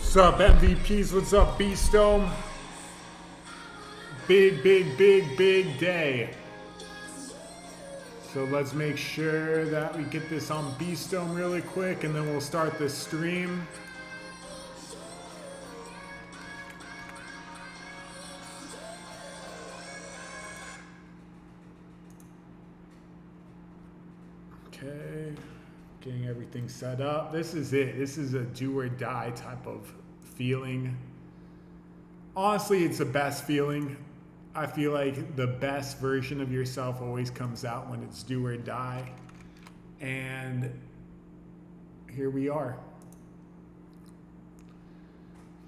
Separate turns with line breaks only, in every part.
What's up, MVPs? What's up, Beastome? Big day. So let's make sure that we get this on Beastome really quick, and then we'll start the stream. Okay, getting everything set up. This is it. This is a do or die type of feeling. Honestly, it's the best feeling. I feel like the best version of yourself always comes out when it's do or die. And here we are.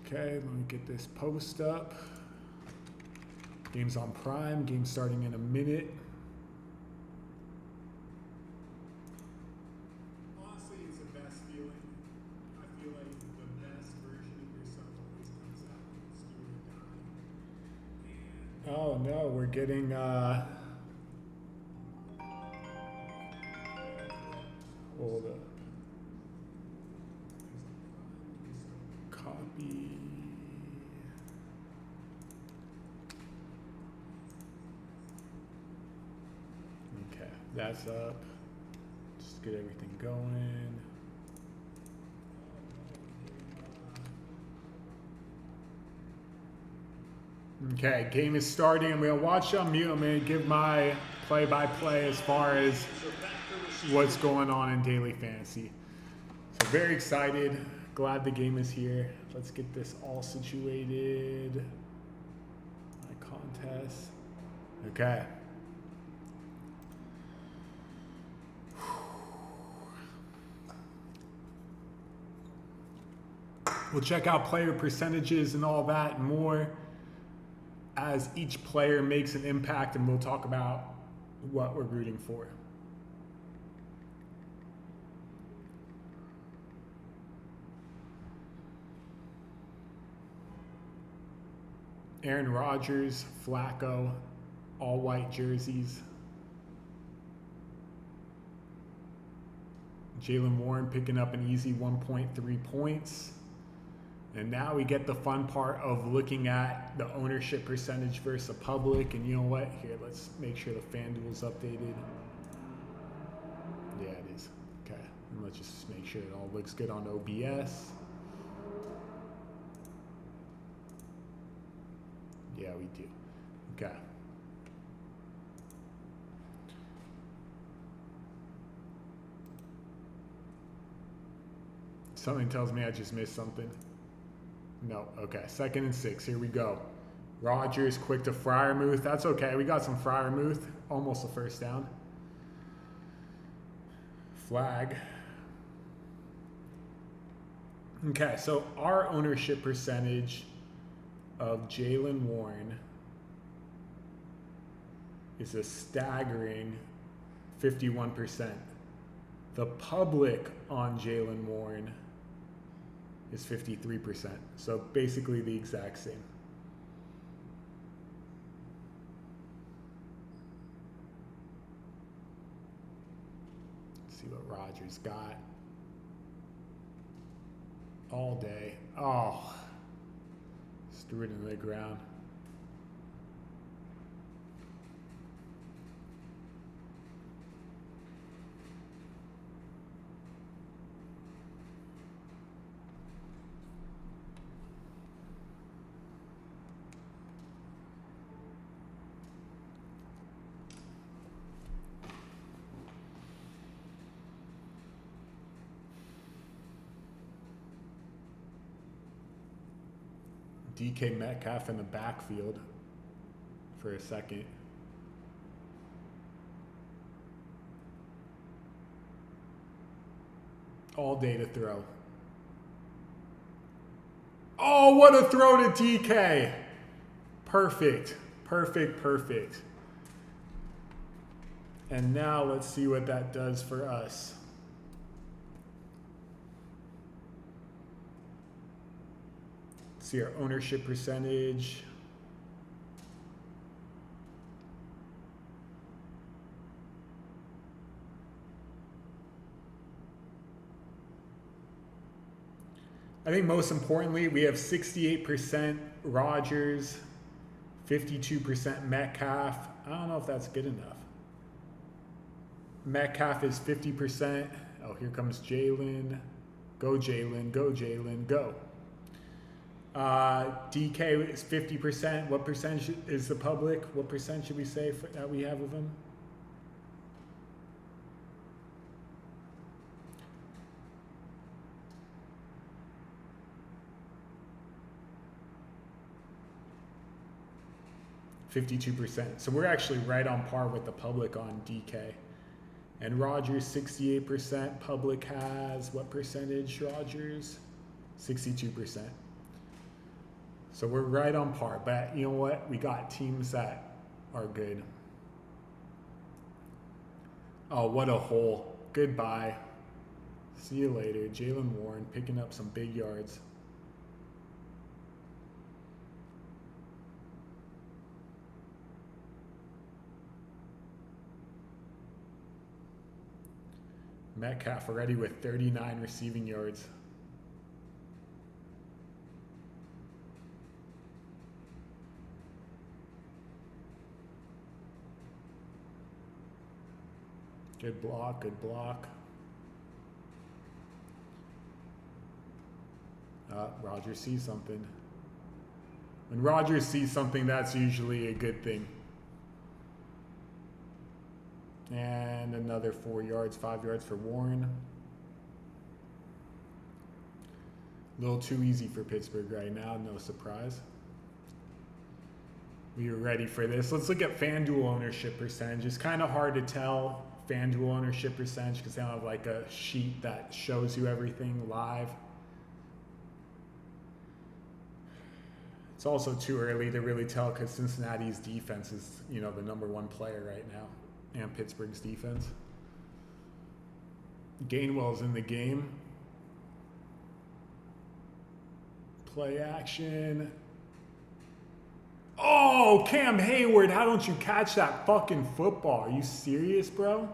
Okay, let me get this post up. Game's on Prime. Game starting in a minute. Honestly, it's the best feeling. I feel like the best version of yourself always comes out when it's do or die. Oh no, we're getting hold up. Copy. Okay, that's up. Just get everything going. Okay, game is starting. I'm going to watch on mute. I'm going to give my play-by-play as far as what's going on in Daily Fantasy. So very excited. Glad the game is here. Let's get this all situated. My contest. Okay. We'll check out player percentages and all that and more as each player makes an impact, and we'll talk about what we're rooting for. Aaron Rodgers, Flacco, all white jerseys. Jaylen Warren picking up an easy 1.3 points. And now we get the fun part of looking at the ownership percentage versus the public. And you know what? Here, let's make sure the FANDUEL's updated. Yeah, it is. Okay. And let's just make sure it all looks good on OBS. Yeah, we do. Okay. Something tells me I just missed something. No, okay, 2nd and 6, here we go. Rodgers quick to Freiermuth. That's okay, we got some Freiermuth. Almost a first down. Flag. Okay, so our ownership percentage of Jaylen Warren is a staggering 51%. The public on Jaylen Warren is 53%. So basically the exact same. Let's see what Rodgers got. All day. Oh, just threw it into the ground. DK Metcalf in the backfield for a second. All day to throw. Oh, what a throw to DK. Perfect. Perfect. And now let's see what that does for us. See our ownership percentage. I think most importantly, we have 68% Rodgers, 52% Metcalf. I don't know if that's good enough. Metcalf is 50%. Oh, here comes Jalen. Go Jalen, go Jalen, go. DK is 50%. What percentage is the public? What percent should we say that we have of him? %. So we're actually right on par with the public on DK. And Rodgers, 68%. Public has what percentage, Rodgers? 62%. So we're right on par. But you know what? We got teams that are good. Oh, what a hole. Goodbye. See you later. Jalen Warren picking up some big yards. Metcalf already with 39 receiving yards. Good block, good block. Rodgers sees something. When Rodgers sees something, that's usually a good thing. And another 4 yards, 5 yards for Warren. A little too easy for Pittsburgh right now, no surprise. We are ready for this. Let's look at FanDuel ownership percentage. It's kind of hard to tell FanDuel ownership percentage because they don't have like a sheet that shows you everything live. It's also too early to really tell because Cincinnati's defense is, the #1 player right now. And Pittsburgh's defense. Gainwell's in the game. Play action. Oh, Cam Hayward, how don't you catch that fucking football? Are you serious, bro?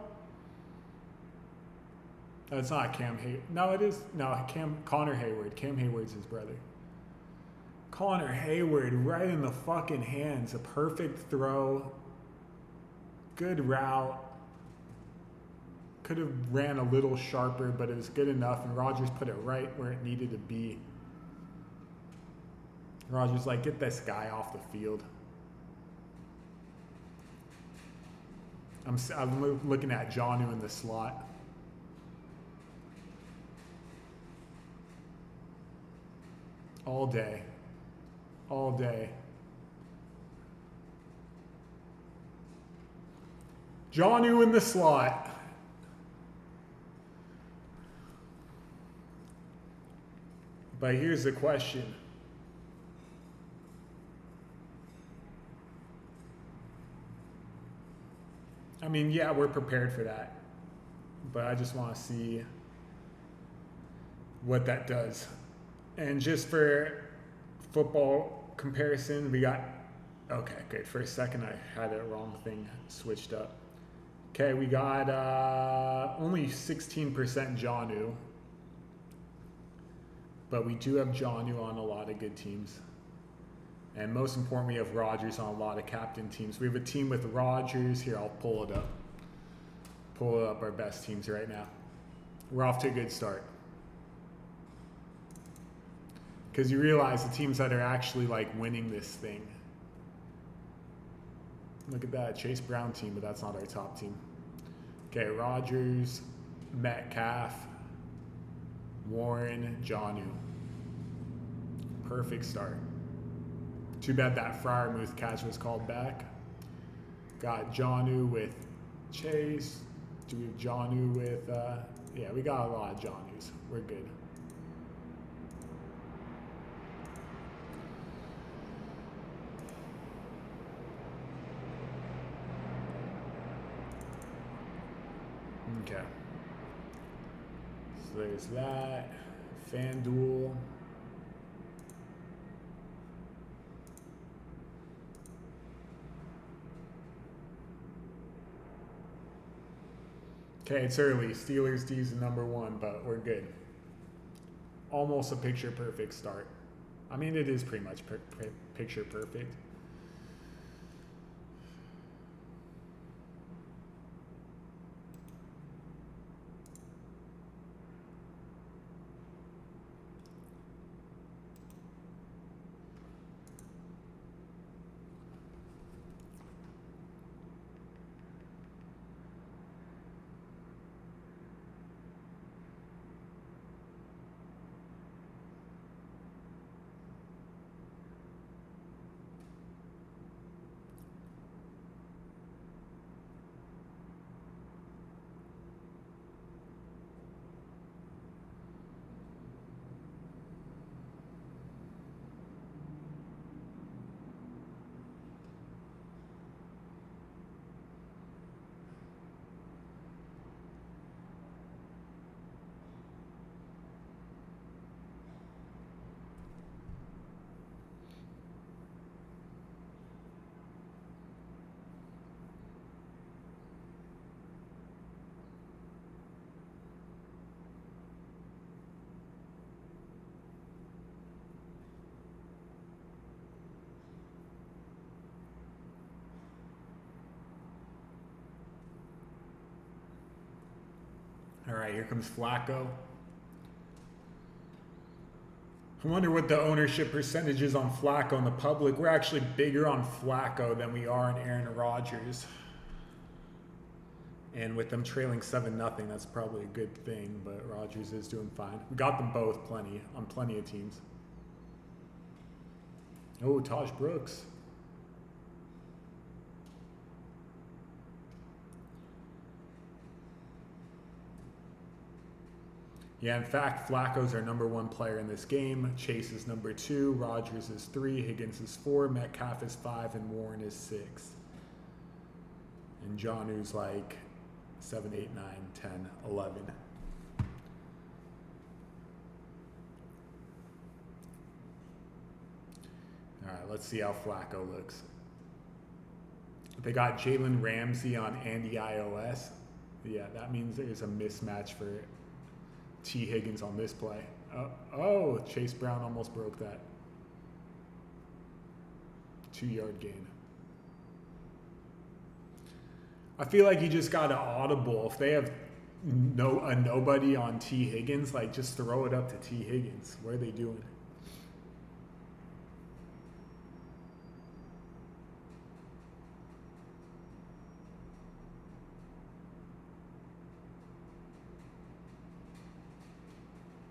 No, it's not Cam Hayward. No, it is. No, Connor Hayward. Cam Hayward's his brother. Connor Hayward right in the fucking hands. A perfect throw. Good route. Could have ran a little sharper, but it was good enough, and Rodgers put it right where it needed to be. Rodgers like, get this guy off the field. I'm looking at Jonnu in the slot. All day. All day. Jonnu in the slot. But here's the question. I mean, yeah, we're prepared for that. But I just want to see what that does. And just for football comparison, we got... Okay, good. For a second, I had a wrong thing switched up. Okay, we got only 16% Jonnu. But we do have Jonnu on a lot of good teams. And most important, we have Rodgers on a lot of captain teams. We have a team with Rodgers. Here, I'll pull it up. Pull up our best teams right now. We're off to a good start. Because you realize the teams that are actually like winning this thing. Look at that, Chase Brown team, but that's not our top team. Okay, Rodgers, Metcalf, Warren, Jonnu. Perfect start. Too bad that Freiermuth catch was called back. Got Jonnu with Chase. Do we have Jonnu with, yeah, we got a lot of Jonnus. We're good. Okay. So there's that. FanDuel. Okay, it's early. Steelers D's the #1, but we're good. almost a picture perfect start. I mean, it is pretty much picture perfect. All right, here comes Flacco. I wonder what the ownership percentage is on Flacco in the public. We're actually bigger on Flacco than we are on Aaron Rodgers. And with them trailing 7-0, that's probably a good thing, but Rodgers is doing fine. We got them both on plenty of teams. Oh, Taj Brooks. Yeah, in fact, Flacco's our #1 player in this game. Chase is #2, Rodgers is 3, Higgins is 4, Metcalf is 5, and Warren is 6. And Jonnu's like 7, 8, 9, 10, 11. All right, let's see how Flacco looks. They got Jalen Ramsey on Andy iOS. Yeah, that means there's a mismatch for T. Higgins on this play. Oh, Chase Brown almost broke that. 2-yard gain. I feel like you just got an audible. If they have a nobody on T. Higgins, like just throw it up to T. Higgins. What are they doing?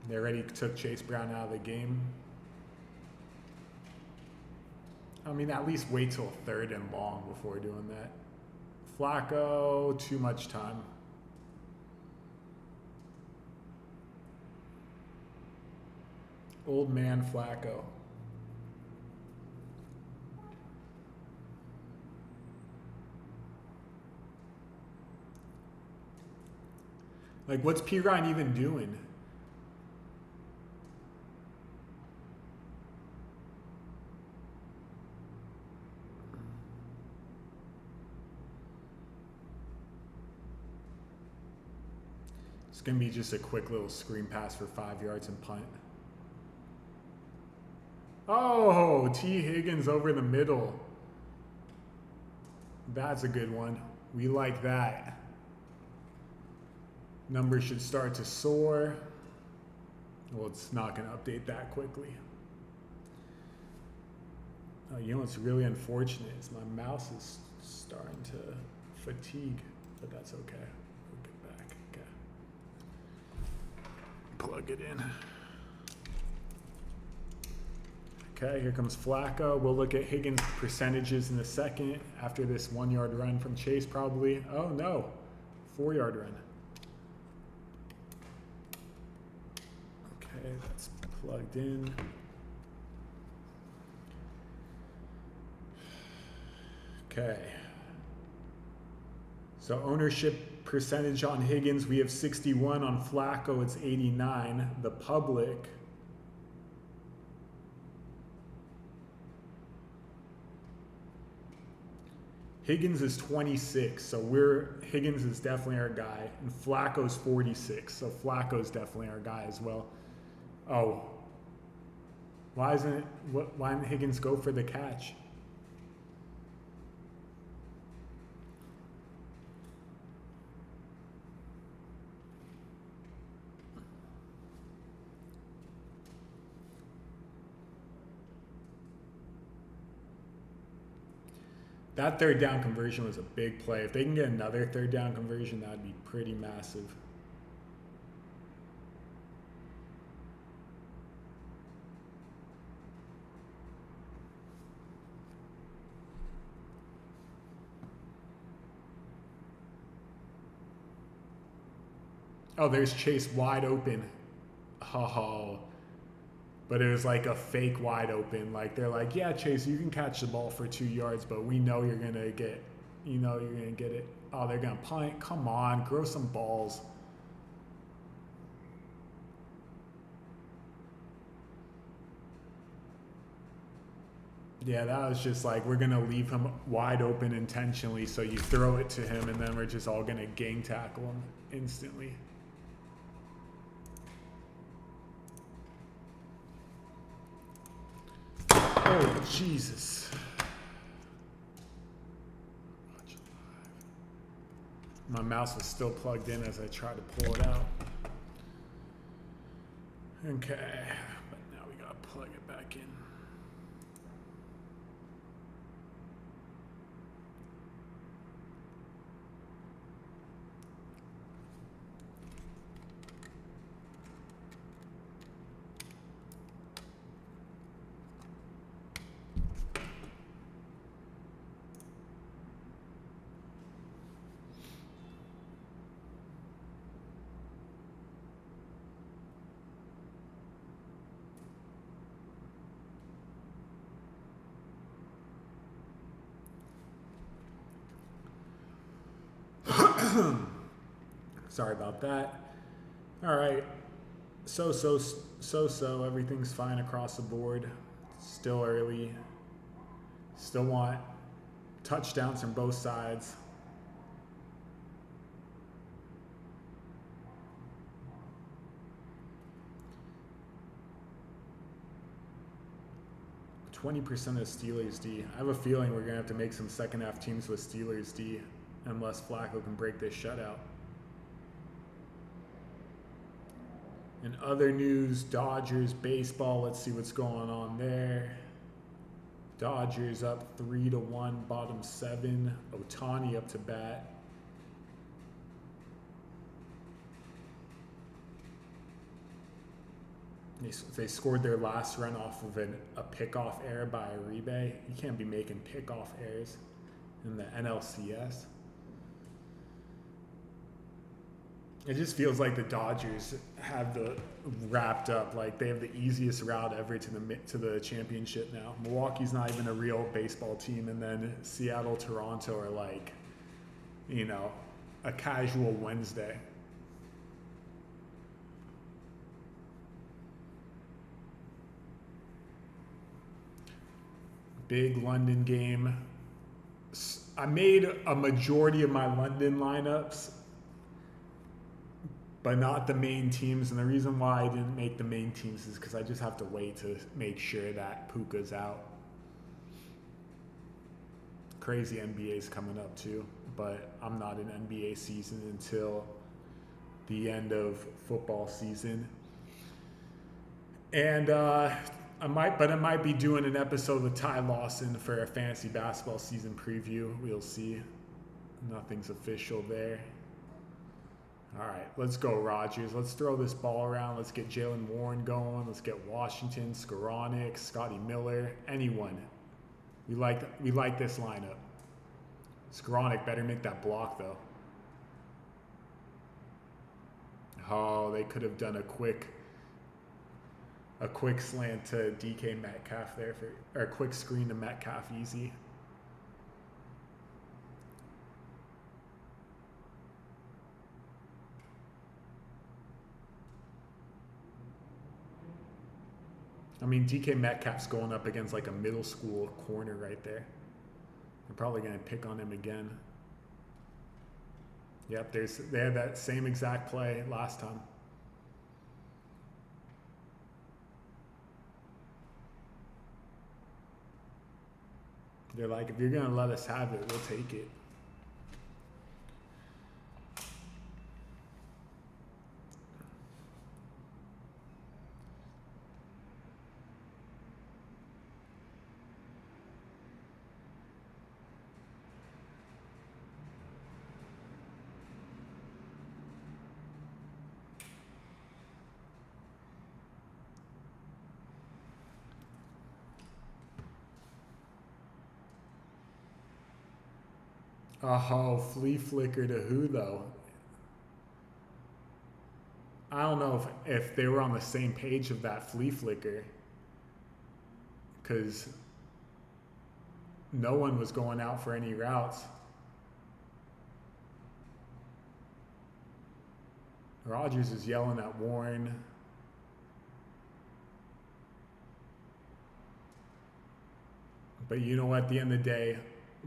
They already took Chase Brown out of the game. I mean, at least wait till 3rd and long before doing that. Flacco, too much time. Old man Flacco. Like, what's Pirine even doing? It's going to be just a quick little screen pass for 5 yards and punt. Oh, T. Higgins over the middle. That's a good one. We like that. Numbers should start to soar. Well, it's not going to update that quickly. Oh, you know what's really unfortunate is my mouse is starting to fatigue, but that's okay. We'll get back. Okay. Plug it in. Okay, here comes Flacco. We'll look at Higgins' percentages in a second after this 1-yard run from Chase probably. Oh no, 4-yard run. Okay, that's plugged in. Okay. So ownership percentage on Higgins, we have 61. On Flacco, it's 89. The public, Higgins is 26, so Higgins is definitely our guy, and Flacco's 46, so Flacco's definitely our guy as well. Oh, why didn't Higgins go for the catch? That third down conversion was a big play. If they can get another third down conversion, that'd be pretty massive. Oh, there's Chase wide open. Oh, but it was like a fake wide open. Like they're like, yeah, Chase, you can catch the ball for 2 yards, but we know you're gonna get, you're gonna get it. Oh, they're gonna punt. Come on, grow some balls. Yeah, that was just like, we're gonna leave him wide open intentionally, so you throw it to him, and then we're just all gonna gang tackle him instantly. Oh, Jesus. My mouse was still plugged in as I tried to pull it out. Okay, but now we gotta plug it back in. Sorry about that. All right. So. Everything's fine across the board. Still early. Still want touchdowns from both sides. %20% of Steelers D. I have a feeling we're gonna have to make some second half teams with Steelers D unless Flacco can break this shutout. In other news, Dodgers baseball. Let's see what's going on there. Dodgers up 3-1, bottom 7. Ohtani up to bat. They scored their last run off of a pickoff error by Uribe. You can't be making pickoff errors in the NLCS. It just feels like the Dodgers have the wrapped up. Like they have the easiest route ever to the championship now. Milwaukee's not even a real baseball team, and then Seattle, Toronto are like, a casual Wednesday. Big London game. I made a majority of my London lineups, but not the main teams. And the reason why I didn't make the main teams is because I just have to wait to make sure that Puka's out. Crazy NBA's coming up too, but I'm not in NBA season until the end of football season. And I might be doing an episode with Ty Lawson for a fantasy basketball season preview. We'll see. Nothing's official there. All right, let's go, Rodgers. Let's throw this ball around. Let's get Jalen Warren going. Let's get Washington, Skoranek, Scotty Miller, anyone. We like this lineup. Skoranek better make that block, though. Oh, they could have done a quick slant to DK Metcalf there, or a quick screen to Metcalf, easy. I mean, DK Metcalf's going up against like a middle school corner right there. They're probably going to pick on him again. Yep, they had that same exact play last time. They're like, if you're going to let us have it, we'll take it. Oh, flea flicker to who though? I don't know if they were on the same page of that flea flicker, because no one was going out for any routes. Rogers is yelling at Warren. But you know what? At the end of the day,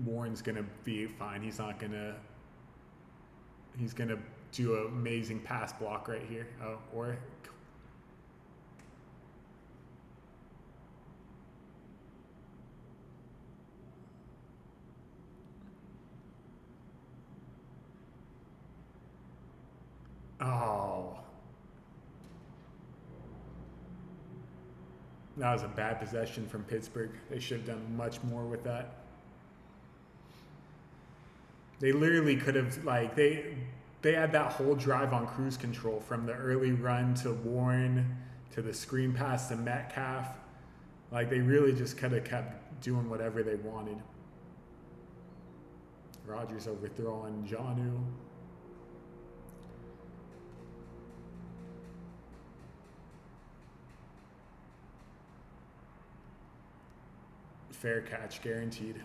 Warren's going to be fine. He's not going to... He's going to do an amazing pass block right here. Oh, or... Oh. That was a bad possession from Pittsburgh. They should have done much more with that. They literally could have, like, they had that whole drive on cruise control from the early run to Warren to the screen pass to Metcalf. Like, they really just could have kept doing whatever they wanted. Rodgers overthrowing Jonnu. Fair catch, guaranteed.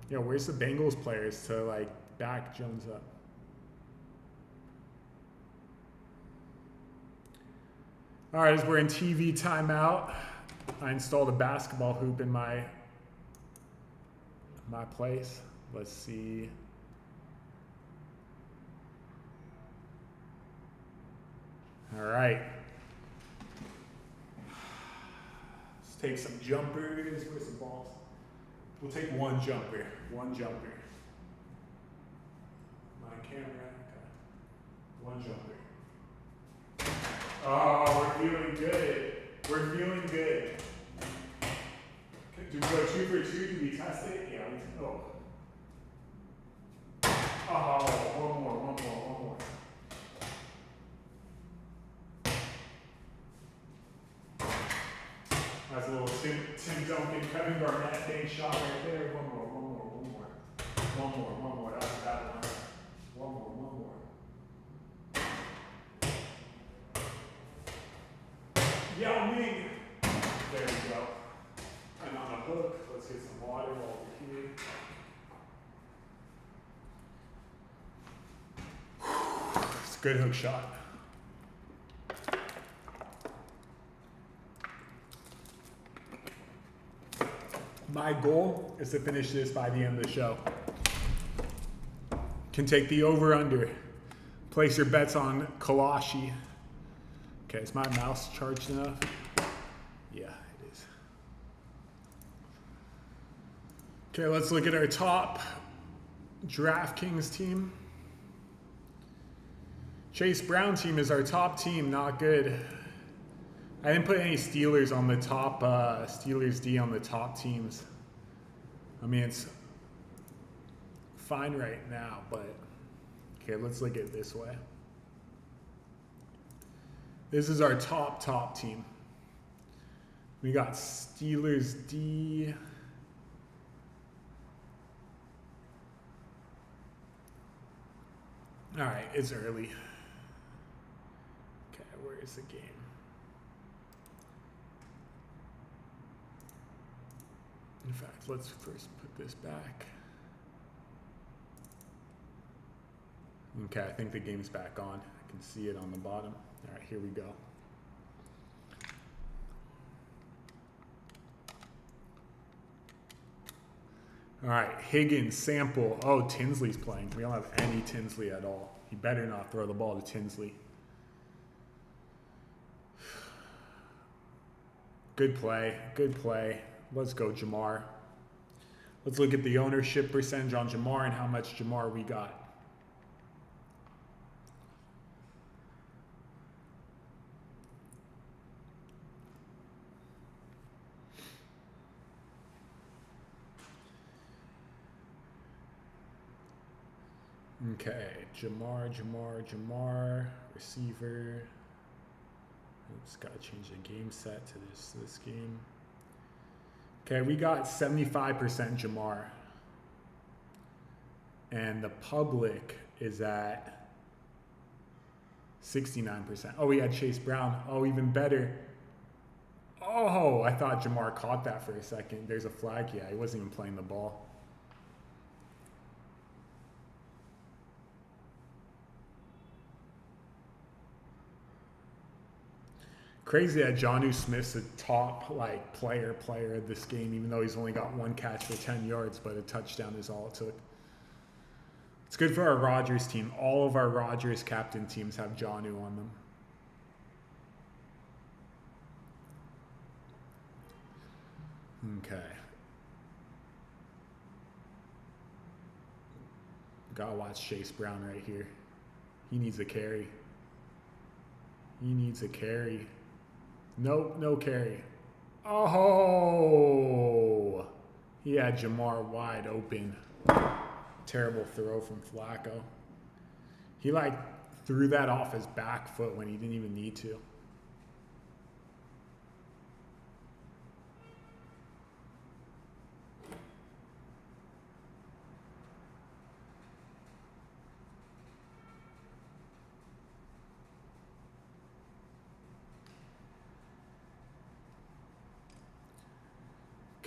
Yo, where's the Bengals players to, like, back Jones up? All right, as we're in TV timeout, I installed a basketball hoop in my place. Let's see. All right. Let's take some jumpers. Where's the balls? We'll take one jumper. One jumper. My camera. Okay. One jumper. Oh, we're feeling good. We're feeling good. Do we go 2 for 2? Do we test it? Yeah. Oh. Oh, one more. That's a little Tim Duncan, Kevin Garnett thing shot right there. One more. That was that one. One more. Yao Ming. There we go. And on the hook, let's get some water over here. It's a good hook shot. My goal is to finish this by the end of the show. Can take the over-under. Place your bets on Kalashi. Okay, is my mouse charged enough? Yeah, it is. Okay, let's look at our top DraftKings team. Chase Brown team is our top team, not good. I didn't put any Steelers on the top, Steelers D on the top teams. I mean, it's fine right now, but okay, let's look at it this way. This is our top team. We got Steelers D. All right, it's early. Okay, where is the game? In fact, let's first put this back. Okay, I think the game's back on. I can see it on the bottom. All right, here we go. All right, Higgins, Sample. Oh, Tinsley's playing. We don't have any Tinsley at all. He better not throw the ball to Tinsley. Good play. Good play. Let's go, Jamar. Let's look at the ownership percentage on Jamar and how much Jamar we got. Okay, Jamar, receiver. Oops, gotta change the game set to this game. Okay, we got 75% Jamar. And the public is at 69%. Oh, we had Chase Brown. Oh, even better. Oh, I thought Jamar caught that for a second. There's a flag. Yeah, he wasn't even playing the ball. Crazy that Jonnu Smith's the top player of this game, even though he's only got one catch for 10 yards, but a touchdown is all it took. It's good for our Rodgers team. All of our Rodgers captain teams have Jonnu on them. Okay. Gotta watch Chase Brown right here. He needs a carry. He needs a carry. Nope, no carry. Oh! He had Jamar wide open. Terrible throw from Flacco. He threw that off his back foot when he didn't even need to.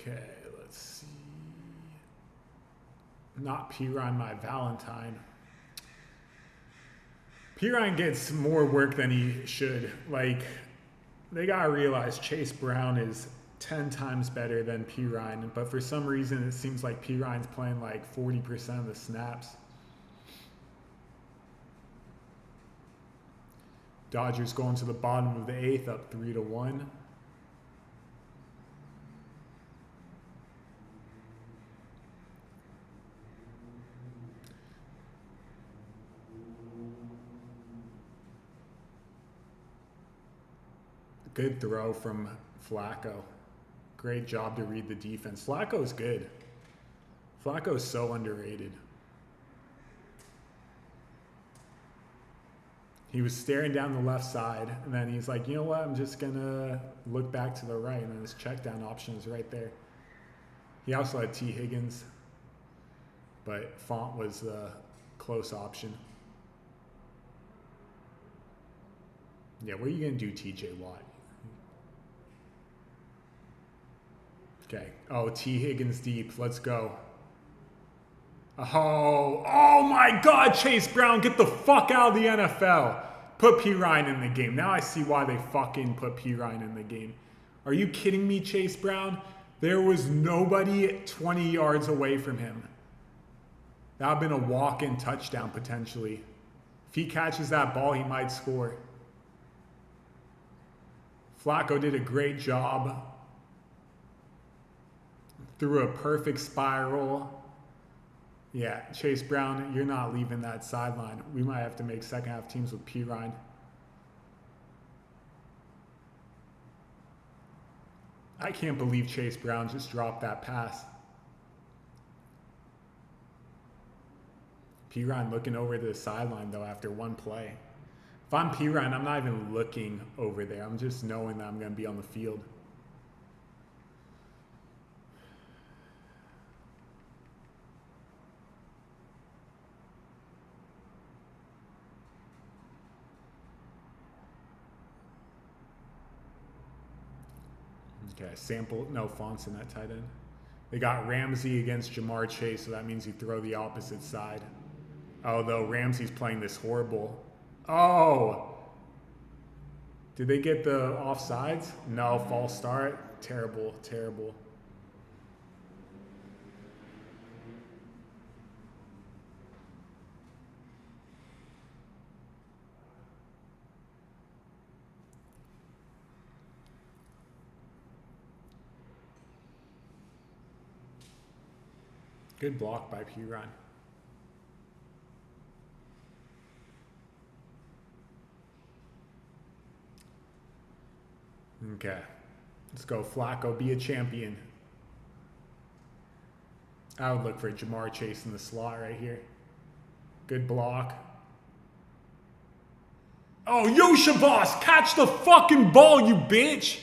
Okay, let's see. Not Pirine, my Valentine. Pirine gets more work than he should. They gotta realize Chase Brown is 10 times better than Pirine, but for some reason it seems like Pirine's playing 40% of the snaps. Dodgers going to the bottom of the 8th, up 3-1. Good throw from Flacco. Great job to read the defense. Flacco's good. Flacco's so underrated. He was staring down the left side, and then he's like, you know what, I'm just going to look back to the right, and then his check down option is right there. He also had T. Higgins, but Font was the close option. Yeah, what are you going to do, T.J. Watt? Okay. Oh, T. Higgins deep. Let's go. Oh my God, Chase Brown, get the fuck out of the NFL. Put Pirine in the game. Now I see why they fucking put Pirine in the game. Are you kidding me, Chase Brown? There was nobody 20 yards away from him. That would have been a walk-in touchdown potentially. If he catches that ball, he might score. Flacco did a great job. Threw a perfect spiral. Yeah, Chase Brown, you're not leaving that sideline. We might have to make second half teams with Pirine. I can't believe Chase Brown just dropped that pass. Pirine looking over to the sideline though after one play. If I'm Pirine, I'm not even looking over there. I'm just knowing that I'm going to be on the field. Okay, sample, no Font's in that tight end. They got Ramsey against Jamar Chase, so that means you throw the opposite side. Although Ramsey's playing this horrible. Oh! Did they get the offsides? No, false start. Terrible, terrible. Good block by Piran. Okay. Let's go, Flacco. Be a champion. I would look for Jamar Chase in the slot right here. Good block. Oh, yo, Shavas, catch the fucking ball, you bitch.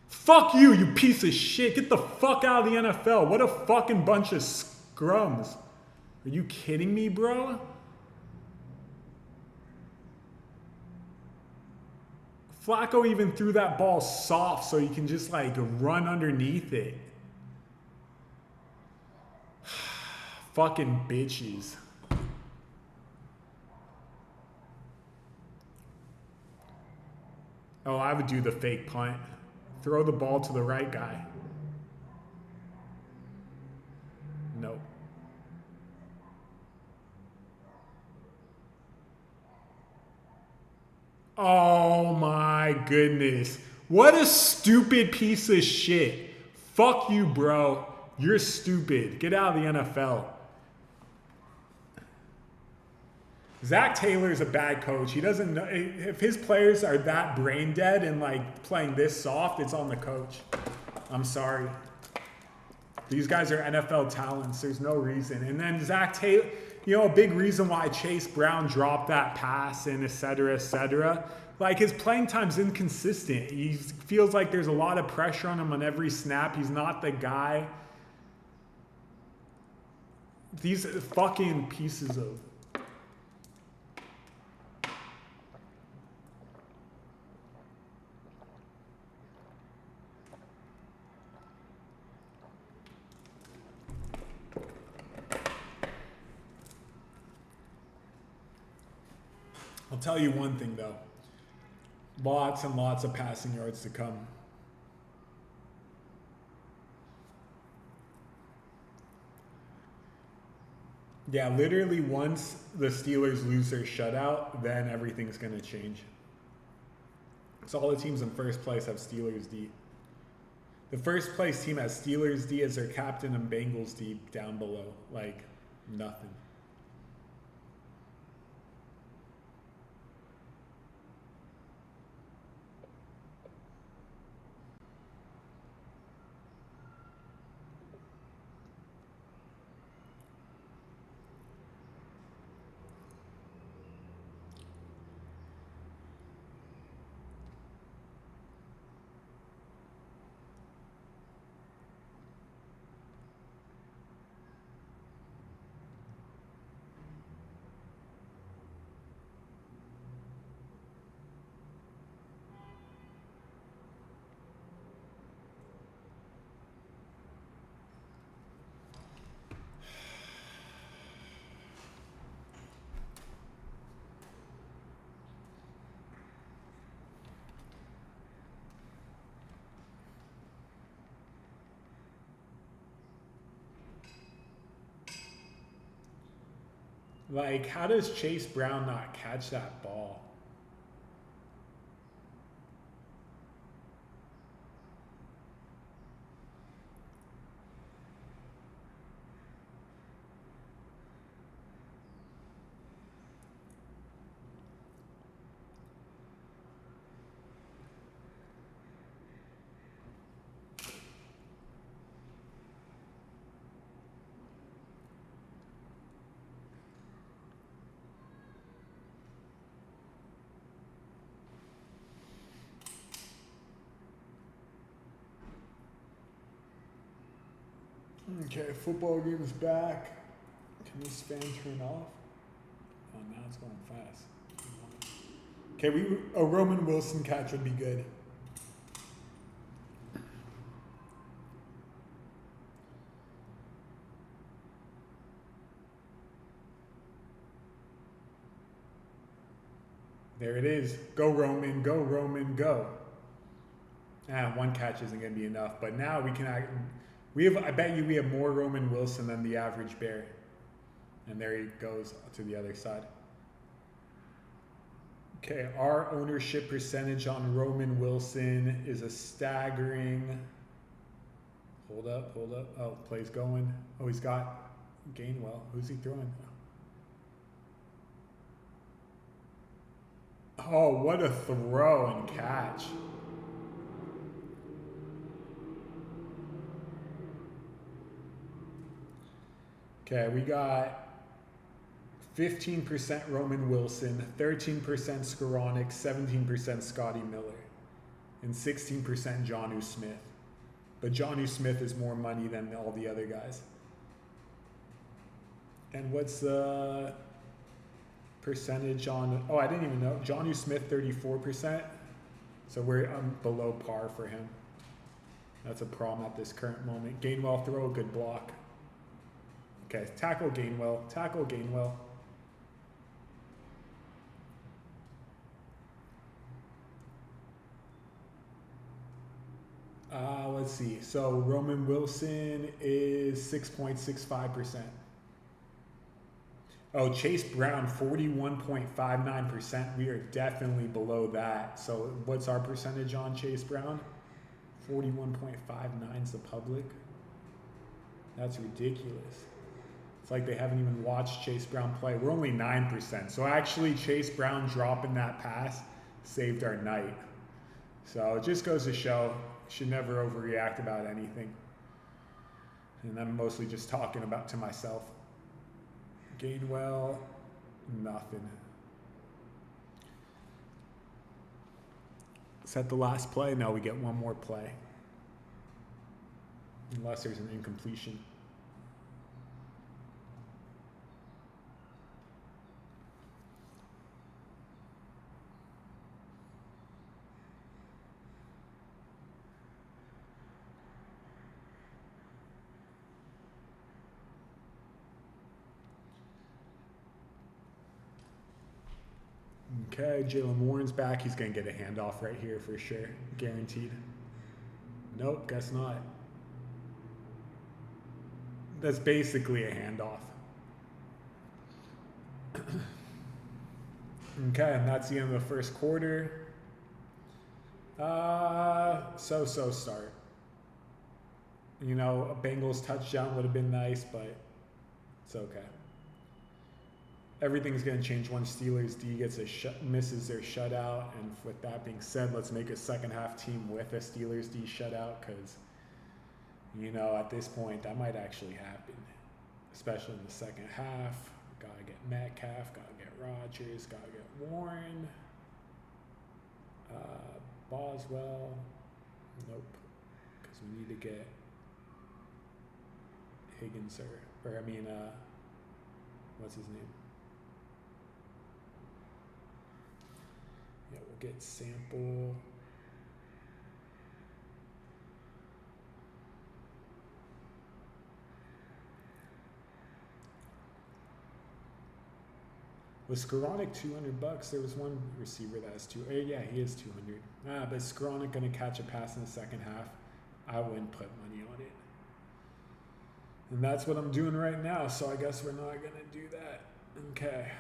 Fuck you, you piece of shit. Get the fuck out of the NFL. What a fucking bunch of scrums. Are you kidding me, bro? Flacco even threw that ball soft so you can just like run underneath it. Fucking bitches. Oh, I would do the fake punt. Throw the ball to the right guy. Nope. Oh my goodness. What a stupid piece of shit. Fuck you, bro. You're stupid. Get out of the NFL. Zach Taylor's a bad coach. He doesn't know. If his players are that brain dead and like playing this soft, it's on the coach. I'm sorry. These guys are NFL talents. There's no reason. And then Zach Taylor, you know, a big reason why Chase Brown dropped that pass and et cetera, et cetera. Like his playing time's inconsistent. He feels like there's a lot of pressure on him on every snap. He's not the guy. These fucking pieces of... I'll tell you one thing though. Lots and lots of passing yards to come. Yeah, literally once the Steelers lose their shutout, then everything's going to change. So all the teams in first place have Steelers D. The first place team has Steelers D as their captain and Bengals D down below. Like, nothing. Like, how does Chase Brown not catch that ball? Okay, football game's back. Can this fan turn off? Oh, now it's going fast. Okay, a Roman Wilson catch would be good. There it is. Go Roman, go Roman, go. One catch isn't going to be enough, but now we can... I bet you we have more Roman Wilson than the average Bear. And there he goes to the other side. Okay, our ownership percentage on Roman Wilson is a staggering... Hold up. Oh, play's going. Oh, he's got Gainwell. Who's he throwing? Oh, what a throw and catch. Okay, we got 15% Roman Wilson, 13% Skoranek, 17% Scotty Miller, and 16% Jonnu Smith. But Jonnu Smith is more money than all the other guys. And what's the percentage on... Oh, I didn't even know. Jonnu Smith, 34%. So I'm below par for him. That's a problem at this current moment. Gainwell, throw a good block. Okay, tackle Gainwell. Tackle Gainwell. Let's see. So Roman Wilson is 6.65%. Oh, Chase Brown, 41.59%. We are definitely below that. So what's our percentage on Chase Brown? 41.59 is the public. That's ridiculous. It's like they haven't even watched Chase Brown play. We're only 9%. So actually Chase Brown dropping that pass saved our night. So it just goes to show, should never overreact about anything. And I'm mostly just talking about to myself. Gainwell, nothing. Is that the last play? No, we get one more play. Unless there's an incompletion. Okay, Jalen Warren's back. He's going to get a handoff right here for sure. Guaranteed. Nope, guess not. That's basically a handoff. Okay, and that's the end of the first quarter. So start. You know, a Bengals touchdown would have been nice, but it's okay. Everything's going to change once Steelers D misses their shutout. And with that being said, let's make a second half team with a Steelers D shutout because, you know, at this point, that might actually happen, especially in the second half. Got to get Metcalf, got to get Rodgers, got to get Warren, Boswell. Nope, because we need to get Higgins what's his name? Yeah, we'll get Sample. Was Skoranek $200? There was one receiver that has yeah, he is 200. But is Skoranek going to catch a pass in the second half? I wouldn't put money on it. And that's what I'm doing right now, so I guess we're not going to do that. Okay.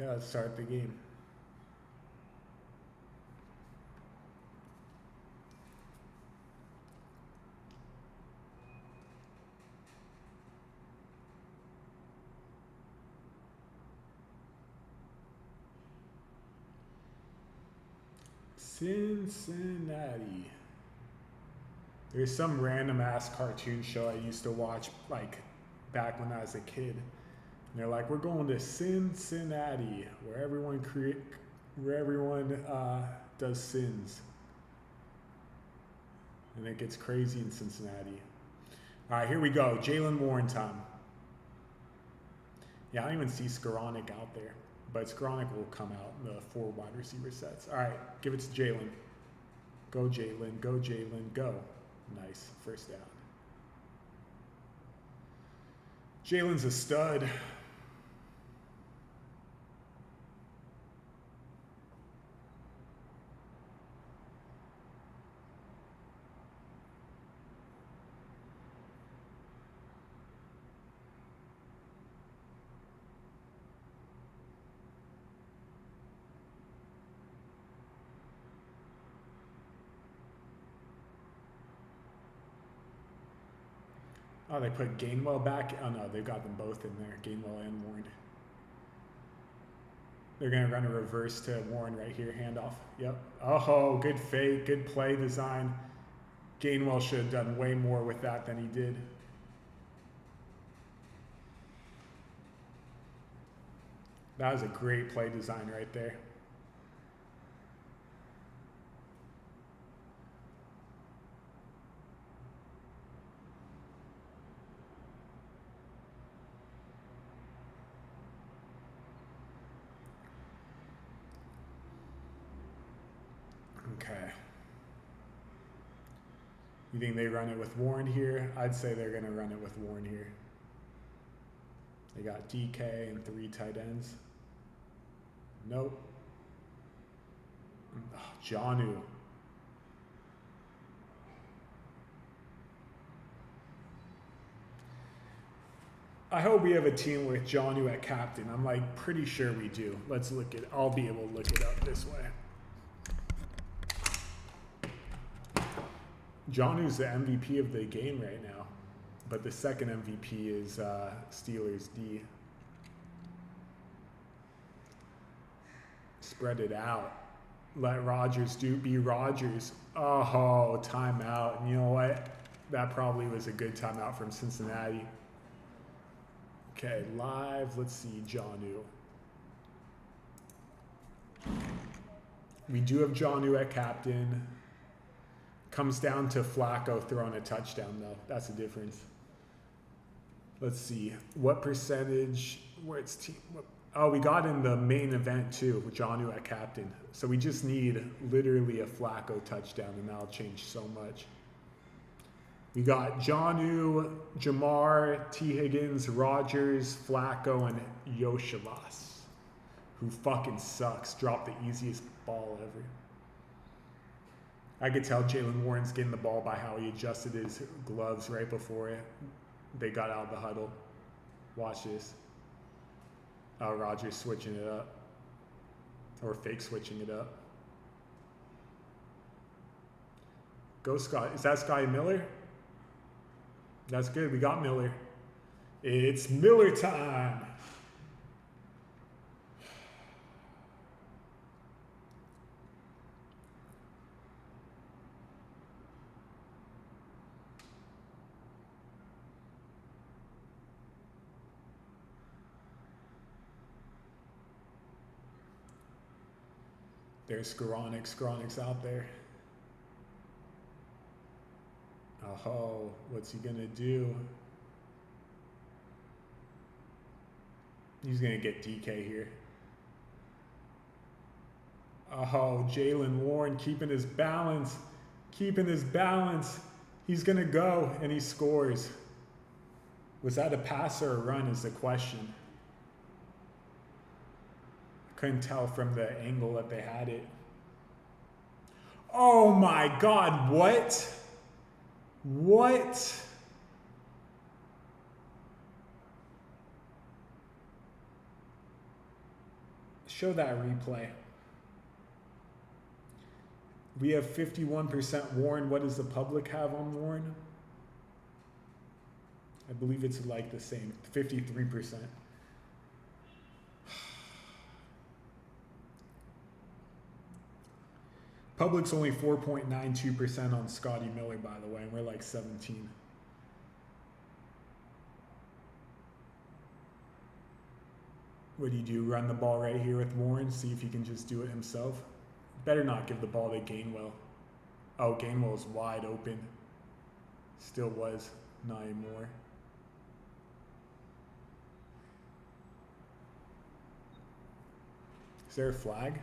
Okay, let's start the game. Cincinnati. There's some random ass cartoon show I used to watch like back when I was a kid. And they're like, we're going to Cincinnati, where everyone does sins. And it gets crazy in Cincinnati. All right, here we go. Jalen Warren time. Yeah, I don't even see Skoranek out there. But Skoranek will come out in the 4 wide receiver sets. All right, give it to Jalen. Go, Jalen. Go, Jalen. Go. Nice. First down. Jalen's a stud. Oh, they put Gainwell back? Oh no, they've got them both in there, Gainwell and Warren. They're gonna run a reverse to Warren right here, handoff. Yep. Oh, good fake, good play design. Gainwell should have done way more with that than he did. That was a great play design right there. Okay. You think they run it with Warren here? I'd say they're going to run it with Warren here. They got DK and 3 tight ends. Nope. Oh, Jonnu. I hope we have a team with Jonnu at captain. I'm like pretty sure we do. Let's look at. I'll be able to look it up this way. Jonnu's the MVP of the game right now, but the second MVP is Steelers D. Spread it out. Let Rodgers be Rodgers. Oh, timeout. And you know what? That probably was a good timeout from Cincinnati. Okay, live. Let's see, Jonnu. We do have Jonnu at captain. Comes down to Flacco throwing a touchdown, though. That's the difference. Let's see. What percentage? Where it's team? Oh, we got in the main event, too, with Jonnu at captain. So we just need literally a Flacco touchdown, and that'll change so much. We got Jonnu, Jamar, T. Higgins, Rodgers, Flacco, and Yoshavas, who fucking sucks. Dropped the easiest ball ever. I could tell Jalen Warren's getting the ball by how he adjusted his gloves right before they got out of the huddle. Watch this. Oh, Rodgers switching it up. Or fake switching it up. Go Scott. Is that Scotty Miller? That's good. We got Miller. It's Miller time. There's Skoranek. Skoranek's out there. Oh, what's he gonna do? He's gonna get DK here. Oh, Jalen Warren keeping his balance. Keeping his balance. He's gonna go and he scores. Was that a pass or a run is the question. Couldn't tell from the angle that they had it. Oh my God, what? What? Show that replay. We have 51% Warren. What does the public have on Warren? I believe it's like the same, 53%. Public's only 4.92% on Scotty Miller, by the way, and we're like 17. What do you do? Run the ball right here with Warren, see if he can just do it himself. Better not give the ball to Gainwell. Oh, Gainwell's wide open. Still was, not anymore. Is there a flag?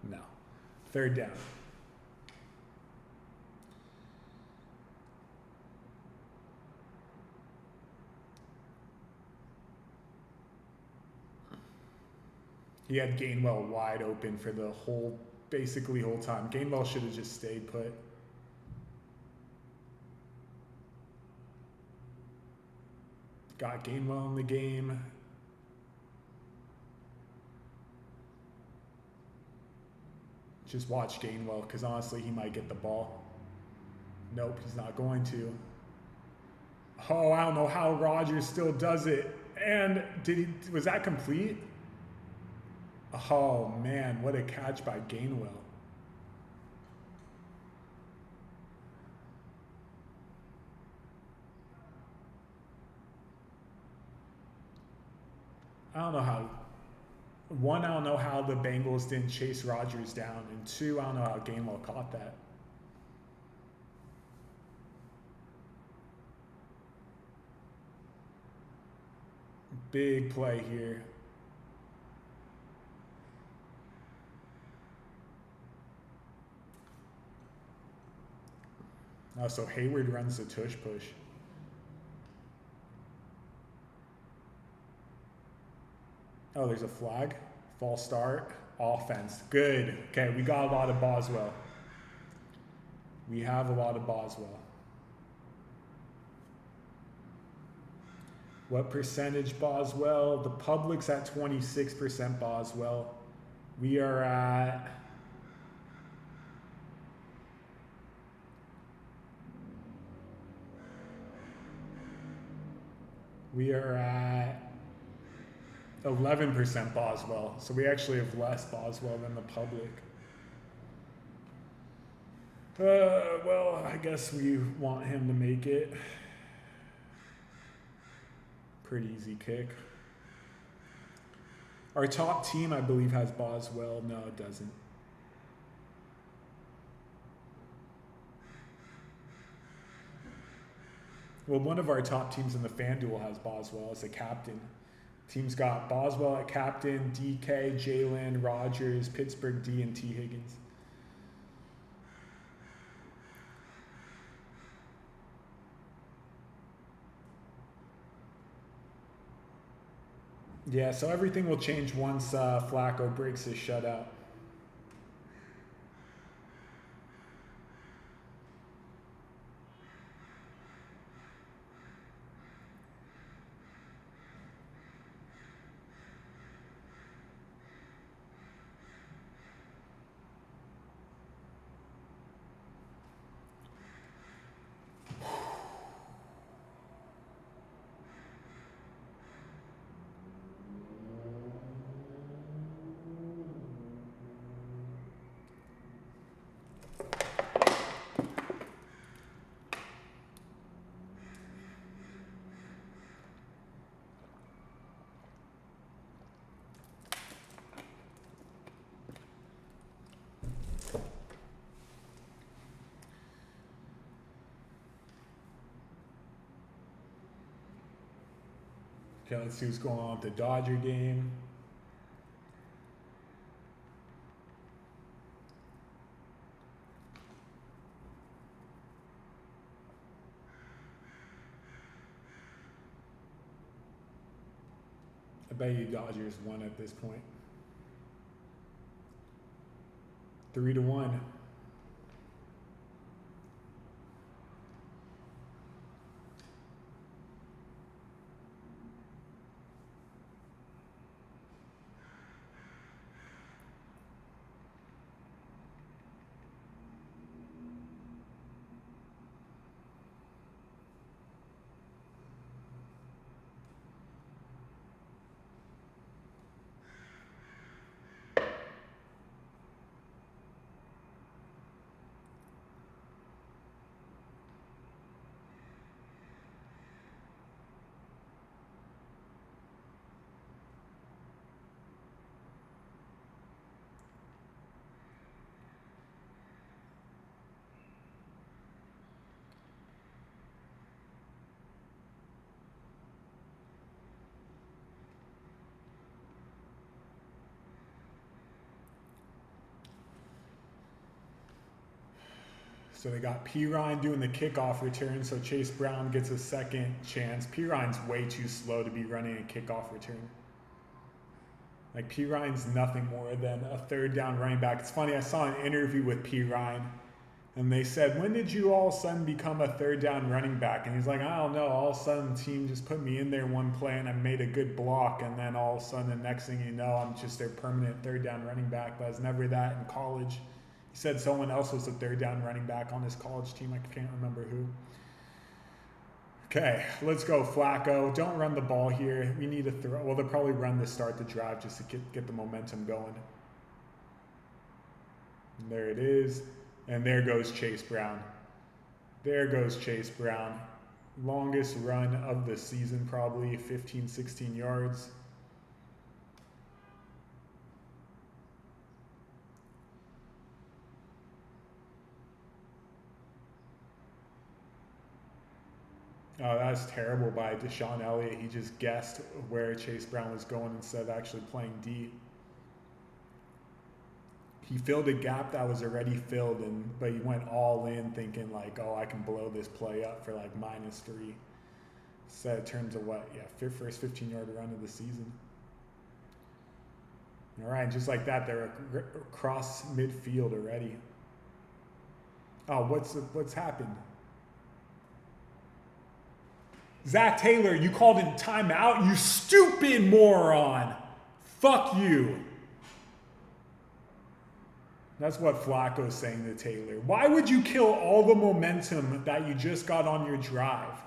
No. Third down. He had Gainwell wide open for the whole, basically whole time. Gainwell should have just stayed put. Got Gainwell in the game. Just watch Gainwell, because honestly, he might get the ball. Nope, he's not going to. Oh, I don't know how Rodgers still does it. And was that complete? Oh man, what a catch by Gainwell. I don't know how. One, I don't know how the Bengals didn't chase Rodgers down. And two, I don't know how Gainwell caught that. Big play here. Oh, so Hayward runs the tush push. Oh, there's a flag. False start. Offense. Good. Okay, we got a lot of Boswell. We have a lot of Boswell. What percentage Boswell? The public's at 26% Boswell. We are at... We are at 11% Boswell. So we actually have less Boswell than the public. Well, I guess we want him to make it. Pretty easy kick. Our top team, I believe, has Boswell. No, it doesn't. Well, one of our top teams in the FanDuel has Boswell as a captain. Team's got Boswell at captain, DK, Jalen, Rodgers, Pittsburgh D, and T. Higgins. Yeah, so everything will change once Flacco breaks his shutout. Okay, let's see what's going on with the Dodger game. I bet you Dodgers won at this point. 3-1. So they got Pirine doing the kickoff return, so Chase Brown gets a second chance. Pirine's way too slow to be running a kickoff return. Like, Pirine's nothing more than a third down running back. It's funny, I saw an interview with Pirine, and they said, when did you all of a sudden become a third down running back? And he's like, I don't know, all of a sudden the team just put me in there one play and I made a good block, and then all of a sudden the next thing you know, I'm just their permanent third down running back. But I was never that in college. He said someone else was a third down running back on his college team. I can't remember who. Okay, let's go, Flacco. Don't run the ball here. We need to throw. Well, they'll probably run to start the drive just to get the momentum going. And there it is. And there goes Chase Brown. There goes Chase Brown. Longest run of the season, probably 15, 16 yards. Oh, that was terrible by Deshaun Elliott. He just guessed where Chase Brown was going instead of actually playing D. He filled a gap that was already filled, but he went all in thinking like, oh, I can blow this play up for like -3. So it turned to what? Yeah, first 15-yard run of the season. All right, just like that, they're across midfield already. Oh, what's happened? Zach Taylor, you called in timeout, you stupid moron. Fuck you. That's what Flacco's saying to Taylor. Why would you kill all the momentum that you just got on your drive?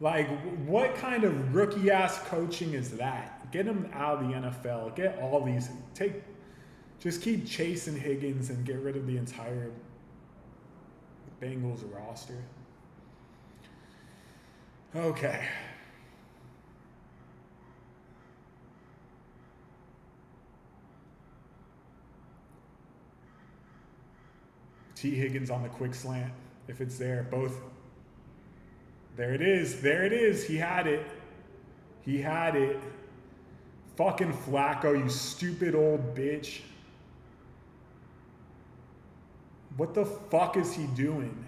Like, what kind of rookie-ass coaching is that? Get him out of the NFL. Get all these. Just keep chasing Higgins and get rid of the entire Bengals roster. Okay. T. Higgins on the quick slant. If it's there, both. There it is. There it is. He had it. He had it. Fucking Flacco, you stupid old bitch. What the fuck is he doing?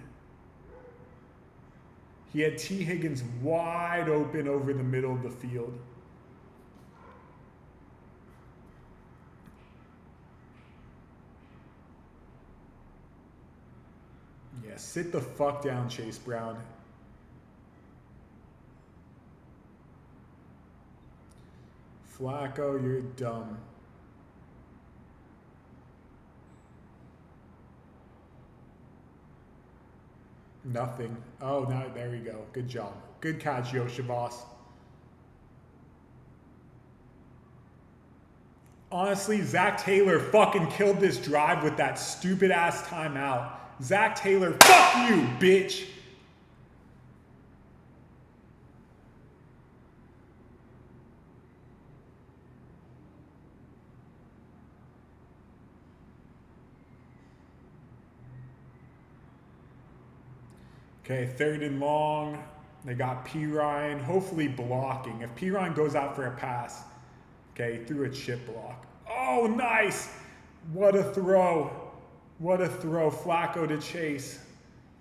He had T. Higgins wide open over the middle of the field. Yeah, sit the fuck down, Chase Brown. Flacco, you're dumb. Nothing. Oh, no, there we go. Good job. Good catch, Yoshavas. Honestly, Zach Taylor fucking killed this drive with that stupid ass timeout. Zach Taylor, fuck you, bitch. Okay, 3rd and long. They got Pirine, hopefully blocking. If Pirine goes out for a pass, okay, threw a chip block. Oh, nice. What a throw. What a throw. Flacco to Chase.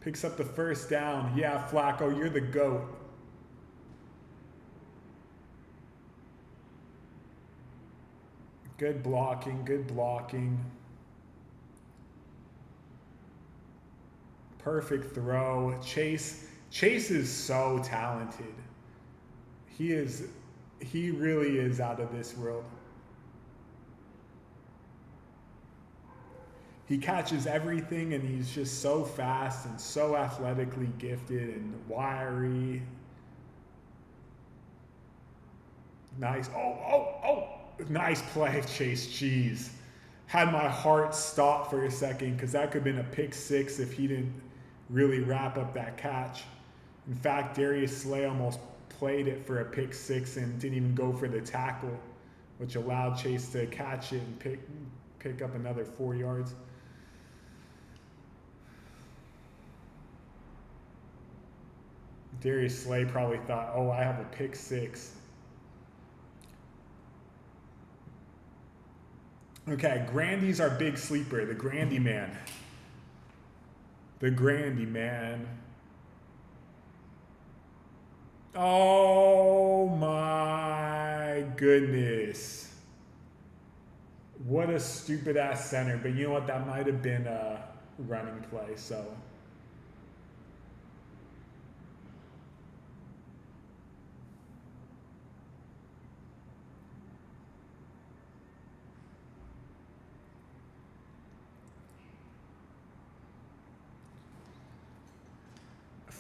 Picks up the 1st down. Yeah, Flacco, you're the GOAT. Good blocking, good blocking. Perfect throw. Chase is so talented. He really is out of this world. He catches everything, and he's just so fast and so athletically gifted and wiry. Nice. Oh. Nice play, Chase. Jeez. Had my heart stop for a second because that could have been a pick 6 if he didn't really wrap up that catch. In fact, Darius Slay almost played it for a pick 6 and didn't even go for the tackle, which allowed Chase to catch it and pick up another 4 yards. Darius Slay probably thought, oh, I have a pick 6. Okay, Grandy's our big sleeper. The Grandy man. The Grandy man. Oh my goodness. What a stupid ass center. But you know what? That might have been a running play, so.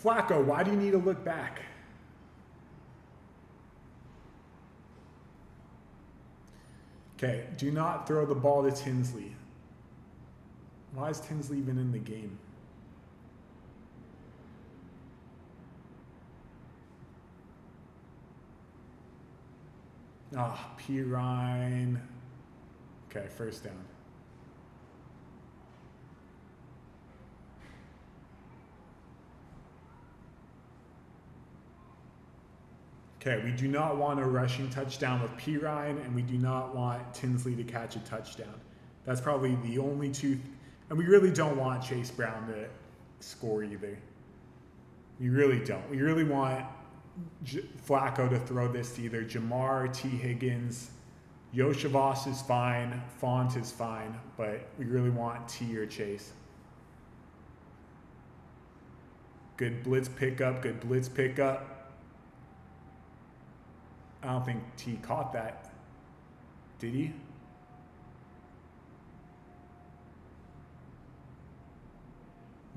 Flacco, why do you need to look back? Okay, do not throw the ball to Tinsley. Why is Tinsley even in the game? Ah, oh, Pirine. Okay, first down. Okay, we do not want a rushing touchdown with Pirine, and we do not want Tinsley to catch a touchdown. That's probably the only two. And we really don't want Chase Brown to score either. We really don't. We really want Flacco to throw this to either Jamar, T. Higgins. Yoshivas is fine. Font is fine. But we really want T or Chase. Good blitz pickup. Good blitz pickup. I don't think T caught that. Did he?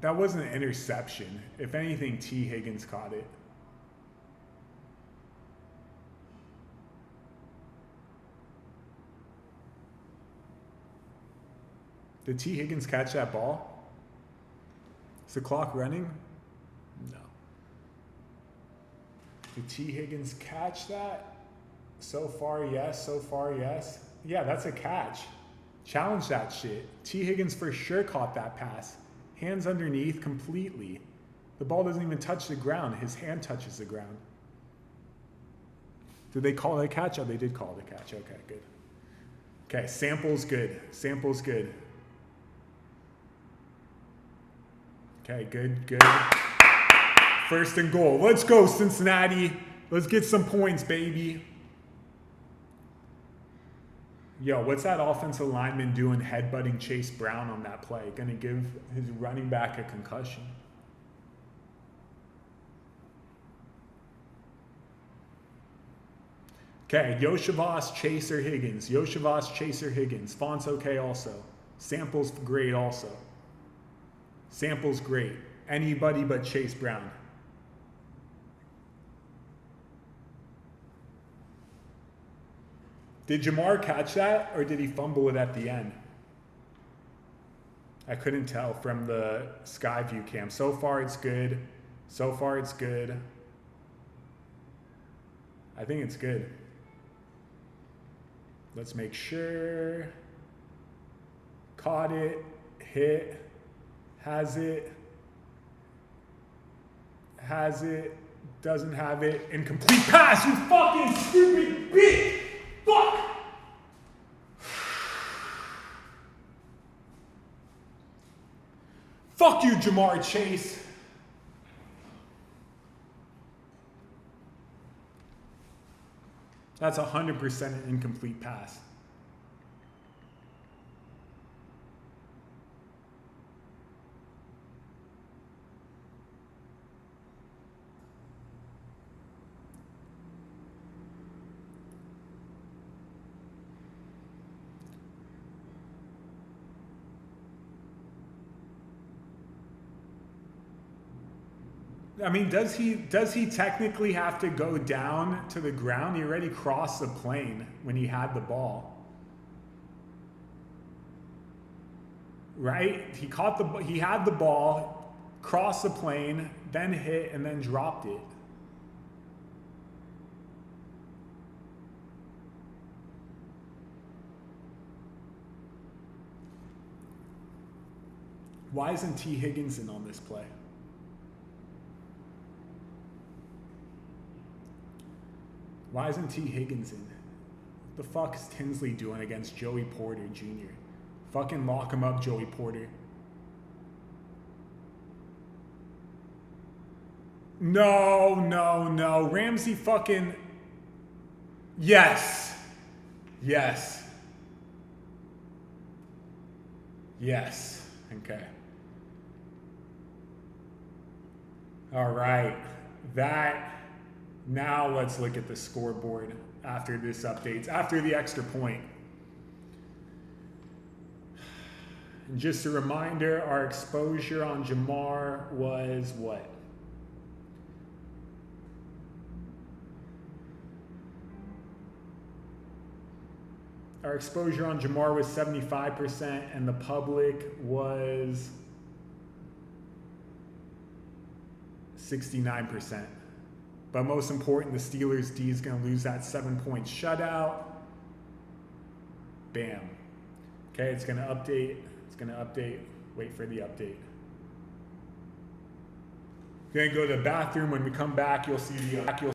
That wasn't an interception. If anything, T. Higgins caught it. Did T. Higgins catch that ball? Is the clock running? No. Did T. Higgins catch that? So far, yes. So far, yes. Yeah, that's a catch. Challenge that shit. T. Higgins for sure caught that pass. Hands underneath completely. The ball doesn't even touch the ground. His hand touches the ground. Did they call it a catch? Oh, they did call it a catch. Okay, good. Okay, sample's good. Sample's good. Okay, good, good. First and goal. Let's go, Cincinnati. Let's get some points, baby. Yo, what's that offensive lineman doing headbutting Chase Brown on that play? Gonna give his running back a concussion. Okay, Yoshivas, Chase, or Higgins. Yoshivas, Chase, or Higgins. Font's okay also. Sample's great also. Sample's great. Anybody but Chase Brown. Did Jamar catch that, or did he fumble it at the end? I couldn't tell from the Skyview cam. So far, it's good. So far, it's good. I think it's good. Let's make sure. Caught it. Hit. Has it. Has it. Doesn't have it. Incomplete pass, you fucking stupid bitch! Fuck! Fuck you, Jamar Chase. That's 100% an incomplete pass. I mean, does he technically have to go down to the ground? He already crossed the plane when he had the ball. Right? He had the ball, crossed the plane, then hit, and then dropped it. Why isn't T. Higgins in on this play? Why isn't T. Higgins in? The fuck is Tinsley doing against Joey Porter Jr.? Fucking lock him up, Joey Porter. No, no, no. Ramsey fucking... Yes. Yes. Yes. Okay. All right. That... Now let's look at the scoreboard after this updates, after the extra point. And just a reminder, our exposure on Jamar was what? Our exposure on Jamar was 75% and the public was 69%. But most important, the Steelers D is going to lose that 7-point shutout. Bam. Okay, it's going to update. It's going to update. Wait for the update. Going to go to the bathroom. When we come back, you'll see the...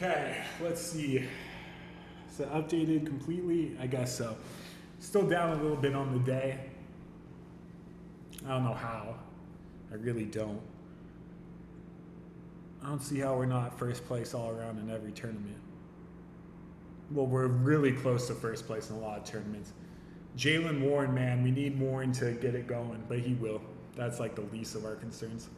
Okay, let's see. Is it updated completely? I guess so. Still down a little bit on the day. I don't know how. I really don't. I don't see how we're not first place all around in every tournament. Well, we're really close to first place in a lot of tournaments. Jalen Warren, man, we need Warren to get it going, but he will. That's like the least of our concerns.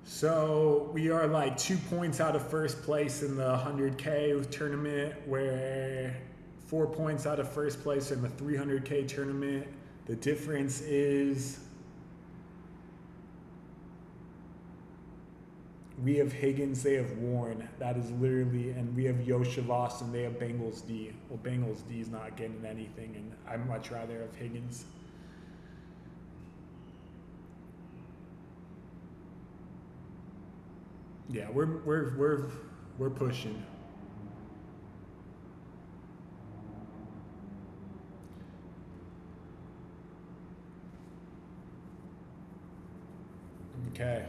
So we are like 2 points out of first place in the 100K tournament. We're 4 points out of first place in the 300K tournament. The difference is we have Higgins, they have Warren. That is literally, and we have Yoshavas and they have Bengals D. Well, Bengals D is not getting anything, and I'd much rather have Higgins. Yeah, we're pushing. Okay.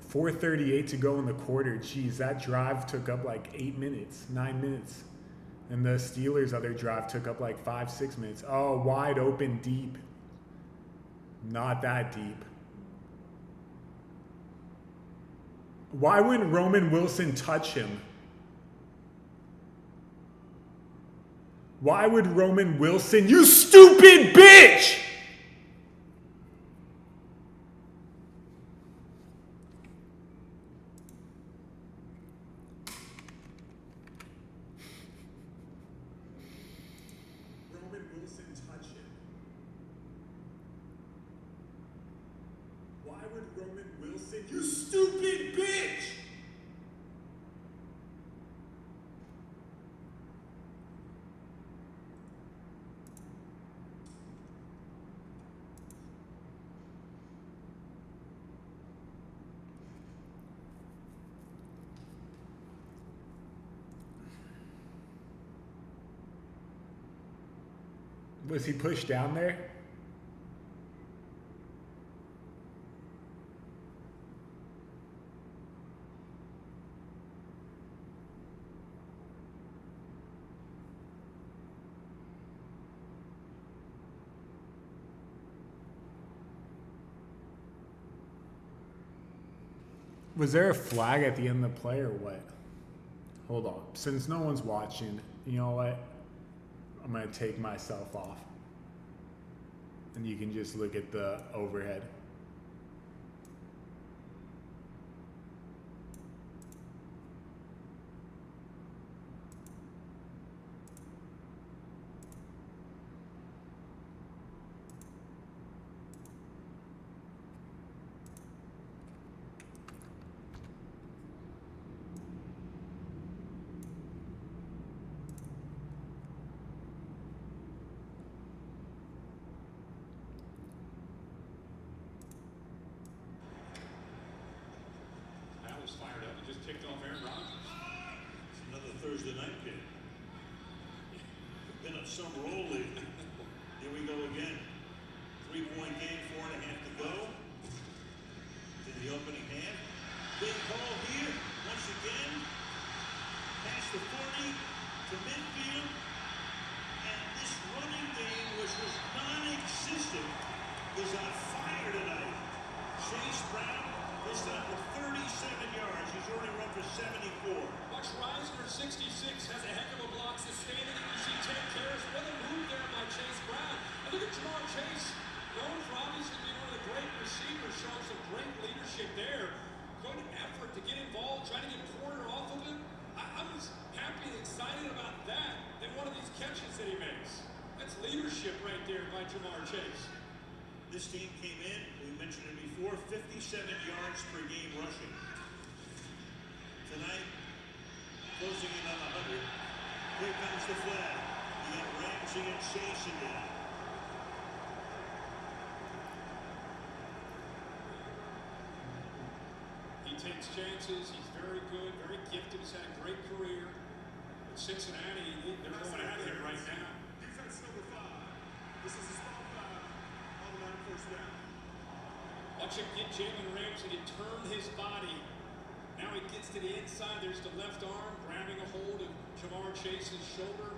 .438 to go in the quarter. Jeez, that drive took up like 8 minutes, 9 minutes. And the Steelers' other drive took up like 5-6 minutes. Oh, wide open deep. Not that deep. Why wouldn't Roman Wilson touch him? Why would Roman Wilson, you stupid bitch! Roman Wilson touch him? Why would Roman Wilson, you stupid bitch! Was he pushed down there? Was there a flag at the end of the play or what? Hold on. Since no one's watching, you know what? I'm going to take myself off. And you can just look at the overhead.
Fired up and just kicked off Aaron Rodgers. It's another Thursday night game. Been a summer roll lately. Here we go again. 3-point game, 4.5 to go. In the opening half. Big call here. Once again. Past the 40 to midfield. And this running game, which was non-existent, was on fire tonight. Chase Brown. This time for 37 yards. He's already run for 74.
Watch Reisner, 66, has a heck of a block sustaining it. You see 10 carries. What a move there by Chase Brown. And look at Jamar Chase. Known for obviously being one of the great receivers, showing some great leadership there. Good effort to get involved, trying to get Porter off of him. I was happy and excited about that than one of these catches that he makes. That's leadership right there by Jamar Chase.
This team came in, we mentioned it before, 57 yards per game rushing. Tonight, closing in on 100. Here comes the flag. You got Ramsey and Chase again.
He takes chances. He's very good, very gifted. He's had a great career. But Cincinnati, they're going at him right now.
Defense number 5. This is a small foul on the line first down.
Watch him get Jalen Ramsey to turn his body. Now he gets to the inside. There's the left arm grabbing a hold of Jamar Chase's shoulder.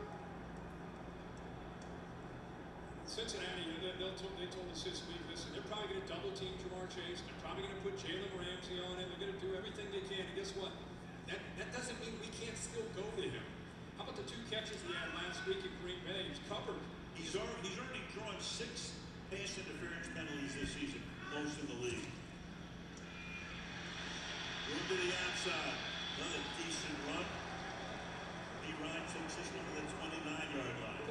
Cincinnati, they told us this week, listen, they're probably going to double team Jamar Chase. They're probably going to put Jalen Ramsey on him. They're going to do everything they can. And guess what? That doesn't mean we can't still go to him. How about the 2 catches he had last week in Green Bay? He's covered.
He's already drawn 6 pass interference penalties this season, most in the league. Move to the outside. Another decent run. He rides takes this one to the 29-yard line.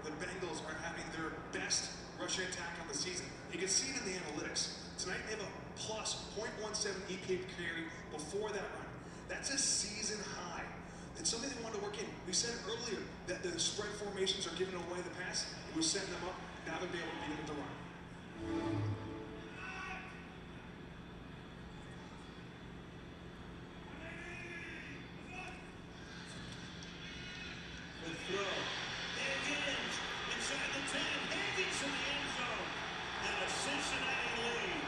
The Bengals are having their best rushing attack on the season. You can see it in the analytics. Tonight they have a plus 0.17 EPA per carry before that run. That's a season high. It's something they wanted to work in. We said earlier that the spread formations are giving away the pass. It was setting them up. Now they'll be able to beat them with the run.
The throw. Higgins inside the 10. Higgins in the end zone. And a Cincinnati lead.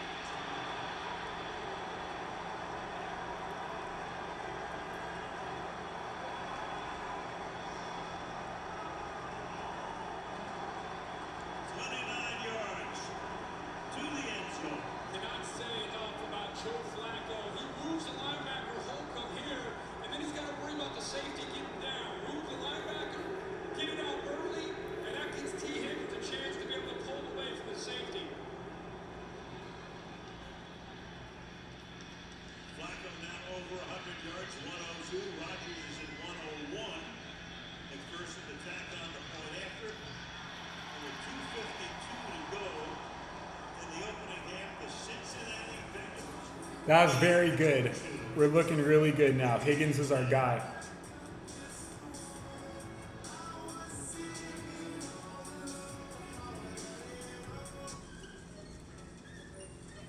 That was very good. We're looking really good now. Higgins is our guy.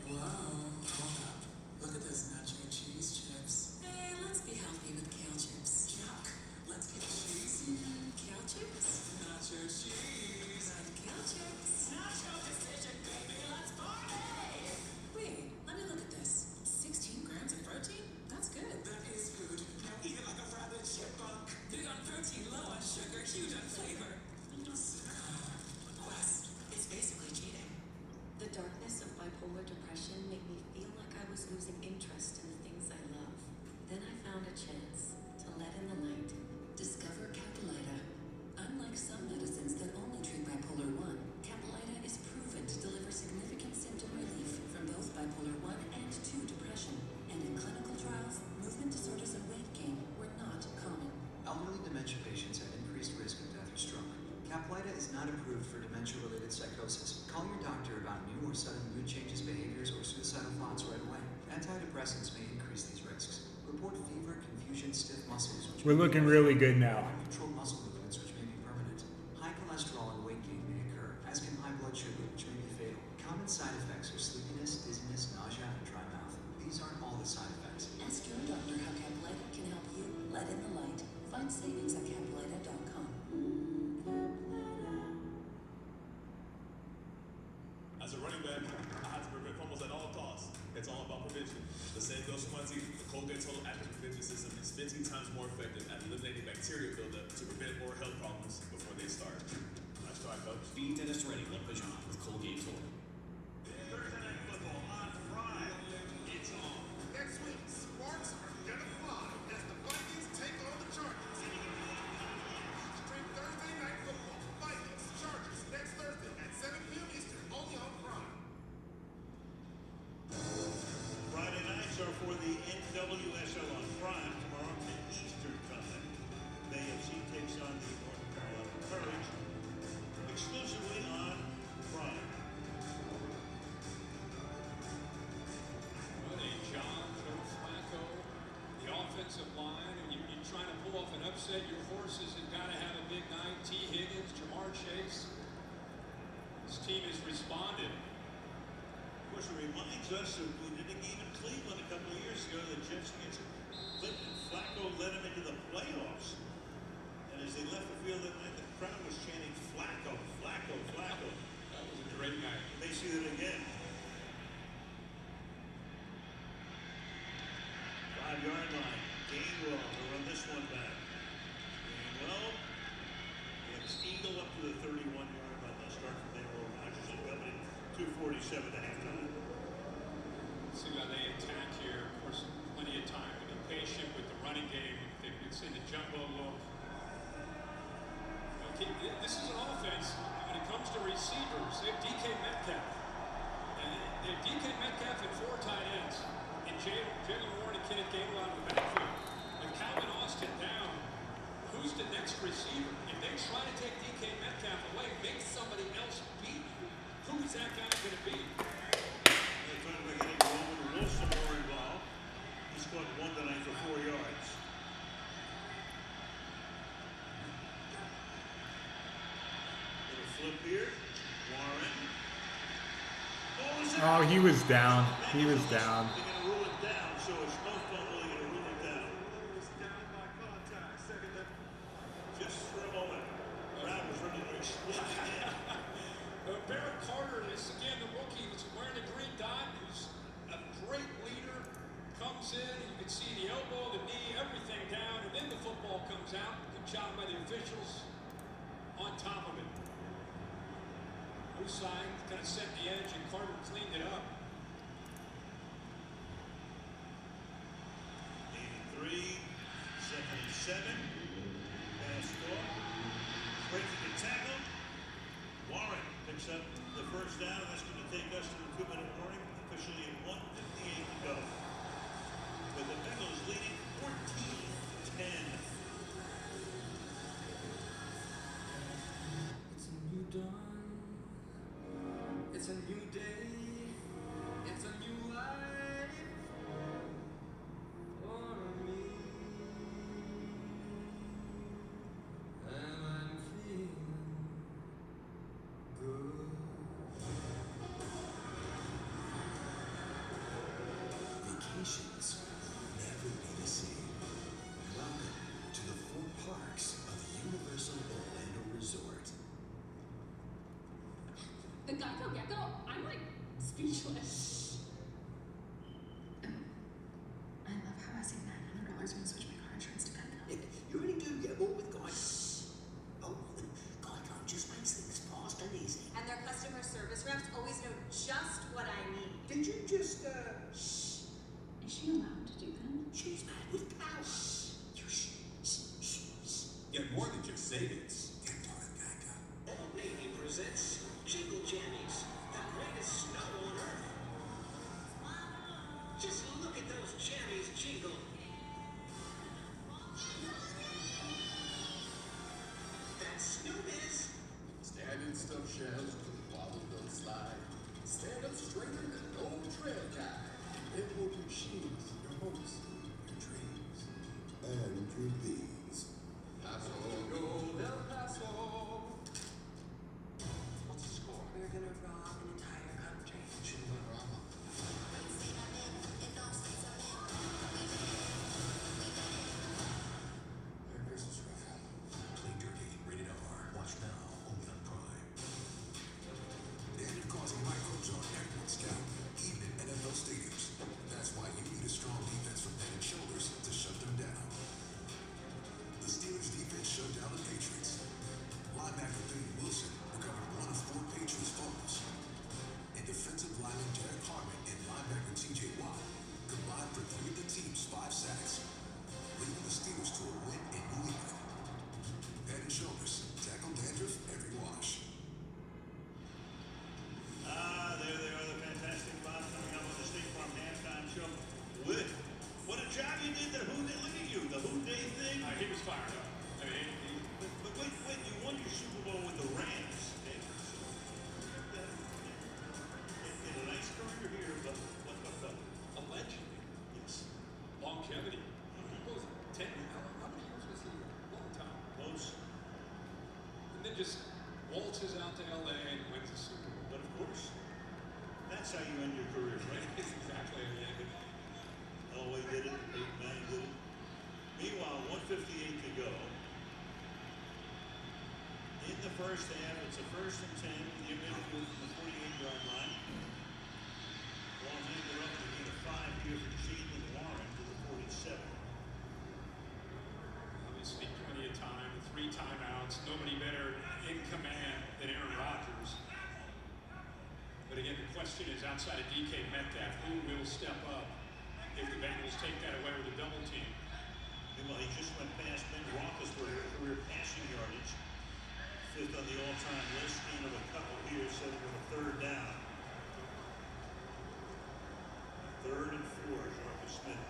Wow, hold up. Look at those nacho cheese chips.
Hey, let's be healthy with kale chips.
Yuck. Let's get cheesy.
Kale chips?
Nacho cheese.
Kale chips.
Nacho decision, baby. Let's party.
Wait, let me look at this. 16 grams of protein? That's good.
That is good. Now eat it like a rabid chipmunk.
Big on protein, low on sugar, huge on flavor.
Quest.
It's basically cheating. The darkness of bipolar depression made me feel like I was losing interest in the things I love. Then I found a chance to let in the light. Discover Capilita. Unlike some medicines that only treat bipolar 1, Capilita is proven to deliver significant symptom relief from both bipolar 1 and 2 depression. And in clinical trials, movement disorders and weight gain were not common.
Elderly dementia patients have increased risk of death or stroke. Caplyta is not approved for dementia-related psychosis. Call your doctor about new or sudden mood changes, behaviors, or suicidal thoughts right away. Antidepressants may increase these risks. Report fever, confusion, stiff muscles. Which
We're looking really good now.
uncontrolled muscle movements, which may be permanent. High cholesterol and weight gain may occur, as can high blood sugar, which may be fatal. Common side effects are sleepiness, dizziness, nausea, and dry mouth. These aren't all the side effects.
Ask your doctor how Capilita can help you let in the light. Find savings at capilita.com.
As a running back, I have to prevent fumbles at all costs. It's all about prevention. The same goes for my team. The Colgate Total Active Prevention System is 15 times more effective at eliminating bacterial buildup to prevent more health problems before they start. Nice try, coach.
Be dentist ready like Bijan with Colgate Total.
Thursday Night Football on Prime. It's on.
Next week, Sparks are gonna fly as the Vikings take on the Chargers. Stream Thursday Night Football, Vikings, Chargers, next Thursday at 7 p.m. Eastern, only on Prime.
Friday nights are for the NWSL on Prime tomorrow at Eastern Time. The AFC takes on the North Carolina Courage exclusively on Prime.
What a job, Joe Flacco, the offensive line, and you're trying to pull off an upset. Your horses have got to have a big night. T. Higgins, Jamar Chase. This team has responded.
Of course, it reminds us of we did a game in Cleveland a couple of years ago. The Jets against Clinton. Flacco led them into the playoffs. And as they left the field that night, the crowd was chanting Flacco, Flacco, Flacco.
That was a great night.
They see that again. 5-yard line. Gainwell to run this one back. Gainwell. Gets Eagle up to the 31-yard line. They'll start from there. Rodgers and Company. 2:47 to halftime.
See how they attack here. Of course, plenty of time to be patient with the running game. They can see the jumbo look. Okay, this is an offense. When it comes to receivers, they have DK Metcalf. And they have DK Metcalf and 4 tight ends. And Jalen Warren and Kenneth Gainwell out of the backfield. With Calvin Austin down, who's the next receiver? If they try to take DK Metcalf away, make somebody else beat you. Who is that guy going to be?
They're trying to get Roman Wilson more involved. He scored one tonight for 4 yards. Little flip here. Warren.
Oh, he was down. He was down.
They're going to rule it down, so it's no fumble. They're going to rule it down.
Down by contact, second down.
Just for a moment. Brown was running to explode again.
Barrett Carter is again the rookie that's wearing the green dot, who's a great leader, comes in, you can see the elbow, the knee, everything down, and then the football comes out. Good job by the officials on top of it. Side kind of set the edge, and Carter cleaned it up.
83, 77. Pass off. Breaking the tackle. Warren picks up the first down, and that's going to take us to the 2-minute warning. Officially at 1:58 to go. With the Bengals leading 14-10.
It's a new dawn. It's a new day. It's a new life.
Geico Gecko? I'm like speechless.
Oh, I love how I saved $900 when I switched my car insurance to Geico.
You really do get more with Geico. Oh, Geico just makes things fast and easy.
And their customer service reps always know just what I need.
Did you just,
Is she allowed to do that?
She's mad with power.
Get more than just savings.
Old Navy presents Jingle Jammies, the greatest snow on earth. Just look at those jammies jingle. That's Snowbiz.
Standing stuffed shells to the wobble don't slide. Stand up straighter than an old trail guy. Import machines, your hopes, your dreams. And your bees. Paso, go del Paso.
What's the score? We're gonna rob an entire country.
Chillerama. Merry Christmas, Raphael.
Play Dirty, rated R. Watch now, only on Prime.
And you're causing microbes on everyone's scalp, even in NFL stadiums. That's why you need a strong defense from Head and Shoulders to shut them down. The Steelers defense shut down the Patriots. Linebacker Benny Wilson recovered 1 of 4 Patriots fumbles. And defensive lineman Derek Harmon and linebacker TJ Watt combined for 3 of the team's 5 sacks, leading the Steelers to a win in New England. Head and Shoulders, tackle dandruff every wash.
There they are, the fantastic Bob coming up on the State Farm halftime show with what a job you did, the Who Day. Look at you, the Who Day thing.
He was fired up. I mean,
But wait, you won your Super Bowl with the Rams. Okay? Get a nice career here, but
allegedly,
yes,
longevity. What was it? 10? How many years was he? Long time.
close.
And then just waltzes out to LA and wins the Super Bowl.
But of course, that's how you end your career, right?
That's exactly how he ended.
Elway did it, Peyton Manning did it. Meanwhile, 1:58 to go. In the first half, it's a 1st and 10. The midfield from the 48-yard line. Ball handed off to gain a 5 here for Jalen Warren to the 47.
Obviously, plenty of time, 3 timeouts, nobody better in command than Aaron Rodgers. But again, the question is, outside of DK Metcalf, who will step up if the Bengals take that away with a double team?
Meanwhile, he just went past Ben Roethlisberger, career passing yardage. 5th on the all-time list, gain of a couple here, setting with a 3rd down. 3rd and 4, Jarvis Smith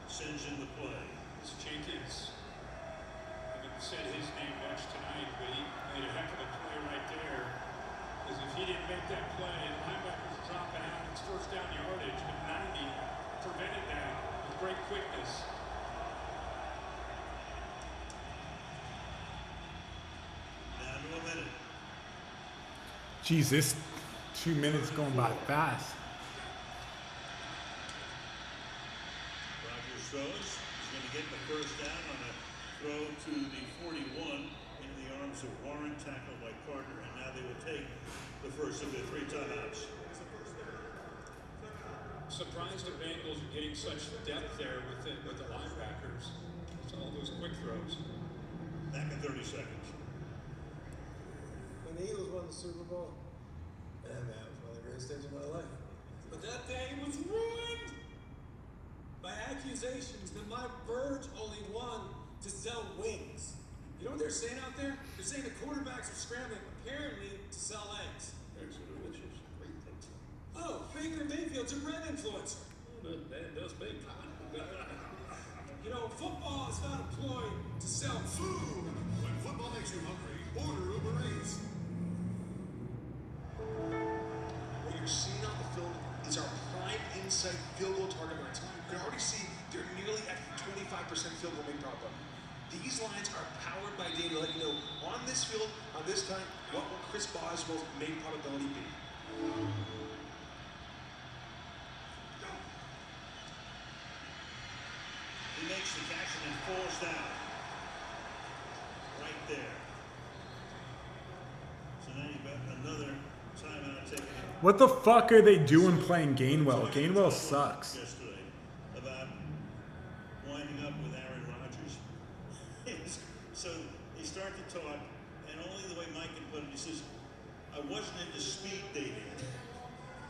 sends in the play.
It's Jenkins. I haven't said his name much tonight, but he made a heck of a play right there. Because if he didn't make that play, the linebacker's dropping out. It's 1st down yardage, but 90 prevented that with great quickness.
Down to a minute.
Geez, this 2 minutes going by fast.
Rodgers throws. He's going to get the 1st down on a throw to the 41 into the arms of Warren, tackled by Carter, and now they will take the first of their 3 timeouts.
Surprised the Bengals are getting such depth there with the linebackers. It's all those quick throws.
Back in 30 seconds.
When the Eagles won the Super Bowl, man, that was one of the greatest days of my life.
But that day was ruined by accusations that my birds only won to sell wings. You know what they're saying out there? They're saying the quarterbacks are scrambling, apparently, to sell eggs.
Eggs are delicious. Great things.
Oh, Baker Mayfield's a bread influencer.
That man does bake.
You know, football is not employed to sell food.
When football makes you hungry, order Uber Eats.
What you're seeing on the film is our prime insight field goal target lines. You can already see they're nearly at 25% field goal make probability. These lines are powered by data to let you know on this field, on this time, what will Chris Boswell's make probability be.
He makes the catch and then falls down. Right there. So now you've got another Timeout taken.
What the fuck are they doing playing Gainwell? Gainwell sucks.
Yesterday about winding up with Aaron Rodgers. So they start to talk, and only the way Mike can put it, he says, I wasn't into speed dating.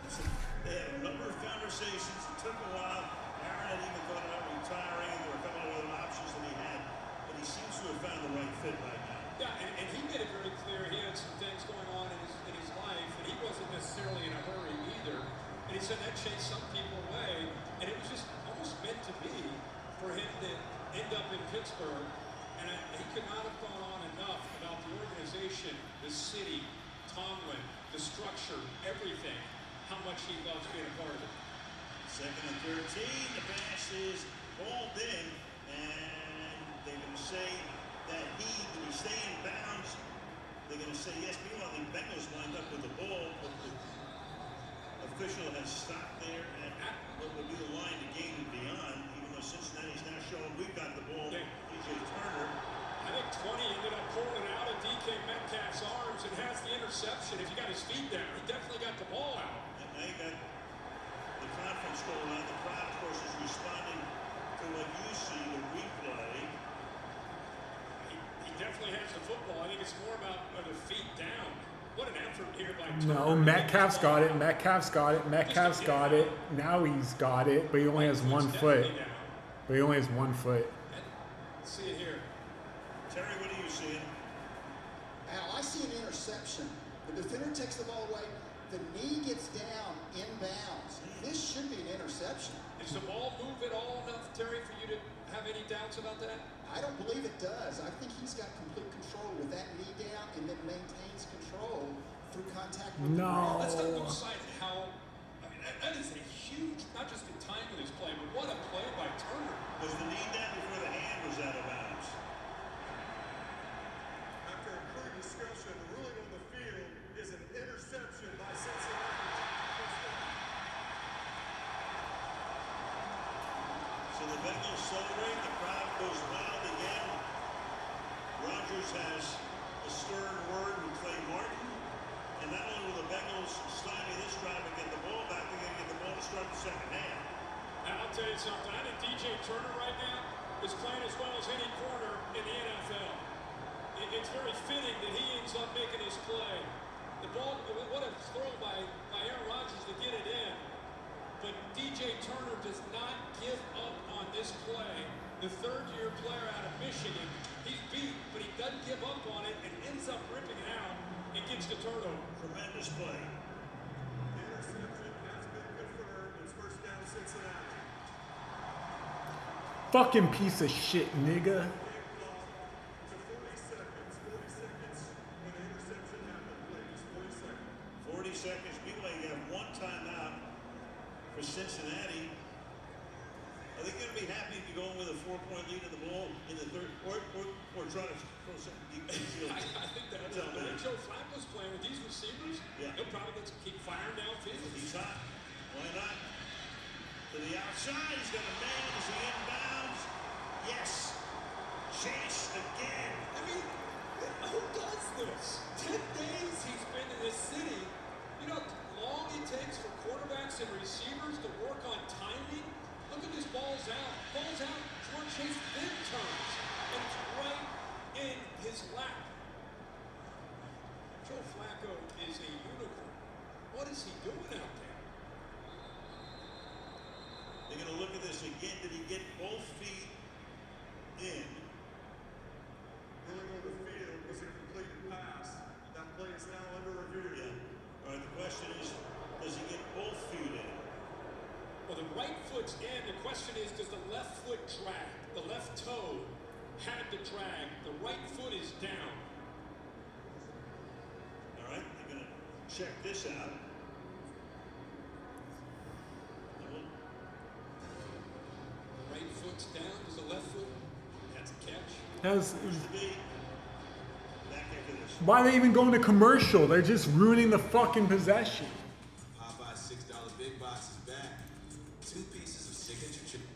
So they had a number of conversations. It took a while. Aaron had even thought about retiring. There were a couple of other options that he had, but he seems to have found the right fit right now.
Yeah, and he made it very clear he had some things going on in his life, and he wasn't necessarily in a hurry either. And he said that chased some people away, and it was just almost meant to be for him to end up in Pittsburgh. And he could not have gone on enough about the organization, the city, Tomlin, the structure, everything, how much he loves being a part of it.
Second and 13, the pass is balled in, and they're going to say that did he stay in bounds? They're going to say yes. Meanwhile, the Bengals lined up with the ball, but the official has stopped there at what would be the line to gain and beyond, even though Cincinnati's now showing we've got the ball. DJ Turner.
I think 20 ended up pulling it out of DK Metcalf's arms and has the interception. If he got his feet down, he definitely got the ball out.
And now you got the conference going on. The crowd, of course, is responding to what you see, the replay.
He definitely has the football. I think it's more about the feet down. What an effort here by
No,
Turner.
Metcalf's got it. Metcalf's got it. Metcalf's got it. Now he's got it, but he only has 1 foot. But he only has 1 foot.
Let's see it here.
Terry, what are you seeing?
Al, I see an interception. The defender takes the ball away. The knee gets down in bounds. This should be an interception.
Does the ball move at all enough, Terry, for you to have any doubts about that?
I don't believe it does. I think he's got complete control with that knee down and then maintains control through contact with the ground.
Let's not lose sight of how, I mean, that is a huge, not just the time of this play, but what a play by Turner.
Was the knee down before the hand was out of bounds?
After a quick discussion, the ruling on the field is an interception by Cincinnati.
So the Bengals celebrate. The crowd goes wild again. Rodgers has a stern word with Clay Martin. And not only will the Bengals stymie this drive and get the ball back, they're going to get the ball to start the second half.
And I'll tell you something. I think DJ Turner right now is playing as well as any corner in the NFL. It's very fitting that he ends up making his play. The ball, what a throw by Aaron Rodgers to get it in. But DJ Turner does not give up on this play. The third-year player out of Michigan, he's beat, but he doesn't give up on it and ends up ripping it out and gets the turnover.
Tremendous play.
The interception has been confirmed. It's first down Cincinnati.
Fucking piece of shit, nigga.
To 40 seconds. 40 seconds when the interception happened, please. 40 seconds.
40 seconds. Meanwhile, you have one timeout for Cincinnati. Are they going to be happy to go in with a 4-point lead in the ball in the third, or try to throw something deep in the field?
I think that the way Joe Flacco's playing with these receivers, he'll probably keep firing downfield.
He's hot. Why not? To the outside. He's got a man. Is he inbounds? Yes. Chase again.
I mean, who does this? 10 days he's been in this city. You know how long it takes for quarterbacks and receivers to work on timing? Look at this, ball's out. Ball's out. Jamar Chase then turns. And it's right in his lap. Joe Flacco is a unicorn. What is he doing out there?
They're going to look at this again. Did he get both feet in?
Ruling on the field was a completed pass. That play is now under review.
Yeah. All right, the question is, does he get both feet in?
Well, the right foot's in. The question is, does the left foot drag? The left toe had the drag. The right foot is down.
All right, they're going to check this out.
Right foot's down. Does the left foot? That's a catch.
Back after this.
Why are they even going to commercial? They're just ruining the fucking possession.
Popeye's $6 big box is back. 2 pieces of signature chicken.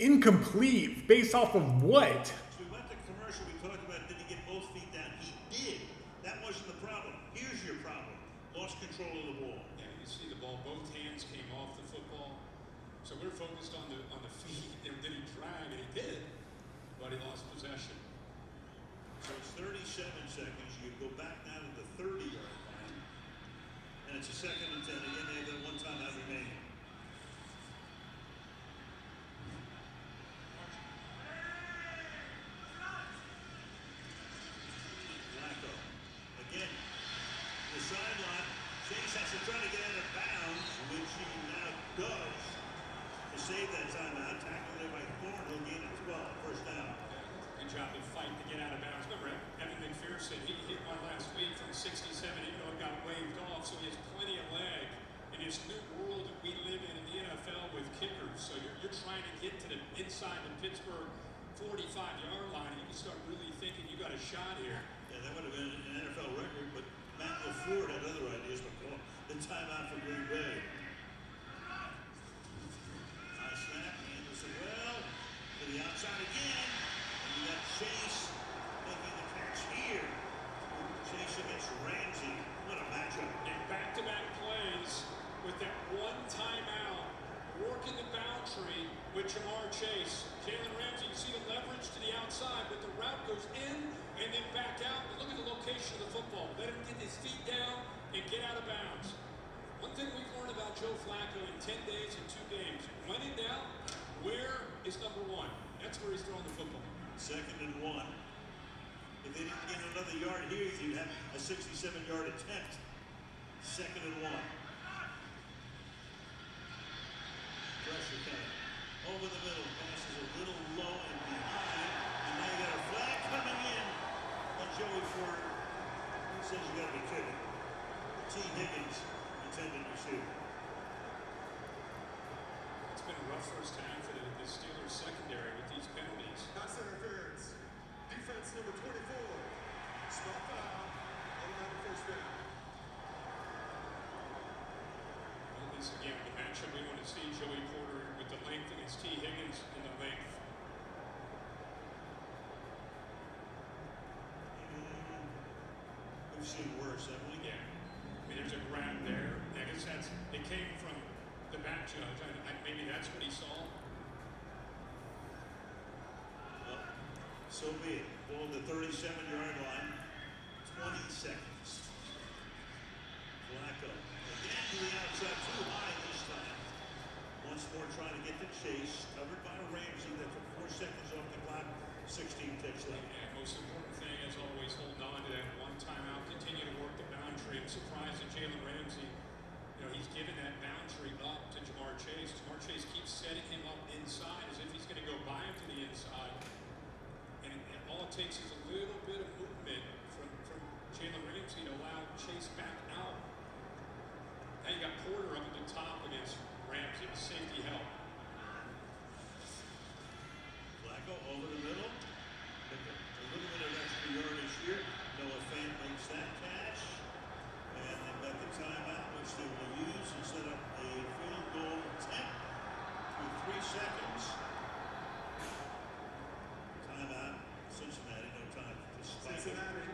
incomplete based off of what?
So we went to commercial, we talked about did he get both feet down? He did. That wasn't the problem. Here's your problem. Lost control of the ball.
Yeah, you see the ball, both hands came off the football. So we're focused on the feet. And did he drag? And he did, but he lost possession.
So it's 37 seconds. You go back now to the 30-yard line. And it's a 2nd and 10. Again, they have that one timeout remaining. Flacco. Again, the sideline. Chase has to try to get out of bounds, which he now does. To save that timeout, tackled there by Thorne, he'll gain it 12. First down.
Good job to fight to get out of bounds. Remember, Evan McPherson, he hit one last week from 67, even though it got waved off, so he has plenty of leg. In this new world that we live in the NFL with kickers, so you're trying to get to the inside the Pittsburgh 45-yard line, you can start really thinking you got a shot here.
Yeah, that would have been an NFL record, but Matt LaFleur had other ideas, but the timeout for Green Bay. High snap, handles it well, to the outside again, and you got Chase making the catch here. Chase against Ramsey, what a matchup.
And back-to-back plays with that one timeout, working the boundary with Jamar Chase. Jalen Ramsey, you see the leverage to the outside, but the route goes in and then back out. But look at the location of the football. Let him get his feet down and get out of bounds. One thing we've learned about Joe Flacco in 10 days and 2 games, when in doubt, where is number one? That's where he's throwing the football.
2nd and 1. If they didn't get another yard here, you'd have a 67-yard attempt. 2nd and 1. Pressure coming. Over the middle. Pass is a little low and behind. And now you got a flag coming in. And Joey Ford says you got to be kidding. T. Higgins, intended receiver.
It's been a rough first half for the Steelers secondary with these penalties.
Pass interference. Defense number 24. Small foul. On the first down.
Well, this again, the matchup we want to see Joey Porter with the length against T. Higgins in the length.
We've seen worse, haven't we?
Yeah. I mean, there's a grab there. I guess it came from the back judge. Maybe that's what he saw.
Well, so be it. Ball at the 37-yard line. 20 seconds. Flacco. Again to the outside. Too high this time. Once more trying to get the Chase. Covered by Ramsey. That took 4 seconds off the clock. 16 ticks left.
And most important thing, as always, hold on to that one timeout. Continue to work the boundary. I'm surprised that Jalen Ramsey, he's given that boundary up to Jamar Chase. Jamar Chase keeps setting him up inside as if he's going to go by him to the inside. And all it takes is a little bit of movement from Jalen Ramsey to allow Chase back out. Now you got Porter up at the top against Ramsey with safety help.
Flacco over the middle. A little bit of extra yardage here. Noah Fant makes that catch. And they've got the timeout, which they will use and set up a field goal attempt with 3 seconds. Timeout. Cincinnati, no time to spike it.
Cincinnati.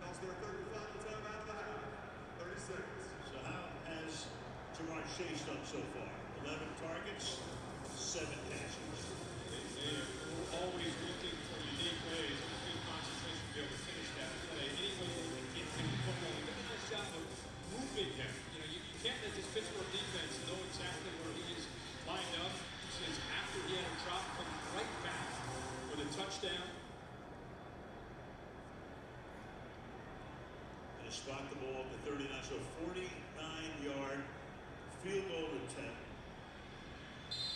That's their third and final timeout of the half. 30 seconds.
So how has Jamar Chase done so far? 11 targets, 7 catches.
They are always looking for unique ways with good concentration to be able to finish that play. Any way they can get him the football. They did a nice job of moving him. You can't let this Pittsburgh defense know exactly where he is lined up. Since after he had a drop, come right back with a touchdown.
And to spot the ball at the 39, so 49-yard field goal attempt.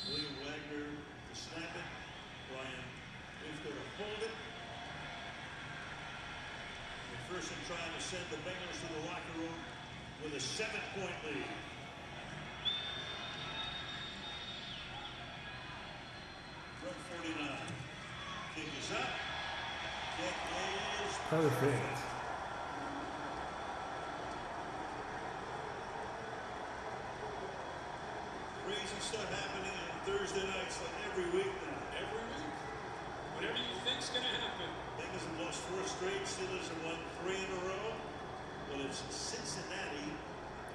William Wagner to snap it. Brian Lifko to hold it. McPherson trying to send the Bengals to the locker room with a 7-point lead. From 49. Kick is up. Kick is
Perfect.
crazy stuff happening on Thursday nights like every week now. lost 4 straight. Steelers have won 3 in a row. Well, it's Cincinnati,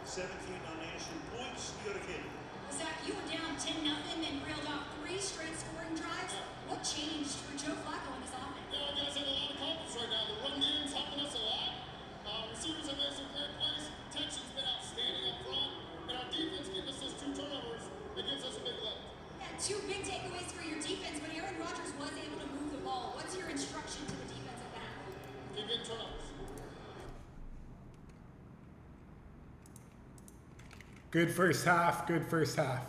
17 on national points. You go to Katie.
Zach, you were down 10-0, then reeled off 3 straight scoring drives. What changed for Joe Flacco and his offense?
Yeah, guys have a lot of confidence right now. The run game's helping us a lot. Receivers have made some great plays. Tension's been outstanding up front. And our defense gave us those 2 turnovers. It gives us a big lift.
Yeah, 2 big takeaways for your defense, but Aaron Rodgers was able to move the ball. What's your instruction to the defense at that?
Keep getting turnovers.
Good first half. Good first half.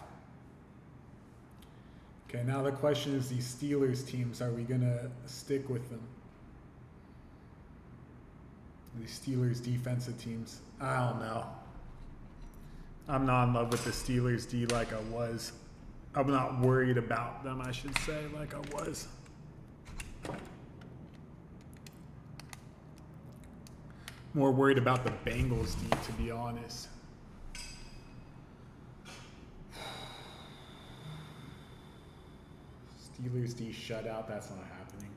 Okay, now the question is these Steelers teams, are we going to stick with them? These Steelers defensive teams. I don't know. I'm not in love with the Steelers D like I was. I'm not worried about them, I should say, like I was. More worried about the Bengals D, to be honest. Steelers D shutout, that's not happening.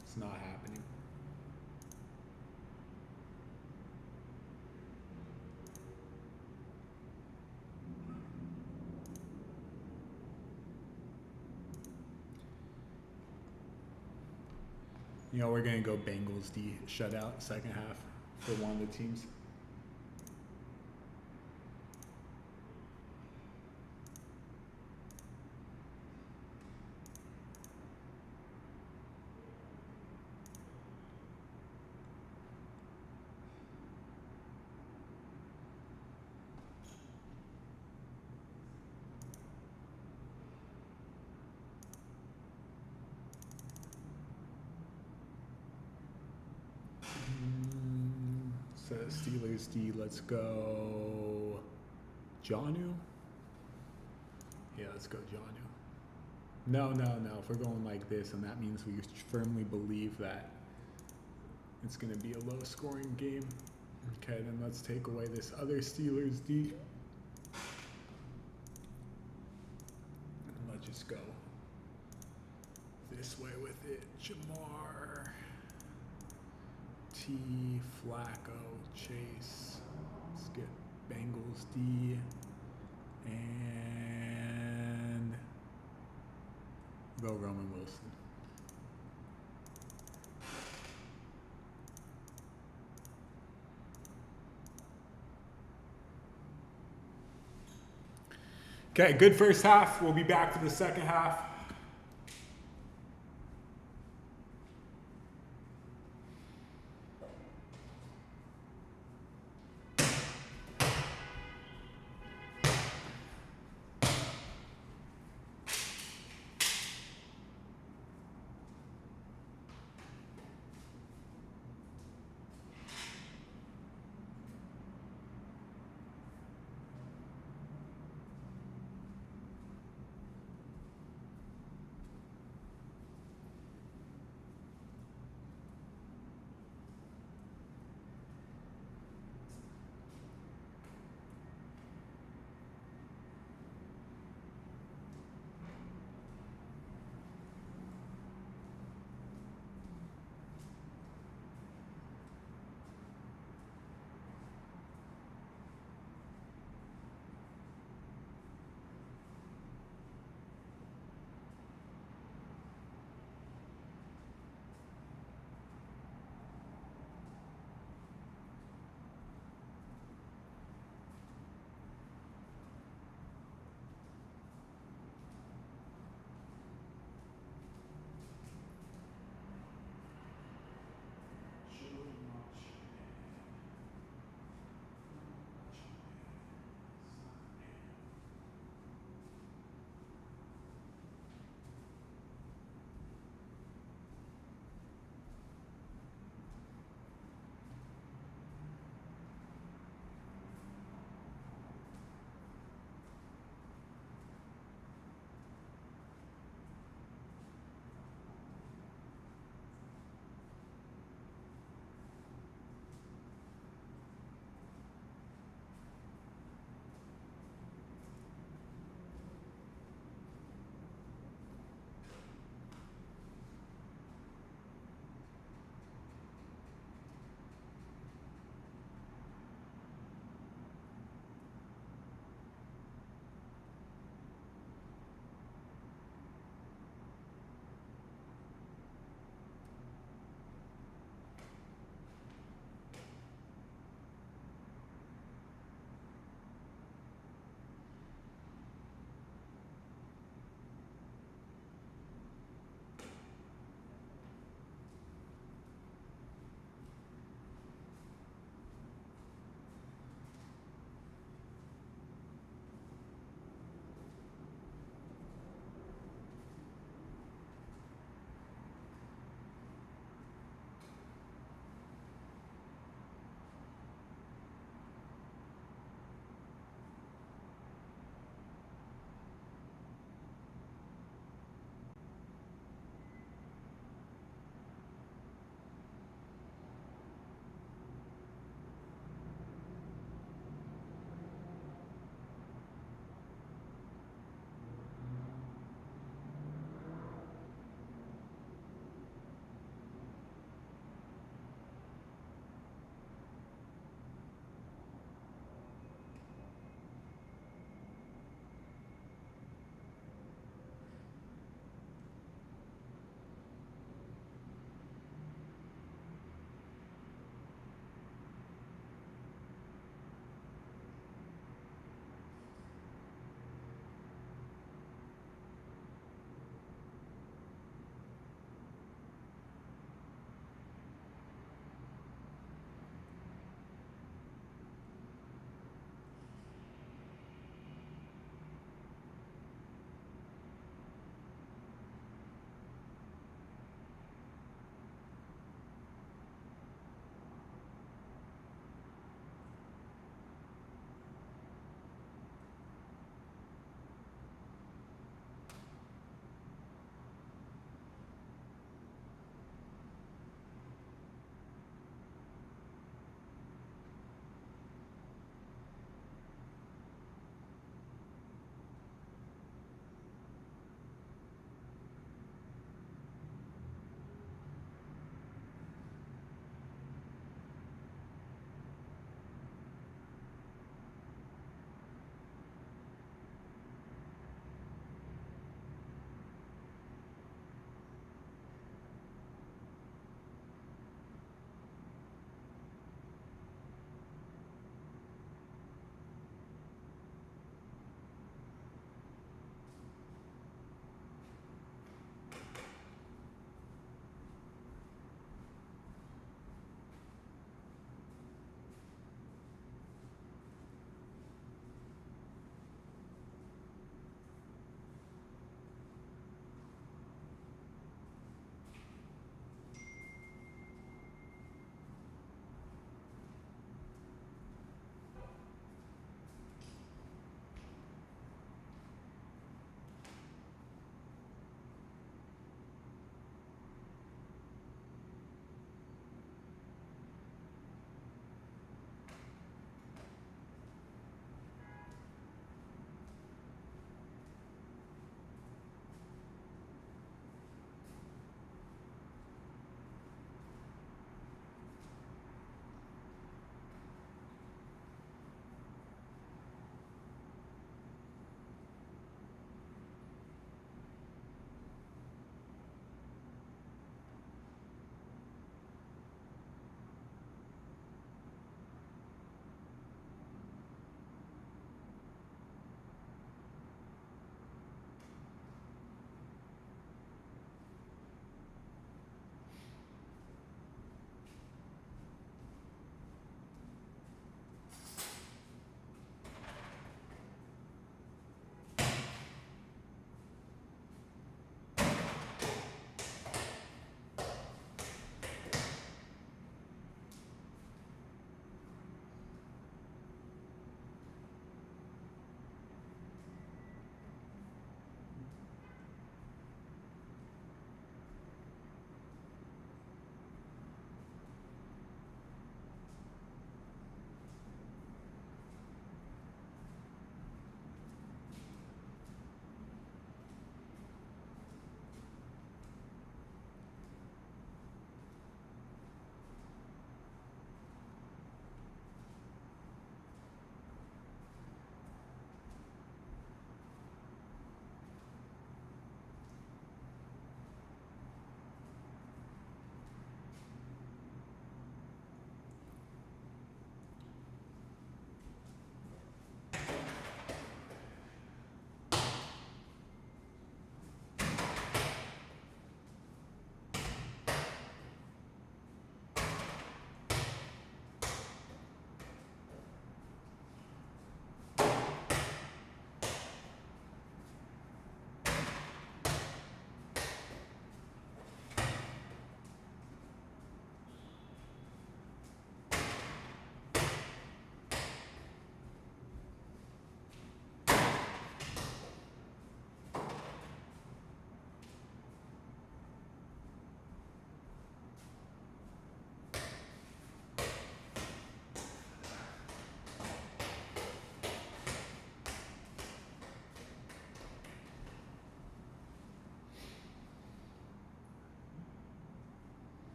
It's not happening. You know, we're going to go Bengals D shutout second half for one of the teams. Steelers D, let's go Jonnu. Yeah, let's go Jonnu. No. If we're going like this, and that means we firmly believe that it's going to be a low-scoring game. Okay, then let's take away this other Steelers D. And let's just go this way with it. Jamar, T, Flacco, Chase. Let's get Bengals D. And go Roman Wilson. Okay, good first half. We'll be back for the second half.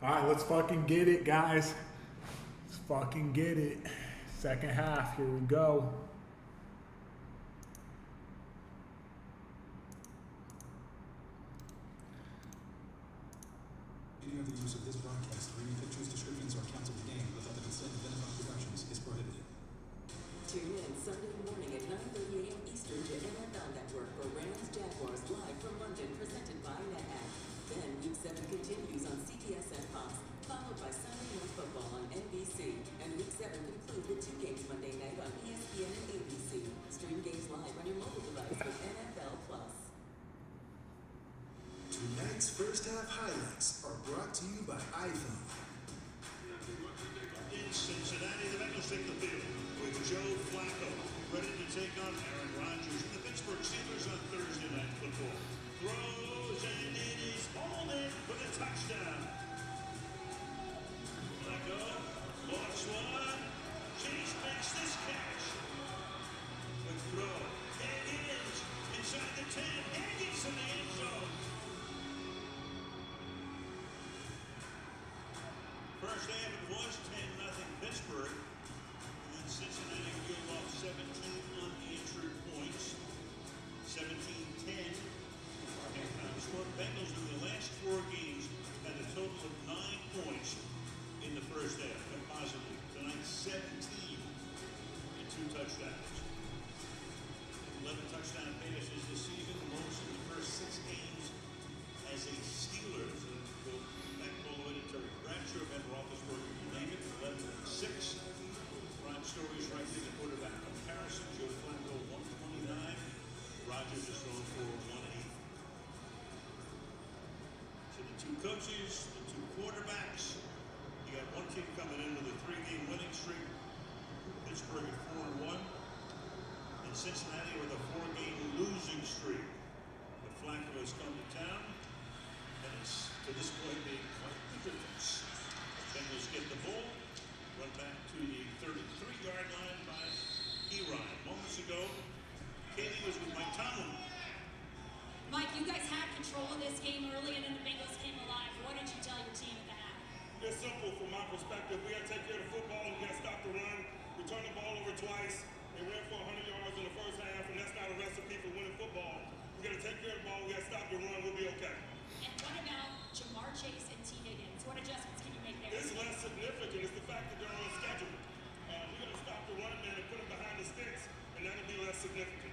All right, let's fucking get it, guys. Let's fucking get it. Second half, here we go.
Any of the use of this broadcast, or any pictures, descriptions, or accounts of the game without the consent of Benefit Productions is prohibited.
Tune in Sunday morning at 9:30 a.m. Eastern to NFL Network for Rams Jaguars live from London, presented by NetApp. Then Week 7 continues on CBS and Fox, followed by Sunday Night Football on NBC. And Week 7 concludes with 2 games Monday night on ESPN and ABC. Stream games live on your mobile device with NFL Plus.
Tonight's first half highlights are brought to you by iPhone.
In Cincinnati, the Bengals take the field with Joe Flacco ready to take on Aaron Rodgers and the Pittsburgh Steelers on Thursday Night Football. Throws and it is hauled in for the touchdown. Flacco lost one. Chase makes this catch. Quick throw. Higgins inside the 10. Higgins in the end zone. First half it was 10-0 Pittsburgh. And then Cincinnati reeled off 17 unanswered points. 17-10. Our halftime score. Bengals in the last 4 games had a total of 9 points in the first half, compositely. Tonight 17 and 2 touchdowns. 11 touchdown passes this season, the most in the first 6 games as a Steelers. Go back all the way to Terry Bradshaw, Ben Roethlisberger, you name it, 11-6. Ryan Story's right there, the quarterback comparison. Joe Flacco, 129. Rodgers is thrown for 180. So the 2 coaches, the 2 quarterbacks. You got one team coming in with a 3-game winning streak. Pittsburgh at 4-1. And Cincinnati with a 4-game losing streak. But Flacco has come to town. And it's, to this point, made quite the difference. Bengals get the ball. Run back to the 33-yard line by Erod. Moments ago, Kaylee was with Mike Tomlin.
Mike, you guys had control of this game early, and then the Bengals came alive. What did you tell your team at the half?
It's simple from my perspective. We got to take care of the football. We got to stop the run. We turned the ball over twice. They ran for 100 yards in the first half, and that's not a recipe for winning football. We got to take care of the ball. We got to stop the run. We'll be okay.
And what about Jamar Chase and T. Higgins? What adjustments can you make there?
It's less significant. It's the fact that they're on schedule. We got to stop the run, man, and put them behind the sticks, and that'll be less significant.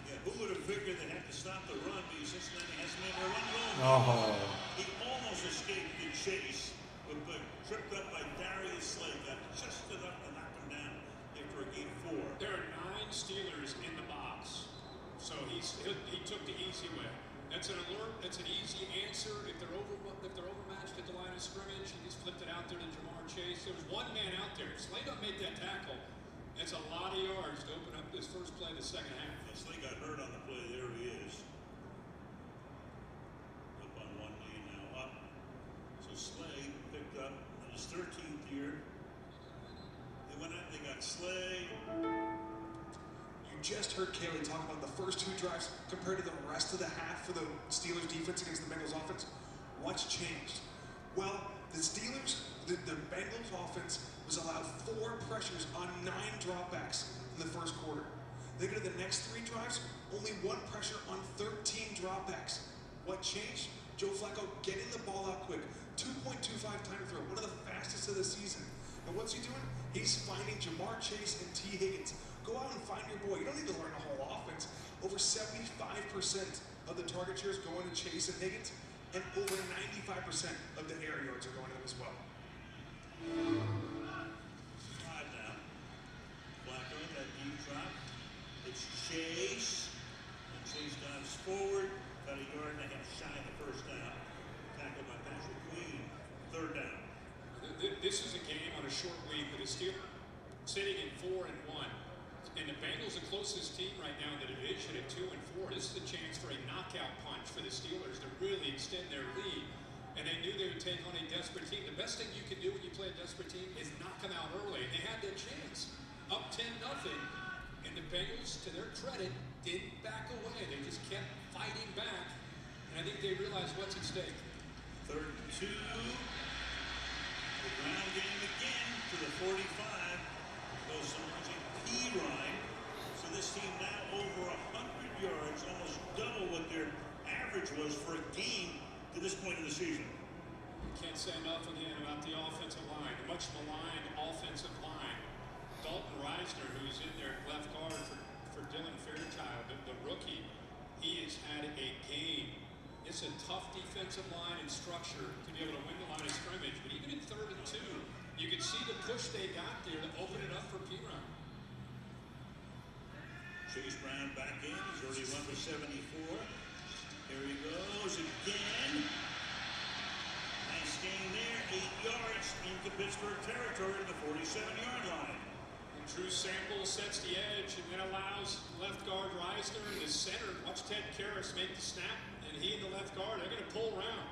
Yeah, who would have figured they had to stop the run because Cincinnati hasn't made their run going?
Oh.
He almost escaped the chase, but tripped up by Darius Slay. Got just enough to knock him down after a game 4.
There are 9 Steelers in the box, so he took the easy way. That's an alert. That's an easy answer. If they're overmatched at the line of scrimmage, he just flipped it out there to Jamar Chase. There was one man out there. Slay don't make that tackle. That's a lot of yards to open up this first play of the second half.
Slay got hurt on the play. There he is. Up on one knee now, up. So Slay picked up in his 13th year. They went out. They got Slay.
You just heard Kaylee talk about the first 2 drives compared to the rest of the half for the Steelers defense against the Bengals offense. What's changed? Well, the Steelers, the Bengals offense was allowed 4 pressures on 9 dropbacks in the first quarter. They go to the next 3 drives, only 1 pressure on 13 dropbacks. What changed? Joe Flacco getting the ball out quick. 2.25 time to throw, one of the fastest of the season. And what's he doing? He's finding Jamar Chase and T. Higgins. Go out and find your boy. You don't need to learn a whole offense. Over 75% of the target shares going to Chase and Higgins, and over 95% of the air yards are going to them as well.
5 now. Flacco, that deep drop. It's Chase. And Chase dives forward. About a yard and a half shy of the first down. Tackled by Patrick Queen. 3rd down.
This is a game on a short week with the Steelers sitting in 4-1. And the Bengals, the closest team right now in the division at 2-4. This is a chance for a knockout punch for the Steelers to really extend their lead. And they knew they would take on a desperate team. The best thing you can do when you play a desperate team is knock them out early. And they had their chance. Up 10-0. And the Bengals, to their credit, didn't back away. They just kept fighting back. And I think they realized what's at stake.
3rd and 2. The ground game again to the 45. Goes to Margie Pirine. So this team now over 100 yards, almost double what their average was for a game to this point in the season.
Can't say enough again about the offensive line. The much maligned offensive line. Dalton Reisner, who's in there left guard for Dylan Fairchild, the rookie, he has had a game. It's a tough defensive line and structure to be able to win the line of scrimmage. But even in 3rd and 2, you could see the push they got there to open it up for Pirine.
Chase Brown back in. He's already run for 74. Here he goes again. Nice gain there. 8 yards into Pittsburgh territory to the 47-yard line.
Drew Sample sets the edge and then allows left guard Reisner and the center. Watch Ted Karras make the snap, and he and the left guard, they're going to pull around.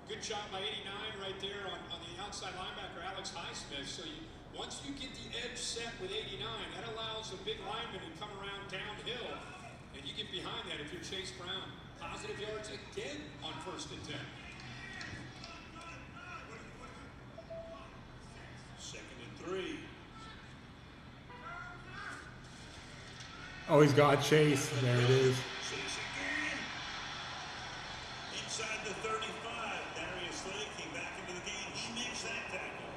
Good job by 89 right there on the outside linebacker, Alex Highsmith. So once you get the edge set with 89, that allows a big lineman to come around downhill, and you get behind that if you're Chase Brown. Positive yards again on 1st and 10.
2nd and 3.
Oh, he's got Chase. There it is.
Chase again. Inside the 35. Darius Slade came back into the game. He makes that tackle.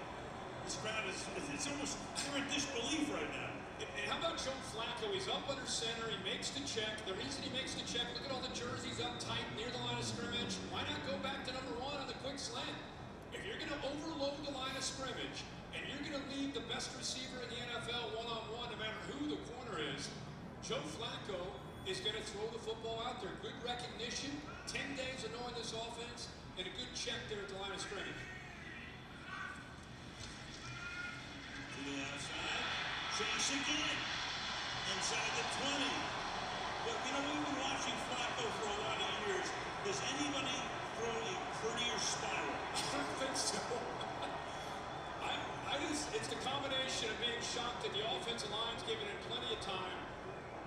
This crowd it's almost they're in disbelief right now.
And how about Joe Flacco? He's up under center. He makes the check. The reason he makes the check, look at all the jerseys up tight near the line of scrimmage. Why not go back to number 1 on the quick slant? If you're going to overload the line of scrimmage and you're going to lead the best receiver in the NFL one-on-one, no matter who the corner is, Joe Flacco is going to throw the football out there. Good recognition, 10 days of knowing this offense, and a good check there at the line of scrimmage.
To the outside. Chase again. Inside the 20. But, we've been watching Flacco for a lot of years. Does anybody throw a prettier spiral?
I don't think so. It's the combination of being shocked that the offensive line's giving him plenty of time.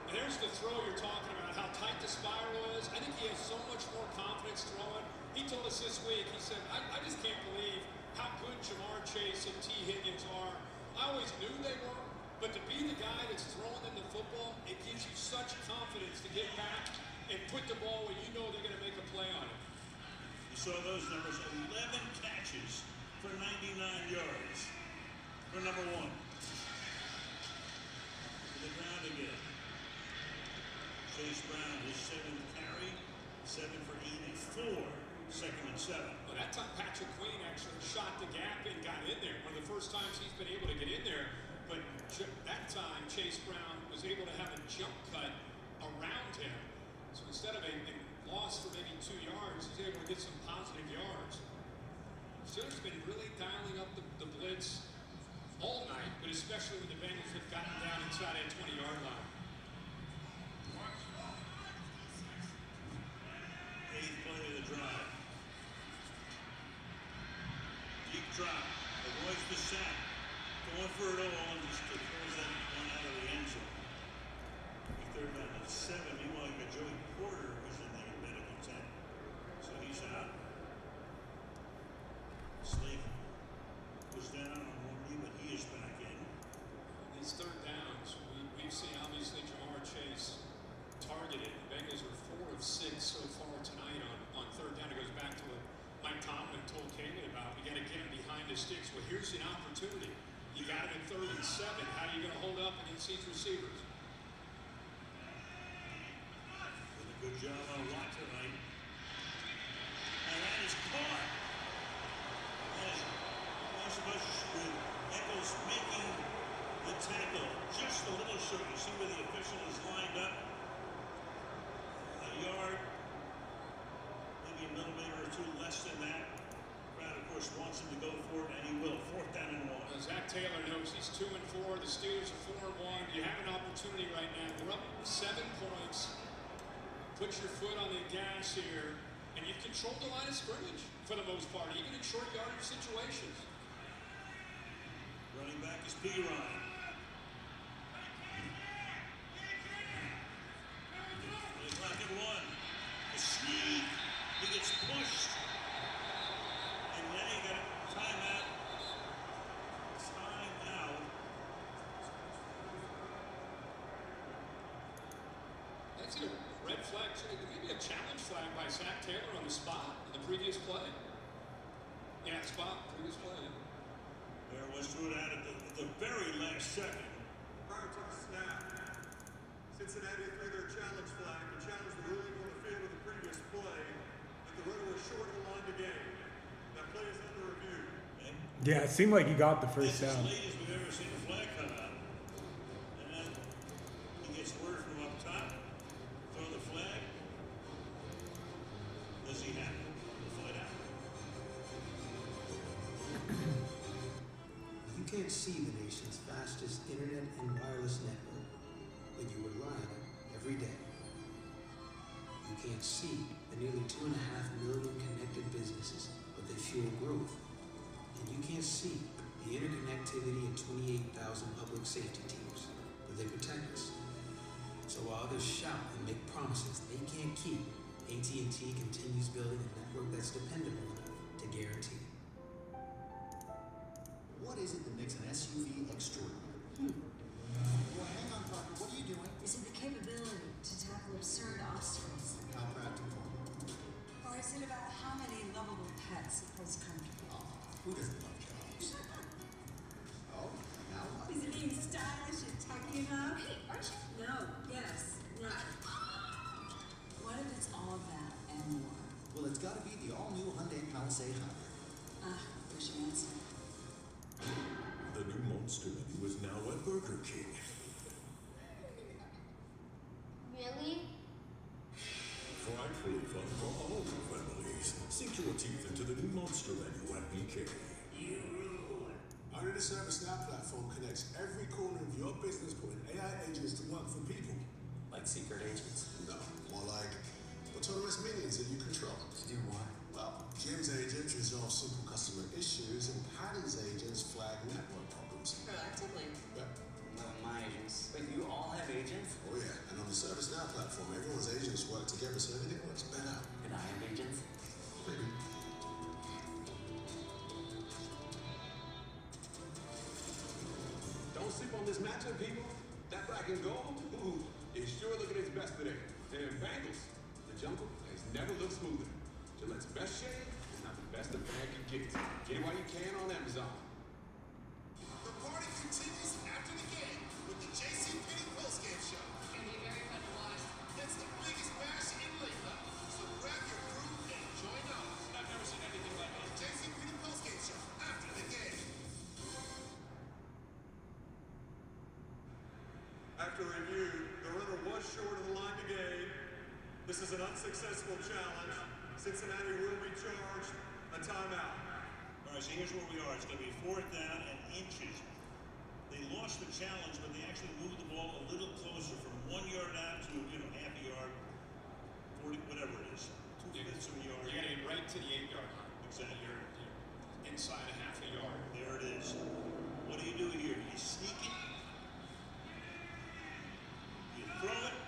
And there's the throw you're talking about, how tight the spiral is. I think he has so much more confidence throwing. He told us this week, he said, I just can't believe how good Jamar Chase and T. Higgins are. I always knew they were, but to be the guy that's throwing them the football, it gives you such confidence to get back and put the ball where you know they're going to make a play on it.
You saw those numbers, 11 catches for 99 yards for number 1. To the ground again. Chase Brown, his 7th carry, 7 for 84, 2nd and 7.
Well, that time Patrick Queen actually shot the gap and got in there. One of the first times he's been able to get in there. But that time, Chase Brown was able to have a jump cut around him. So instead of a loss for maybe 2 yards, he's able to get some positive yards. Steelers been really dialing up the blitz all night, but especially when the Bengals have gotten down inside that 20-yard line.
8th play of the drive. Deep drop. Avoids the sack. Going for it all and just throws that one out of the end zone. 3rd down and 7. Meanwhile, you got Joey Porter, who's in the medical tent. So he's out. Slade was down on one knee, but he is back in.
These 3rd downs, we've seen obviously Jamar Chase targeted. The Bengals are 4 of 6 so far tonight on 3rd down. It goes back to what Mike Tomlin told Kaylee about. We got to get him behind the sticks. Well, here's an opportunity. You got him in 3rd and 7. How are you going to hold up against these receivers?
Did a good job on Watt tonight. And that is caught. As much with Eccles making the tackle just a little short. You see where the official is lined up. A yard, maybe a millimeter or 2 less than that. Crowd, of course, wants him to go for it, and he will. 4th down and 1.
Zach Taylor knows he's 2 and 4. The Steelers are 4 and 1. You have an opportunity right now. We're up 7 points. Put your foot on the gas here, and you've controlled the line of scrimmage for the most part, even in short yardage situations.
Running back is Pirine. They clock at 1. The sneak. He gets pushed.
That's a red flag. Maybe a challenge flag by Zach Taylor on the spot in the previous play. Yeah, spot, previous play.
There was threw it out at the very last second.
Prior to the snap, Cincinnati threw their challenge flag. The challenge was ruling on the field of the previous play that the runner was short of the line to gain. That play is under review.
Yeah, it seemed like he got the first
That's
down.
as late as we've ever seen a flag come out. And then he gets word from up top. Throw the flag. Does he have it? We'll find out.
You can't see the nation's fastest internet and wireless network, but you rely on it every day. You can't see the nearly 2.5 million connected businesses, but they fuel growth. And you can't see the interconnectivity in 28,000 public safety teams, but they protect us. So while others shout and make promises they can't keep, AT&T continues building a network that's dependable enough to guarantee.
What is it that makes an SUV extraordinary? Well, hang on, Parker. What are you doing?
Is it the capability to tackle absurd obstacles?
How practical.
Or is it about how many lovable pets it holds comfortable?
Oh, who doesn't love dogs? Oh, now what?
Is it being stylish and tacky enough? Hey, aren't you? No, yes, no. What if it's all that and more?
Well, it's got to be the all-new Hyundai Palisade Hybrid.
There's your answer.
The new Monster Menu is now at Burger King.
Really?
Frightfully fun for all families. Sink your teeth into the new Monster Menu at BK.
Our new Service Now platform connects every corner of your business, putting AI agents to work for people.
Like secret agents.
No, more like autonomous minions that you control.
To do what?
Well, Jim's agents resolve simple customer issues, and Patty's agents flag network problems.
Proactively.
Yep.
Not my agents. Wait, you all have agents?
Oh yeah, and on the ServiceNow platform, everyone's agents work together so everything works better.
And I have agents?
Maybe.
Don't sleep on this matchup, people. That black and gold, ooh, is sure looking its best today. And Bengals, the jungle has never looked smoother. Gillette's best shave is not the best a fan can get. Get it while you can on Amazon.
The party continues after the game with the JCPenney postgame show.
It's gonna be very fun to watch.
It's the biggest bash in Lakeland, so grab your crew and join us.
I've never seen anything like it.
The JCPenney postgame show after the game. After review, the runner was short of the line to gain. This is an unsuccessful challenge. Cincinnati will be charged a timeout.
All right, so here's where we are. It's going to be 4th down and inches. They lost the challenge, but they actually moved the ball a little closer from 1 yard out to, half a yard, 40, whatever it is. 2/5 of a yard.
You gotta get right to the 8-yard line.
Exactly.
You're inside a half a yard.
There it is. What do you do here? You sneak it. You throw it.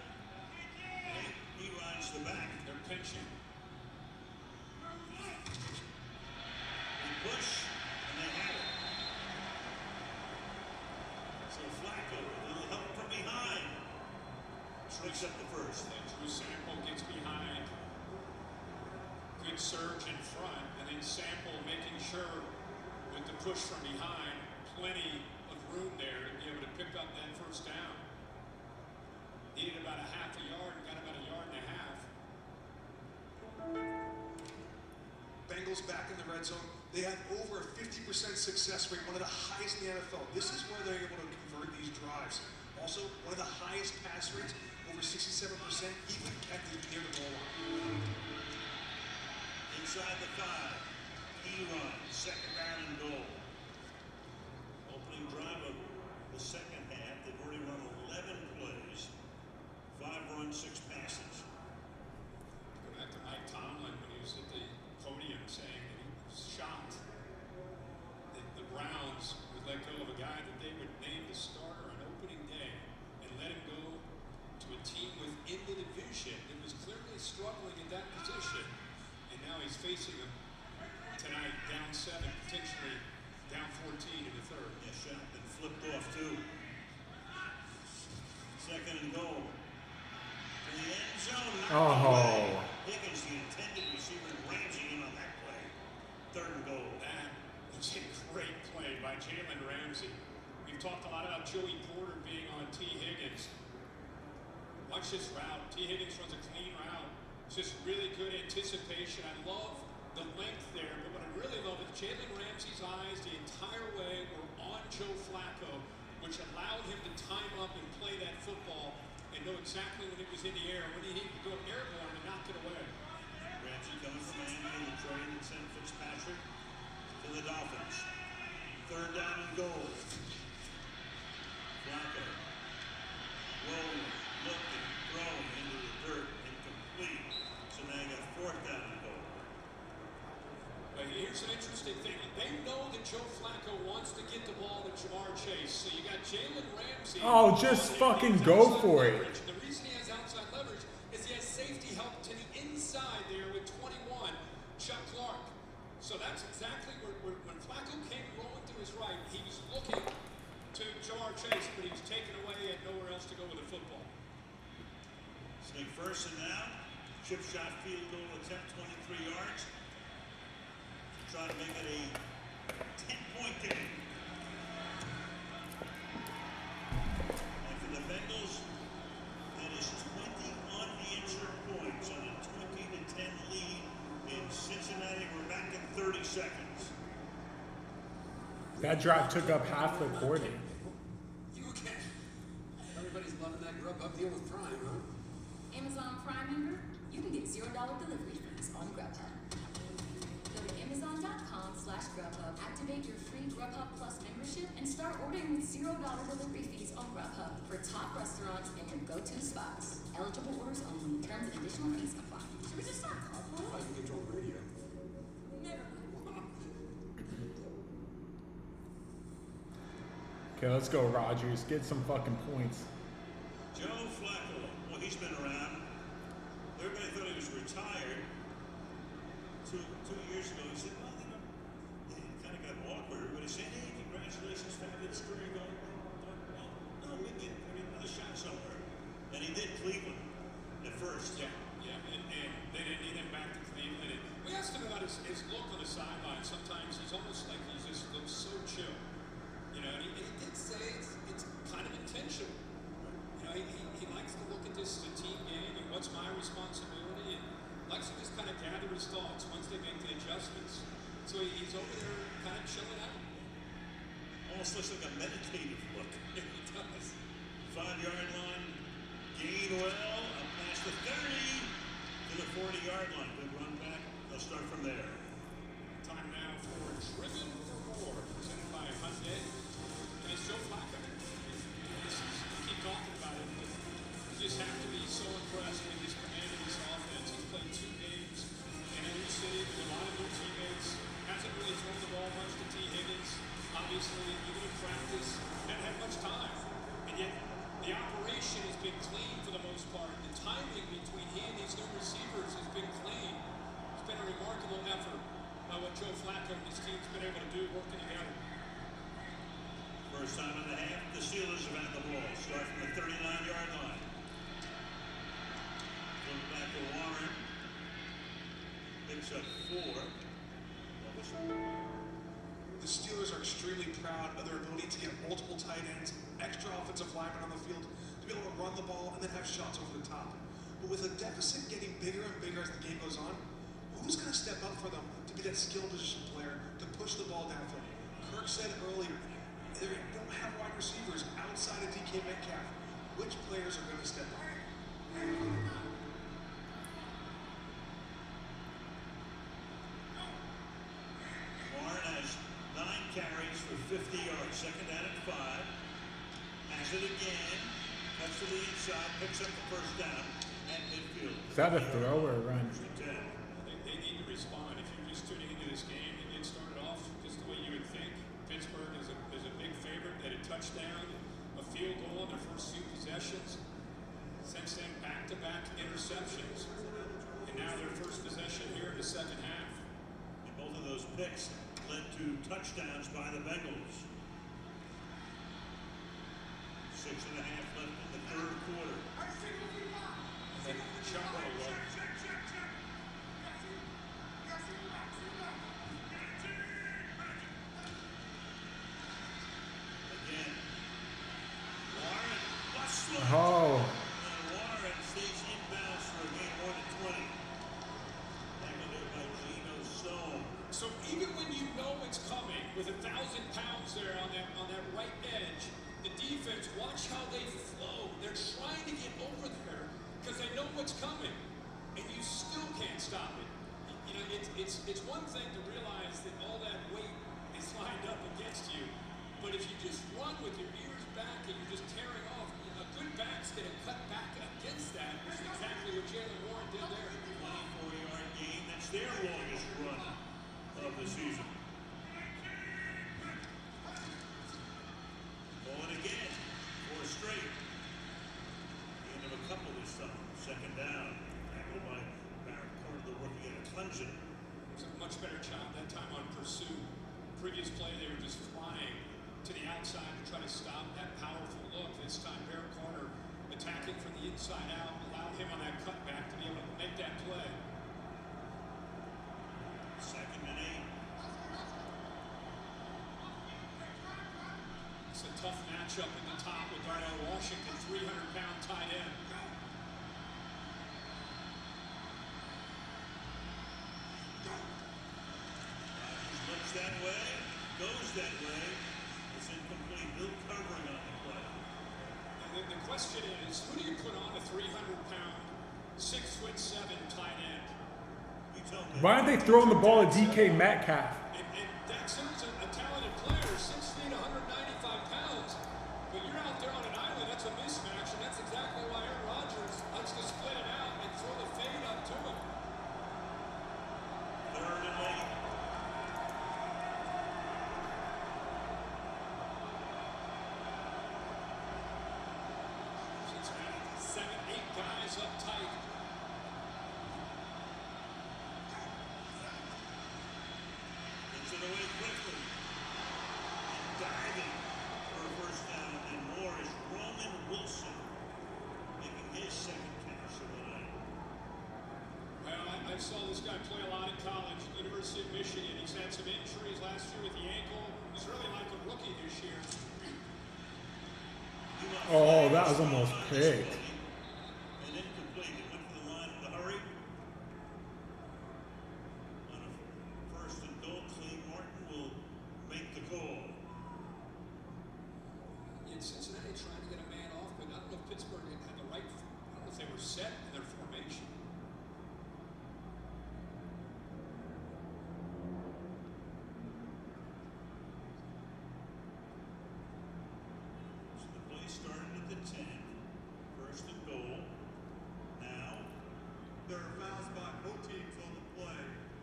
And he rides the back.
They're pinching.
Push, and they have it. So Flacco, a little help from behind. Picks up the first.
And Drew Sample gets behind. Good surge in front, and then Sample making sure with the push from behind, plenty of room there to be able to pick up that first down. Needed about a half a yard, got about a yard and a half.
Bengals back in the red zone. They have over a 50% success rate, one of the highest in the NFL. This is where they're able to convert these drives. Also, one of the highest pass rates, over 67%, even at near the goal line.
Inside the 5. He runs. 2nd down and goal. Opening drive of the second half. They've already run 11 plays. 5 runs, 6 passes.
Go back to Mike Tomlin when he was at the podium saying that he was shocked that the Browns would let go of a guy that they would name the starter on opening day and let him go to a team within the division that was clearly struggling at that position. And now he's facing them tonight, down 7, potentially down 14 in the 3rd.
Yeah, shot and flipped off too. 2nd and goal. To the
Oh.
Higgins, the intended receiver, and Ramsey in on that play. 3rd and goal.
That was a great play by Jalen Ramsey. We've talked a lot about Joey Porter being on T. Higgins. Watch this route. T. Higgins runs a clean route. It's just really good anticipation. I love the length there, but what I really love is Jalen Ramsey's eyes the entire way were on Joe Flacco, which allowed him to time up and play that football and know exactly when it was in the air, when he needed to go airborne and knock it away.
Ramsey coming from Miami in the trade and sent Fitzpatrick to the Dolphins. 3rd down and goal. Flacco rolling, looking, throwing into the dirt, incomplete. So now you got 4th down and goal.
But here's an interesting thing. They know that Joe Flacco wants to get the ball to Jamar Chase. So you got Jalen Ramsey.
Oh, just fucking go for it.
The reason he has outside leverage is he has safety help to the inside there with 21, Chuck Clark. So that's exactly where when Flacco came rolling to his right, he was looking to Jamar Chase, but he was taken away. He had nowhere else to go with the football.
Snake 1st and now. Chip shot field goal attempt, 23 yards. Try to make it a 10-point game. And for the Bengals, that is 20 unanswered points on a 20-10 lead in Cincinnati. We're back in 30 seconds.
That drive took up half the quarter.
You okay? Everybody's loving that Grubhub deal with Prime, huh?
Amazon Prime member, you can get $0 delivery fees on Grubhub. Go to Amazon.com/Grubhub, activate your free Grubhub Plus membership, and start ordering with $0 delivery fees on Grubhub for top restaurants and your go-to spots. Eligible orders only. Terms and additional fees apply. Should we just start carpool?
I can control the radio.
Never mind.
Okay, let's go, Rodgers. Get some fucking points.
Joe Flacco, well, he's been around. Everybody thought he was retired. Two years ago, he said, well, you know, it kind of got awkward. Everybody said, hey, congratulations, fabulous career going. Well, no, we get another shot somewhere. And he did Cleveland at first.
Yeah, and they didn't need him back to Cleveland. And we asked him about his look on the sideline. Sometimes he's almost like he just looks so chill. You know, and he did say it's kind of intentional. You know, he likes to look at this as a team game and what's my responsibility, and likes to just kind of gather his thoughts once they make the adjustments. So he's over there kind of chilling out.
Almost looks like a meditative look.
He does.
5-yard line. Gainwell up past the 30 to the 40-yard line. Good run back. They'll start from there.
Time now for Driven for More, presented by Hyundai. And it's Joe Flacco. We keep talking about it, but you just have to be so impressed with his command of this offense. He's played 2 games in a new city with a lot of new teammates. Hasn't really thrown the ball much to T. Higgins. Obviously, even in practice, hadn't had much time. And yet, the operation has been clean for the most part. The timing between he and these new receivers has been clean. It's been a remarkable effort by what Joe Flacco and his team's been able to do working together.
First time in the half, the Steelers have had the ball. Start from the 39-yard line. Flip back to Warren. Picks up 4.
The Steelers are extremely proud of their ability to get multiple tight ends, extra offensive linemen on the field, to be able to run the ball and then have shots over the top. But with the deficit getting bigger and bigger as the game goes on, who's going to step up for them to be that skill position player to push the ball downfield? Kirk said earlier, they don't have wide receivers outside of DK Metcalf. Which players are going to step up?
Warren has 9 carries for 50 yards. Second down and 5. Has it again. Cuts to the inside. Picks up the first down at midfield.
Is that a throw or a run?
They need to respond. If you're just tuning into this game, it started off just the way you would think. Pittsburgh is a big favorite. They had a touchdown, a field goal in their first 2 possessions. Since then, back-to-back interceptions. And now their first possession here in the second half.
And both of those picks led to touchdowns by the Bengals. 6.5 left in the third quarter.
Chuck defense, watch how they flow. They're trying to get over there because they know what's coming, and you still can't stop it. You know, it's one thing to realize that all that weight is lined up against you, but if you just run with your ears back and you're just tearing off, a good back's going to cut back against that, which is exactly what Jalen Warren did there.
24-yard gain. That's their longest run of the season. Going again. 4 straight. The end of a couple this time. Second down. Tackled by Barrett Carter, the rookie at Clemson.
It was a much better job that time on pursuit. Previous play, they were just flying to the outside to try to stop that powerful look. This time, Barrett Carter attacking from the inside out, allowed him on that cutback to be able to make that play.
2nd and 8.
It's a tough matchup at the top with Darnell Washington, 300-pound tight end.
Looks that way, goes that way. It's incomplete. Bill covering on the play.
And the question is, who do you put on a 300-pound, 6'7" tight end?
You tell me.
Why aren't they throwing the ball to DK Metcalf?
And Dax Hills is a talented player, 6 feet, 195 pounds. But you're out there on an island, that's a mismatch, and that's exactly why Aaron Rodgers likes to split it out and throw the fade up to him.
3rd and 8.
Cincinnati, 7, 8 guys up tight.
Gets it away quickly. And diving for a first down. And more is Roman Wilson making his 2nd catch of the night.
Well, I saw this guy play a lot in college, University of Michigan. He's had some injuries last year with the ankle. He's really like a rookie this year.
Oh, that was almost picked.
And incomplete. It went for the line in the hurry. On a 1st and goal, Clay Martin will make the call.
In Cincinnati trying to get a man off, but I don't know if Pittsburgh had the right, I don't know if they were set in their formation.
So the play started at the 10. 1st and goal. Now,
There are fouls by both teams on the play.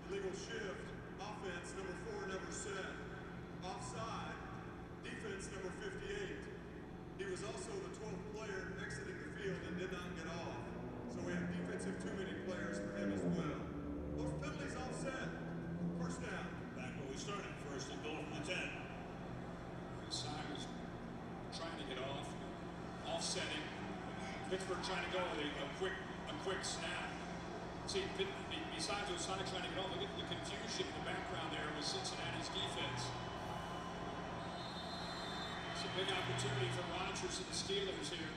Illegal shift. Offense, number 4, never set. Offside. Defense, number 58. He was also the 12th player exiting the field and did not get off. So we have defensive too-many players for him as well. Those penalties offset. First down.
back where we started. 1st and goal from the 10.
Side was trying to get off, offsetting. Pittsburgh trying to go with a quick snap. See, besides Osai trying to get off, look at the confusion in the background there with Cincinnati's defense. It's a big opportunity for Rodgers and the Steelers here.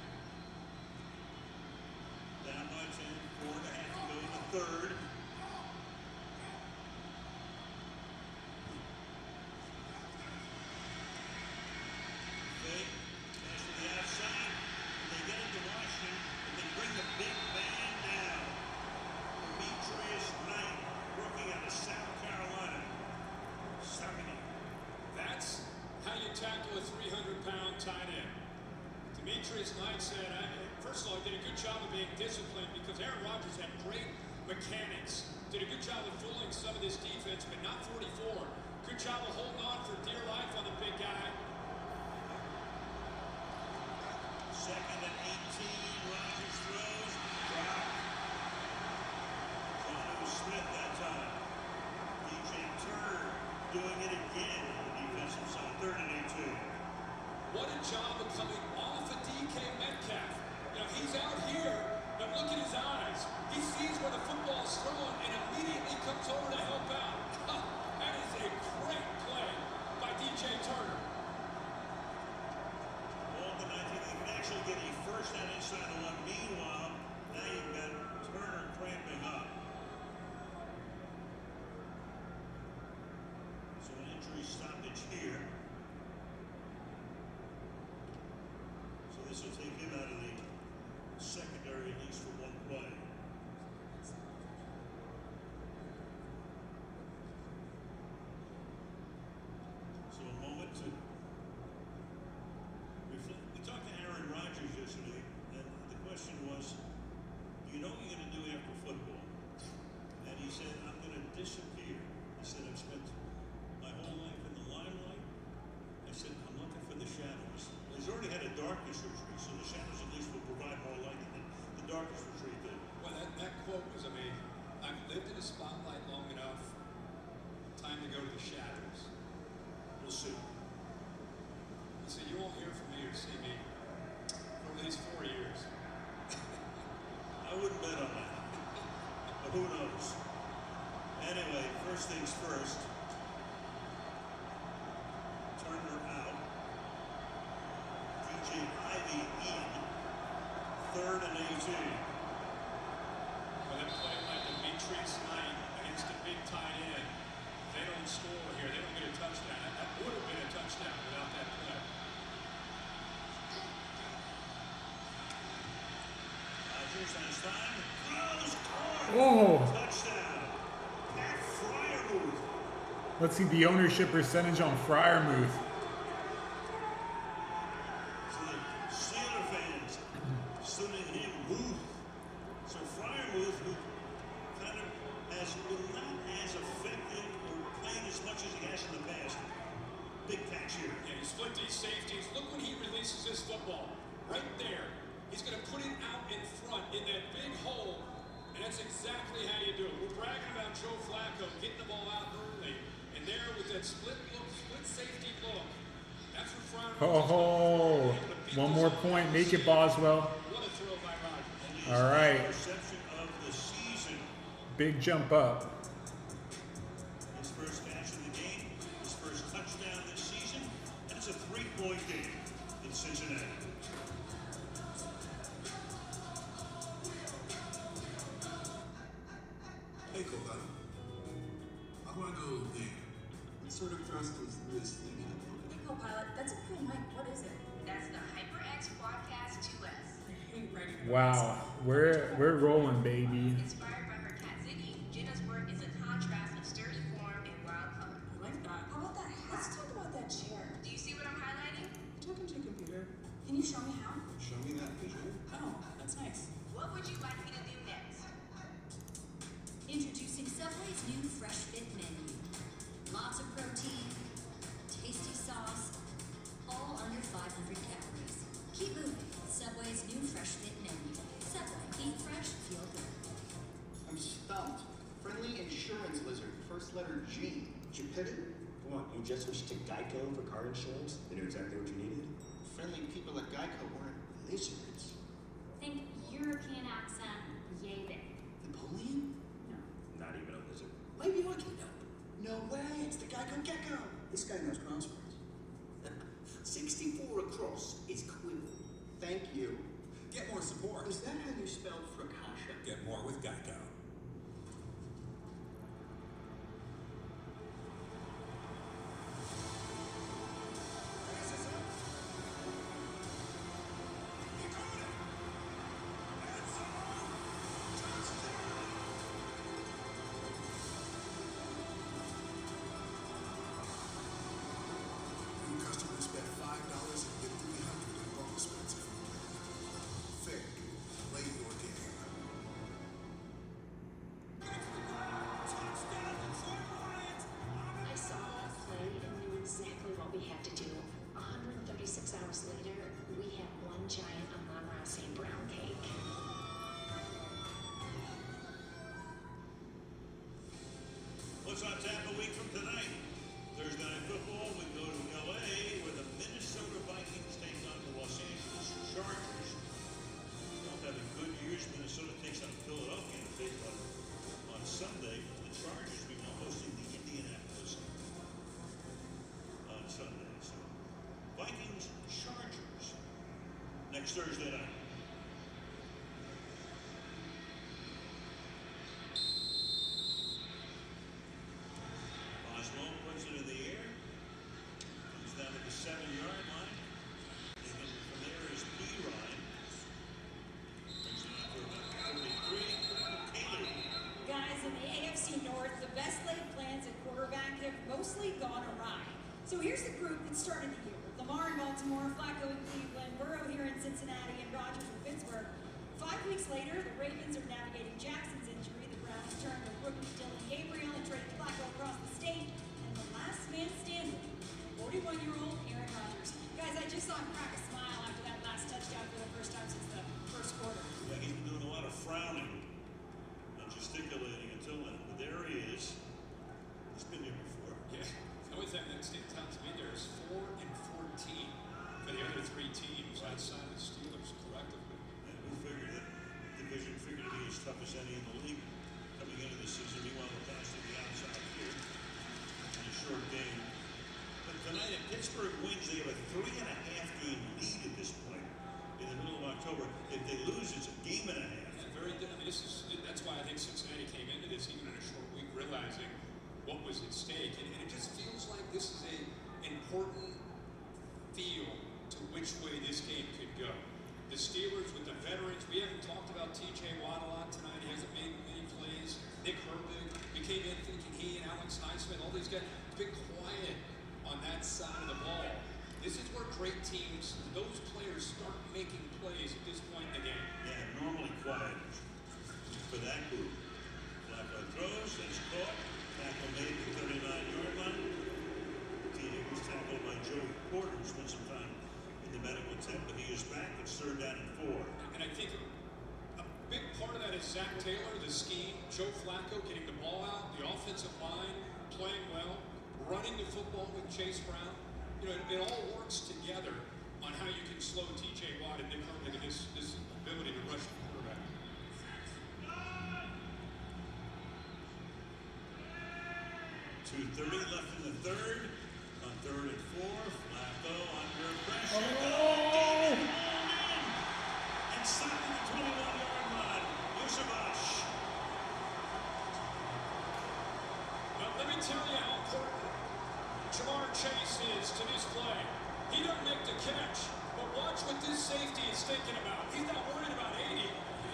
Down by 10. 4.5 to go in the 3rd. Fake. Pass to the outside. And they get into Washington. And they bring the big man down. Demetrius Knight, rookie out of South Carolina. Sucking him.
That's how you tackle a 300-pound tight end. Demetrius Knight said, first of all, he did a good job of being disciplined because Aaron Rodgers had great mechanics. Did a good job of fooling some of this defense, but not 44. Good job of holding on for dear life on the big guy.
2nd and 18. Rodgers throws. Drop. Jonnu Smith that time. DJ Turner doing it again on the defensive side. 3rd and 18.
What a job of coming off of DK Metcalf. You know, he's out here, but look at his eyes. He sees where the football is thrown and immediately comes over to help out. That is a great play by DJ Turner.
Ball to 19. You can actually get a first down inside the 1. Meanwhile, now you've got Turner cramping up. So an injury stoppage here.
quote was amazing. I've lived in the spotlight long enough. Time to go to the shadows.
We'll see.
Listen, you won't hear from me or see me for at least 4 years.
I wouldn't bet on that. But who knows? Anyway, first things first. Turner out. DJ Ivy in. 3rd and 18.
Well, they're playing like Demetrius Knight against a big tight end. They don't score here. They don't get a touchdown. That would have been a touchdown without that play.
Rodgers has time. Throws.
Oh.
Touchdown. Pat Fryermuth.
Let's see the ownership percentage on Fryermuth.
So the Steeler fans sending him Muth. So Fryermuth, who kind of has been not as effective or playing as much as he has in the past. Big catch here.
Yeah, he split these safeties. Look when he releases this football. Right there. He's going to put it out in front in that big hole. And that's exactly how you do it. We're bragging about Joe Flacco getting the ball out early. And there with that split look, split safety look. That's what Fryer.
Oh, one more point. Make it, Boswell.
What a throw by Rodgers.
All right.
Interception of the season.
Big jump up.
His first catch of the game, his first touchdown this season, and it's a 3-point game in Cincinnati.
Hey, Copilot. I want to go there. What sort of thrust is this thing in?
Hey, Copilot, that's a cool mic. What is it?
That's the HyperX Quadcast 2S.
I hate writing.
Wow, we're rolling, baby.
Inspired by her cat Ziggy, Jenna's work is a contrast of sturdy form and wild color.
I like that. How about that hat? Let's talk about that chair.
Do you see what I'm highlighting?
You're talking to a computer. Can you show me how?
Show me that visual.
Oh, that's nice.
What would you like me to do next?
Introducing Subway's new Fresh Fit menu. Lots of protein, tasty sauce, all under 500 calories. Keep moving with Subway's new Fresh Fit menu. Subway, eat fresh, feel good.
I'm stumped. Friendly insurance lizard, first letter G. Jupiter?
Come on, you just switched to Geico for car insurance? They knew exactly what you needed?
Friendly people at Geico weren't lizards.
Think European accent, yay big.
Napoleon?
No.
Not even a lizard.
Maybe I can help. No way, it's the Geico Gecko. This guy knows crosswords. 64 across is quibble. Thank you.
Get more support.
Is that how you spelled fracascia?
Get more with Geico.
New customers bet $5 and get $300 in bonus bets. FanDuel, play your game.
I saw that play and knew exactly what we had to do. 136 hours later, we have one giant Amon-Ra St. Brown cake.
What's on tap a week from tonight? Thursday Night Football, we go to LA where the Minnesota Vikings take on the Los Angeles Chargers. Both having good years. Minnesota takes on Philadelphia in a big one on Sunday. The Chargers will be hosting the Indianapolis on Sunday. So Vikings, Chargers next Thursday night. Oswald puts it in the air. Comes down to the 7-yard line. Taking it from there is P-Ryan. Brings it out to about 43. Haley.
Guys, in the AFC North, the best laid plans at quarterback have mostly gone awry. So here's the group that started the year. Lamar in Baltimore, Flacco in Cleveland, Burrow here in Cincinnati, and Rodgers in Pittsburgh. 5 weeks later, the Ravens are navigating Jackson's injury. The Browns turn to rookie Dylan Gabriel and trade Flacco across the state. And the last man standing, 41-year-old Aaron Rodgers. Guys, I just saw him crack a smile after that last touchdown for the first time since the first quarter.
Yeah, he's been doing a lot of frowning.
is at stake, and it just feels like this is an important feel to which way this game could go. The Steelers with the veterans, we haven't talked about TJ Watt a lot tonight. He hasn't made many plays. Nick Herbig, we came in thinking he and Alex Highsmith, all these guys, it's been quiet on that side of the ball. This is where great teams, those players start making plays at this point in the game.
Yeah, normally quiet for that group. Flacco throws, that's caught. Tackle made the 39-yard line. TJ was tackled by Joey Porter, who spent some time in the medical tent, but he is back. It's 3rd down and 4.
And I think a big part of that is Zach Taylor, the scheme, Joe Flacco getting the ball out, the offensive line playing well, running the football with Chase Brown. You know, it all works together on how you can slow TJ Watt and Nick Herbig and this ability to rush the quarterback.
2:30 left in the 3rd. On 3rd and 4, Flacco under pressure.
Oh!
And stopped at the 21-yard line. Yusubash.
Now, let me tell you how important Jamar Chase is to this play. He doesn't make the catch, but watch what this safety is thinking about. He's not worried about 80.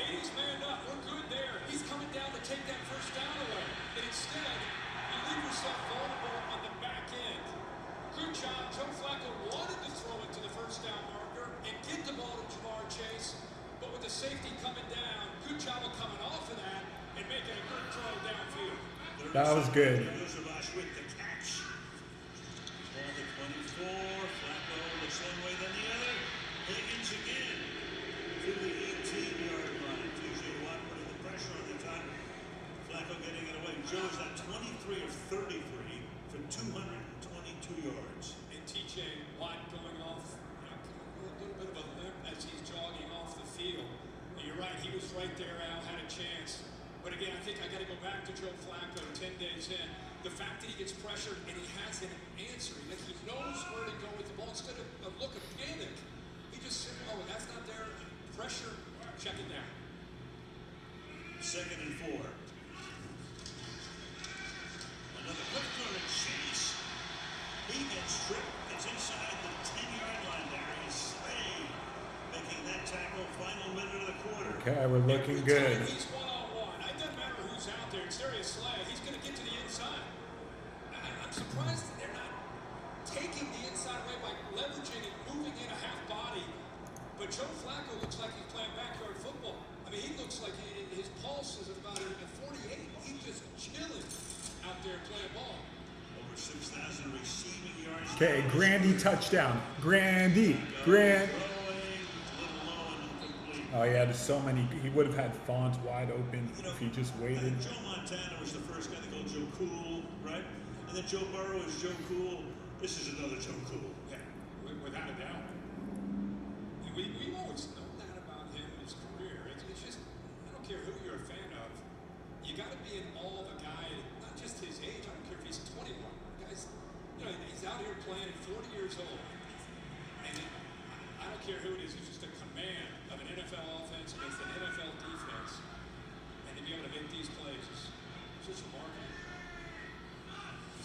80's manned up. We're good there. He's coming down to take that first down away. And instead, you leave yourself vulnerable on the back end. Good job. Joe Flacco wanted to throw it to the first down marker and get the ball to Jamar Chase, but with the safety coming down, good job of coming off of that and making a good throw downfield.
That was good.
Yusubash with the catch. Ball to 24. Flacco looks one way, then the other. Higgins again to the 18-yard line. TJ Watt putting the pressure on the time. Flacco getting it away. Joe's at 23 of 33 for 222 yards.
And TJ Watt going off, you know, a little bit of a limp as he's jogging off the field. And you're right, he was right there, Al, had a chance. But again, I think I got to go back to Joe Flacco 10 days in. The fact that he gets pressured and he has an answer, like he knows where to go with the ball instead of a look of panic. He just said, oh, that's not there. Pressure, check it down.
2nd and 4. Another quick throw to Chase. He gets stripped. It's inside the 10-yard line. Darius Slay making that tackle. Final minute of the quarter.
Okay, we're looking good.
He's one-on-one. It doesn't matter who's out there. It's Darius Slay. He's going to get to the inside. I'm surprised that they're not taking the inside away by leveraging and moving in a half body. But Joe Flacco looks like he's playing backyard football. I mean, he looks like his pulse is at about a 48. He's just chilling out there playing ball.
Over 6,000 receiving yards.
Okay, Grandy touchdown. Grandy. Grand. Oh yeah, there's so many. He would have had Font wide open if he just waited.
Joe Montana was the first guy to go Joe Cool, right? And then Joe Burrow is Joe Cool. This is another Joe Cool.
Yeah, without a doubt. And we've always known that about him in his career. It's just, I don't care who you're a fan of, you got to be in awe of a guy, not just his age, I don't care if he's 21. Guys, you know, he's out here playing at 40 years old. And I don't care who it is, he's just a command of an NFL offense against an NFL defense. And to be able to make these plays is just remarkable.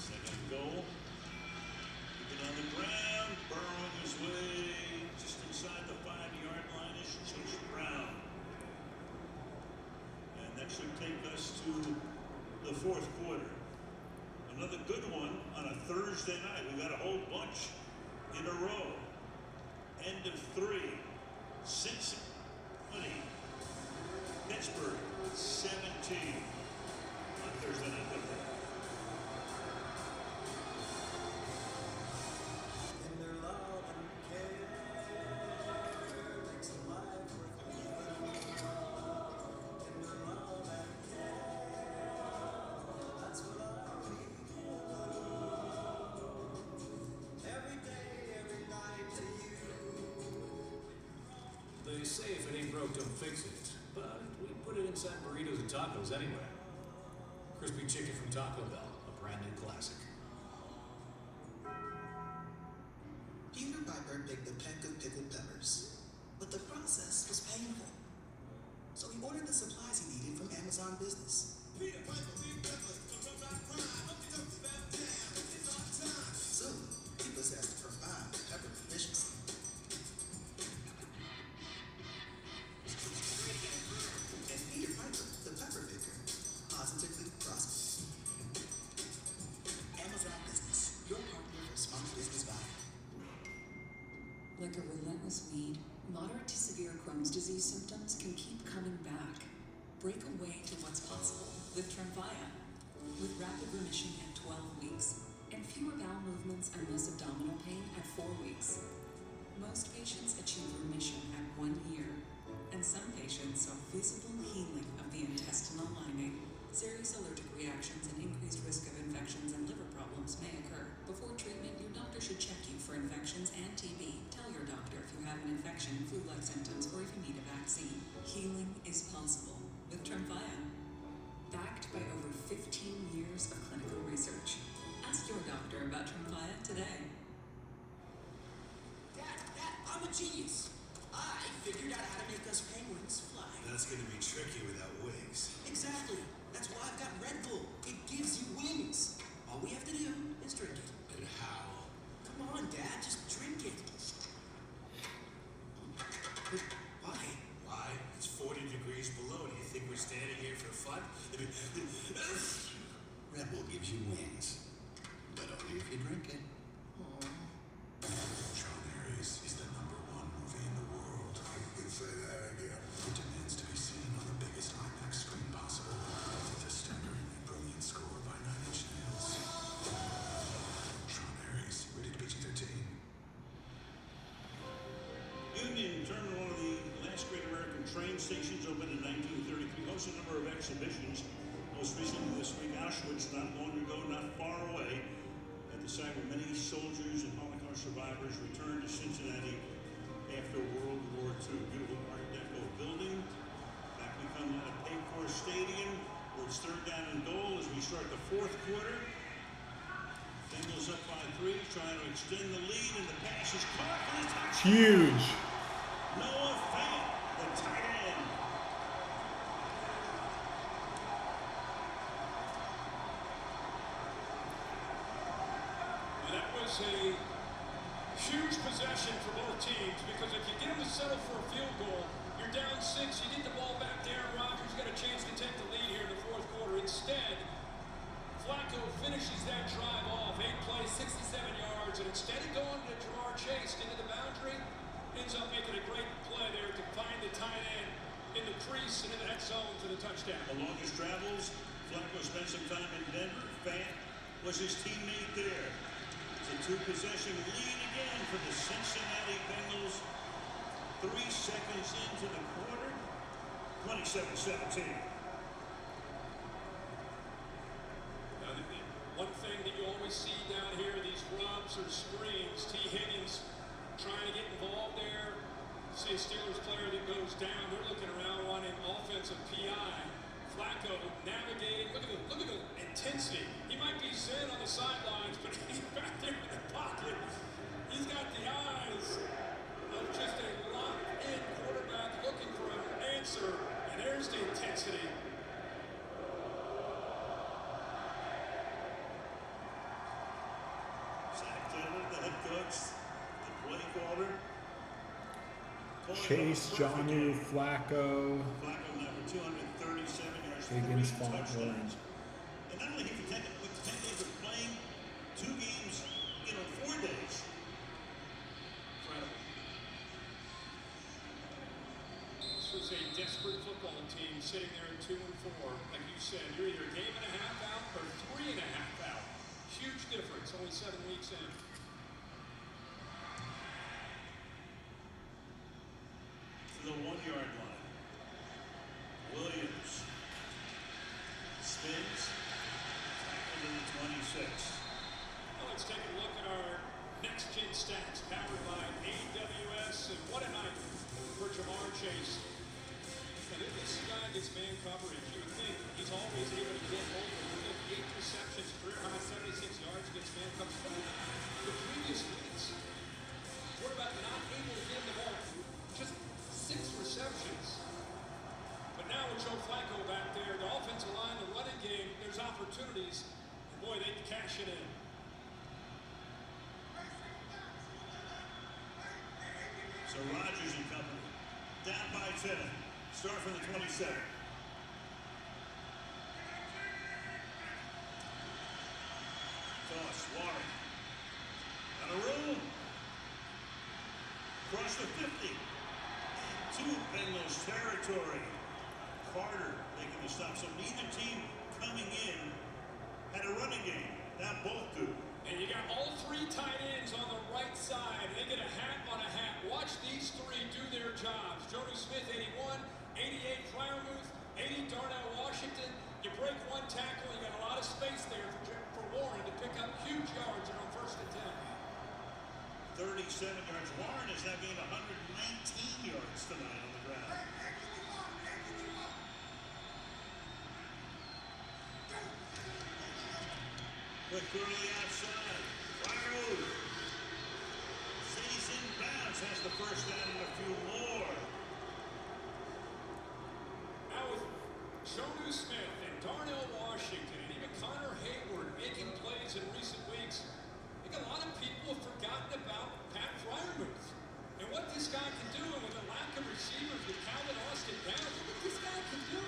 2nd goal. Keep it on the ground. Burrowing his way just inside the 5-yard line is Chase Brown. And that should take us to the 4th quarter. Another good one on a Thursday night. We've got a whole bunch in a row. End of 3. Cincinnati 20. Pittsburgh 17 on Thursday Night Football.
They say if it ain't broke, don't fix it. But we put it inside burritos and tacos anyway. Crispy chicken from Taco Bell, a brand new classic.
Peter Piper picked a peck of pickled peppers, but the process was painful. So he ordered the supplies he needed from Amazon Business.
Peter Piper, big peppers, come from that crime.
Break away to what's possible with Tremfya. With rapid remission at 12 weeks and fewer bowel movements and less abdominal pain at 4 weeks. Most patients achieve remission at 1 year, and some patients saw visible healing of the intestinal lining. Serious allergic reactions and increased risk of infections and liver problems may occur. Before treatment, your doctor should check you for infections and TB. Tell your doctor if you have an infection, flu-like symptoms, or if you need a vaccine. Healing is possible with Tremfya. Backed by over 15 years of clinical research. Ask your doctor about Tremfya today.
Dad, I'm a genius. I figured out how to make us penguins fly.
That's gonna be tricky without wings.
Exactly. That's why I've got Red Bull. It gives you wings. All we have to do is drink it.
And how?
Come on, Dad, just drink it. But why?
Why? It's 40 degrees below. Do you think we're standing here for fun? Red Bull gives you wings. But only if you drink it. Tron Ares is the #1 movie in the world. You can say that again. It demands to be seen on the biggest IMAX screen possible. With a staggering brilliant score by 9 Inch Nails. Tron Ares, rated PG-13.
Union Terminal, one of the last great American train stations, opened in 1933, hosts a number of exhibitions. Most recently this week, Auschwitz, not long ago, not far away, at the site where many soldiers and Holocaust survivors returned to Cincinnati after World War II. Beautiful Art Deco building. Back we come at Paycor Stadium, where it's 3rd down and goal as we start the 4th quarter. Bengals up by 3, trying to extend the lead, and the pass is caught for the touchdown.
Huge.
Noah Fant, the tight end.
That was a huge possession for both teams, because if you get them to settle for a field goal, you're down 6, you get the ball back there, and Rodgers got a chance to take the lead here in the 4th quarter. Instead, Flacco finishes that drive off, 8 plays, 67 yards, and instead of going to Jamar Chase into the boundary, ends up making a great play there to find the tight end in the crease and into that zone for the touchdown.
The longest travels, Flacco spent some time in Denver. Fant was his teammate there. It's a 2-possession lead again for the Cincinnati Bengals. 3 seconds into the quarter, 27-17.
One thing that you always see down here, these rubs or screens, T. Higgins trying to get involved there. See a Steelers player that goes down, they're looking around wanting offensive PI. Flacco navigating, look at the intensity. He might be zen on the sidelines, but he's back there in the pocket. He's got the eyes of just a locked-in quarterback looking for an answer, and there's the intensity.
Chase, Jonnu, Flacco,
Flacco now for 237 yards.
Higgins,
3
Font,
touchdowns.
Orange.
And not only for 10 days of playing 2 games, 4 days.
Incredible. This was a desperate football team sitting there at 2-4. Like you said, you're either a game and a half out or 3.5 out. Huge difference, only 7 weeks in.
To the 1-yard line. Williams spins, tackled to the 26.
Well, let's take a look at our next-gen stats powered by AWS. And what a night for Jamar Chase. And if this guy gets man coverage, you would think he's always able to get over. Look, 8 receptions, career high 76 yards against man coverage. The previous weeks, quarterback not able to get the ball. Just 6 receptions. But now with Joe Flacco back there, the offensive line, the running game, there's opportunities. And boy, they can cash it in.
So Rodgers and company down by 10. Start from the 27. Toss, Warren. Out of room. Across the 50. Into Bengals territory. Carter playoffs, so neither team coming in had a running game. Now both do.
And you got all three tight ends on the right side. They get a hat on a hat. Watch these three do their jobs. Jonu Smith, 81, 88, Fryermuth, 80, Darnell Washington. You break one tackle, you got a lot of space there for Warren to pick up huge yards on first and 10.
37 yards. Warren has now gained 119 yards tonight on the ground. Quick throw to the outside. Fire. Stays in bounds. Has the first down and a few more.
Now with Jonu Smith and Darnell Washington and even Connor Hayward making plays in recent weeks, I think a lot of people have forgotten about Pat Fryermuth and what this guy can do. And with a lack of receivers with Calvin Austin down, look what this guy can do.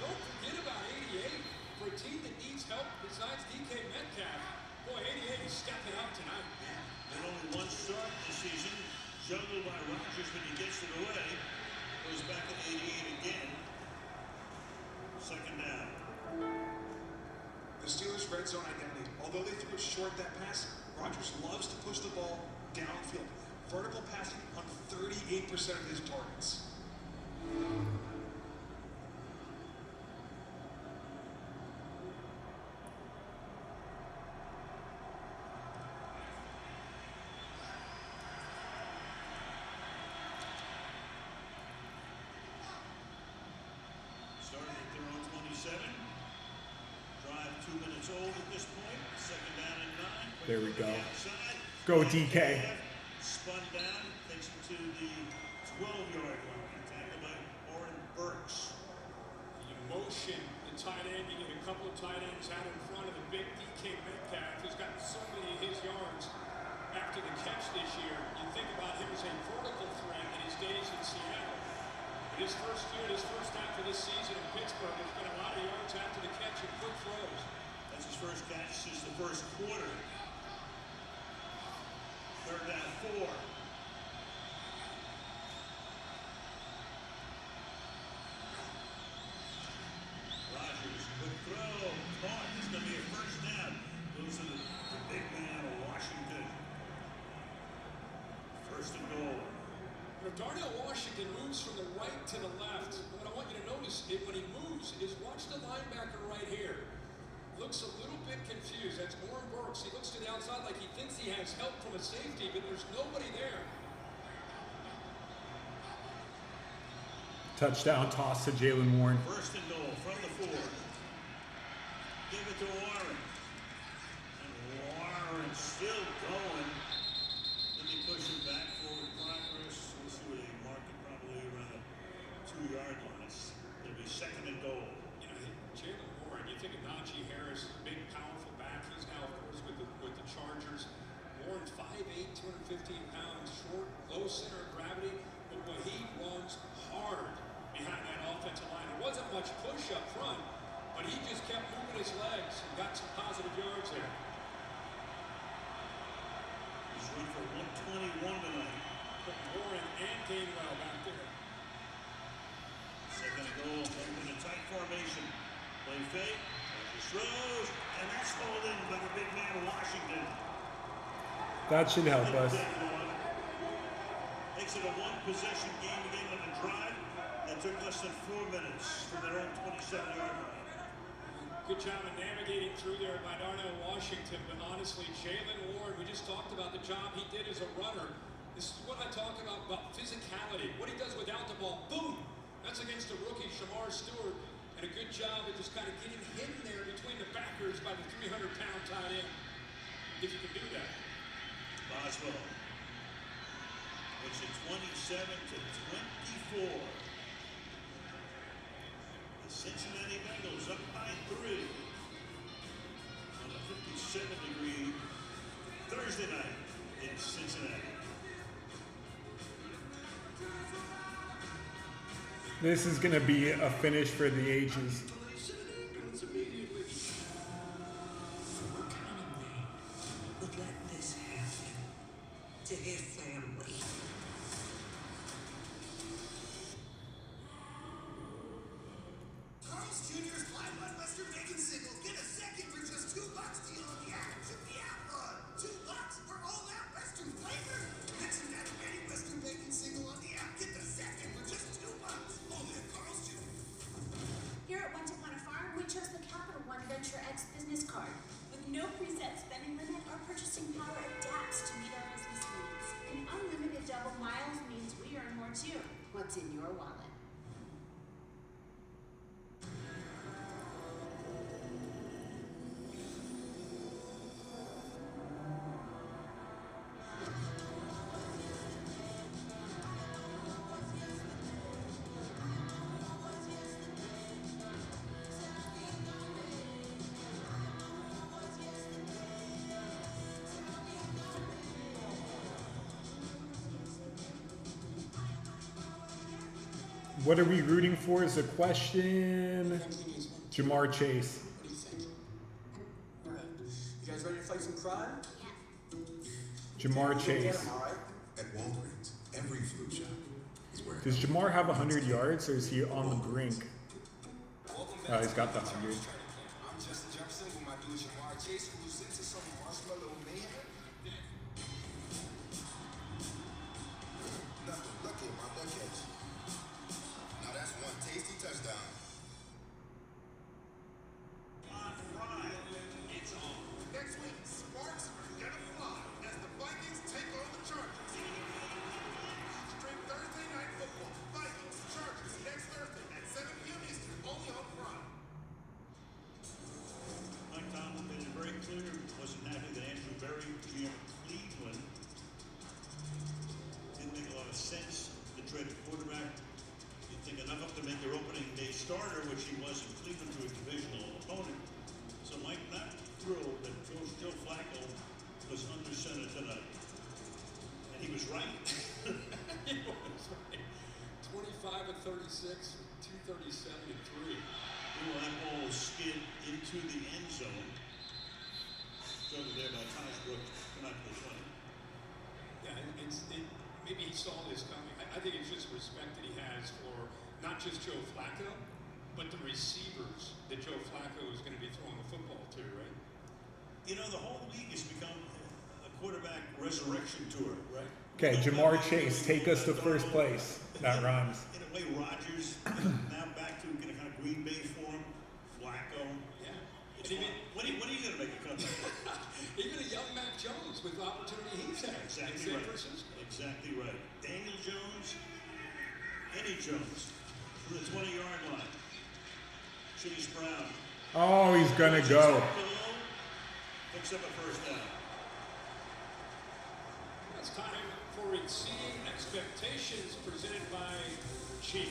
Don't forget about 88. For a team that needs help besides DK Metcalf, boy, 88 is stepping up tonight.
And only one start this season, juggled by Rodgers, but he gets it away. Goes back to 88 again. Second down.
The Steelers' red zone identity. Although they threw it short that pass, Rodgers loves to push the ball downfield. Vertical passing on 38% of his targets.
Starting at their own 27. Drive 2 minutes old at this point. Second down and 9.
There we go.
Outside.
Go DK.
Spun down, takes it to the 12-yard line. Tackled by Oren Burks.
You motion the tight end. You get a couple of tight ends out in front of the big DK Metcalf, who's gotten so many of his yards after the catch this year. You think about him as a vertical threat in his days in Seattle. But his first year, his first half of this season in Pittsburgh, there's been a lot of yards after the catch and quick throws.
That's his first catch since the first quarter. Third down, 4. Rodgers, quick throw. Caught. It's going to be a first down. Goes to the big man of Washington. First and goal.
You know, Darnell Washington moves from the right to the left. What I want you to notice is when he moves is watch the linebacker right here. Looks a little bit confused. That's Oren Burks. He looks to the outside like he thinks he has help from a safety, but there's nobody there.
Touchdown toss to Jalen Warren.
First and goal from the 4. Give it to Warren. And Warren still going. Then they push him back forward progress. We'll see where they mark it, probably around the 2-yard line. It'll be second and goal.
You know, Jalen Warren, you think of Najee Harris, big, powerful back. He's now, of course, with the Chargers. Warren, 5'8", 215 pounds, short, low center of gravity. But when he runs hard behind that offensive line, it wasn't much push up front, but he just kept moving his legs and got some positive yards there.
He's run for 121 tonight.
Put Warren and Gainwell back there.
Second and goal, in a tight formation. Play fake, Rodgers throws, and that's hauled in by the big man Washington.
That should help us.
Makes it a one-possession game again on the drive that took less than 4 minutes from their own 27-yard line.
Good job of navigating through there by Darnell Washington, but honestly, Jalen Warren, we just talked about the job he did as a runner. This is what I talk about physicality. What he does without the ball, boom! That's against a rookie, Shamar Stewart, and a good job of just kind of getting hidden there between the backers by the 300-pound tight end. If you can do that.
Boswell makes it 27-24. The Cincinnati Bengals up by 3 on a 57-degree Thursday night in Cincinnati.
This is going to be a finish for the ages.
What kind of man would let this happen to his family?
Carl's Jr.'s Live Western Bacon Single. Get a second for just $2 deal on the app. Should be out on $2 for all that Western flavor. Mention that any Western Bacon Single on the app. Get the second for just $2. Only at Carl's Jr.
Here at Once Upon a Farm, we chose the Capital One Venture X business card. With no preset spending limit, our purchasing power adapts to meet our business needs. And unlimited double miles means we earn more too. What's in your wallet?
What are we rooting for is the question. Jamar Chase.
What do you think? Alright. You guys ready to fight some crime?
Jamar Chase.
Alright.
At Walgreens, every flu shot is where.
Does Jamar have 100 yards or is he on the brink? Oh, he's got the 100.
I'm Justin Jefferson with my dude Jamar Chase, who's into some marshmallow mayhem. Nothing. Look at my duck catch. Now that's one tasty touchdown.
It's on.
Next week, sparks are gonna fly as the Vikings take on the Chargers. Stream Thursday Night Football. Vikings, Chargers, next Thursday at 7 p.m. Eastern, only on Prime.
Mike Tomlin made it very clear he wasn't happy that Andrew Berry, GM of Cleveland, didn't make a lot of sense to trade a quarterback. You'd think enough of to make their opening day starter, which he was in Cleveland, to a divisional opponent. So Mike not thrilled that Joe Flacco was under center tonight. And he was right.
He was right. 25 of 36, 237 and 3.
Well, that ball skid into the end zone. Juggled there by Thomas Brooks. Come out to the 20.
Yeah, maybe he saw this coming. I think it's just respect that he has for not just Joe Flacco, but the receivers that Joe Flacco is going to be throwing the football to, right?
You know, the whole league has become a quarterback resurrection tour, right?
Okay, Jamar Chase, take us to first place. That rhymes.
In a way, Rodgers now back to kind of Green Bay form. Flacco.
Yeah.
It's fun. When are you going to make a comeback?
Even a young Mac Jones with the opportunity he's had.
Exactly right. Exactly right. Daniel Jones, Eddie Jones, from the 20-yard line. Chase Brown.
Oh, he's gonna go.
Picks up a first down.
It's time for Exceeding Expectations, presented by Chief.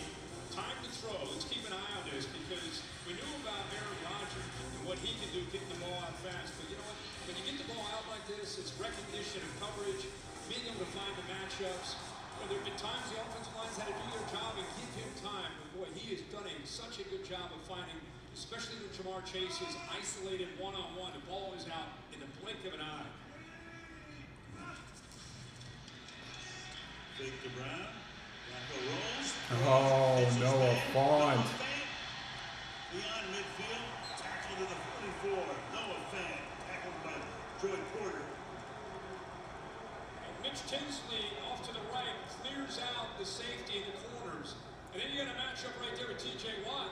Time to throw. Let's keep an eye on this because we knew about Aaron Rodgers and what he can do getting the ball out fast. But you know what? When you get the ball out like this, it's recognition and coverage, being able to find the matchups. You know, there have been times the offensive lines had to do their job and give him time. But boy, he has done such a good job of finding, especially when Jamar Chase is isolated one-on-one. The ball is out in the blink of an eye.
Fake to Brown. Flacco rolls.
Oh, Noah Fant.
Beyond midfield. Tackle to the 44. Noah Fant. Tackled by Joey Porter.
And Mitch Tinsley off to the right clears out the safety in the corners. And then you got a matchup right there with T.J. Watt.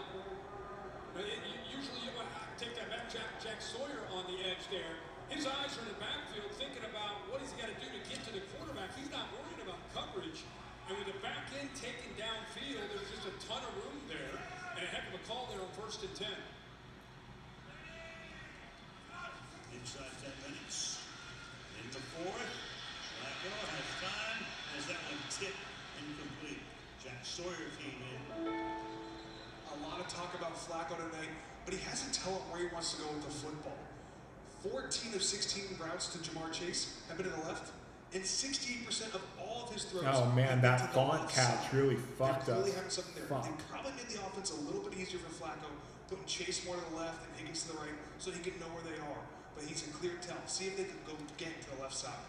Usually you want to take that back, Jack Sawyer on the edge there. His eyes are in the backfield thinking about what he's got to do to get to the quarterback. He's not worried about coverage. And with the back end taken downfield, there's just a ton of room there. And a heck of a call there on 1st and 10.
Inside 10 minutes. In the fourth. Flacco has time. Has that one tipped incomplete. Jack Sawyer came in.
A lot of talk about Flacco tonight, but he hasn't told him where he wants to go with the football. 14 of 16 routes to Jamar Chase have been to the left, and 68% of all of his throws.
Oh man,
have been
that
to the
Font
left
catch
side.
really fucked
They're
us.
really having something there.
Fuck.
They probably made the offense a little bit easier for Flacco, putting Chase more to the left and Higgins to the right, so he can know where they are. But he's a clear tell. See if they can go get to the left side.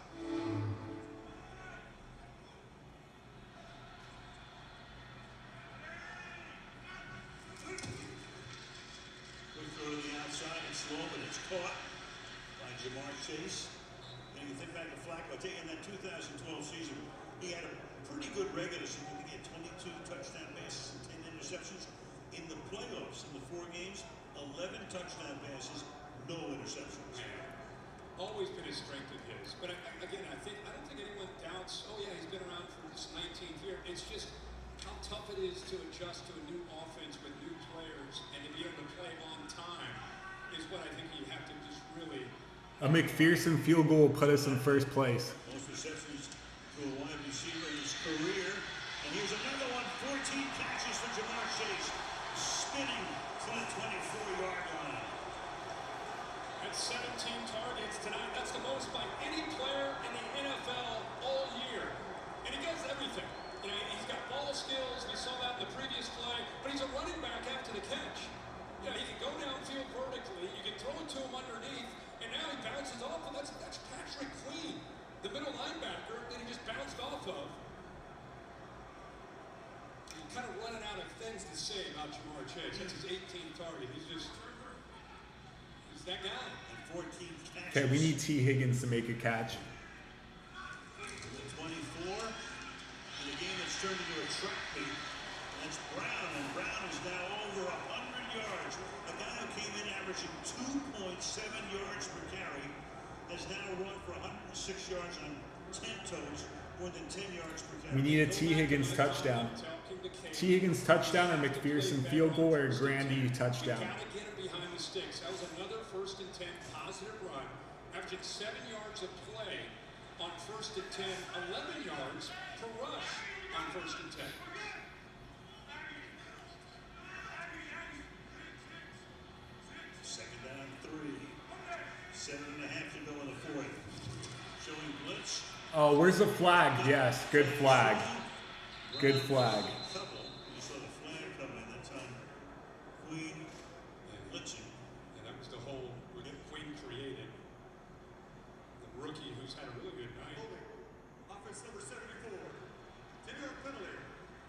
It's caught by Jamar Chase. And you think back to Flacco, in that 2012 season, he had a pretty good regular season. I think he had 22 touchdown passes and 10 interceptions. In the playoffs, in the 4 games, 11 touchdown passes, no interceptions.
Always been his strength of his. But again, I don't think anyone doubts, oh yeah, he's been around for this 19th year. It's just how tough it is to adjust to a new offense with new players and to be able to play on time is what I think you have to just really.
A McPherson field goal put us in first place.
Most receptions to a wide receiver in his career. And here's another one, 14 catches for Jamar Chase, spinning to the 24-yard line.
That's 17 targets tonight. That's the most by any player in the NFL all year. And he does everything. You know, he's got ball skills. We saw that in the previous play. But he's a running back after the catch. You know, he can go downfield vertically. You can throw it to him underneath. And now he bounces off. And that's Patrick Queen, the middle linebacker that he just bounced off of. He's kind of running out of things to say about Jamar Chase. That's his 18th target. He's that guy.
And 14 catches.
Okay, we need T. Higgins to make a catch.
24. In a game that's turned into a track meet. That's Brown, and Brown is now over 100 yards. A guy who came in averaging 2.7 yards per carry has now run for 106 yards on 10 toes, more than 10 yards per carry.
We need a T. Higgins touchdown. T. Higgins touchdown, or McPherson field goal, or a Grandy touchdown.
Gotta get him behind the sticks. That was another 1st and 10 positive run, averaging 7 yards of play on 1st and 10, 11 yards per rush on 1st and 10.
Second down, 3. 7.5 to go in the 4th. Showing blitz.
Oh, where's the flag? Yes, good flag. Good flag.
You saw the flag come in that time. Queen blitzing.
And that was the hole Queen created. The rookie who's had a really good night.
Offense number 74. 10-yard penalty.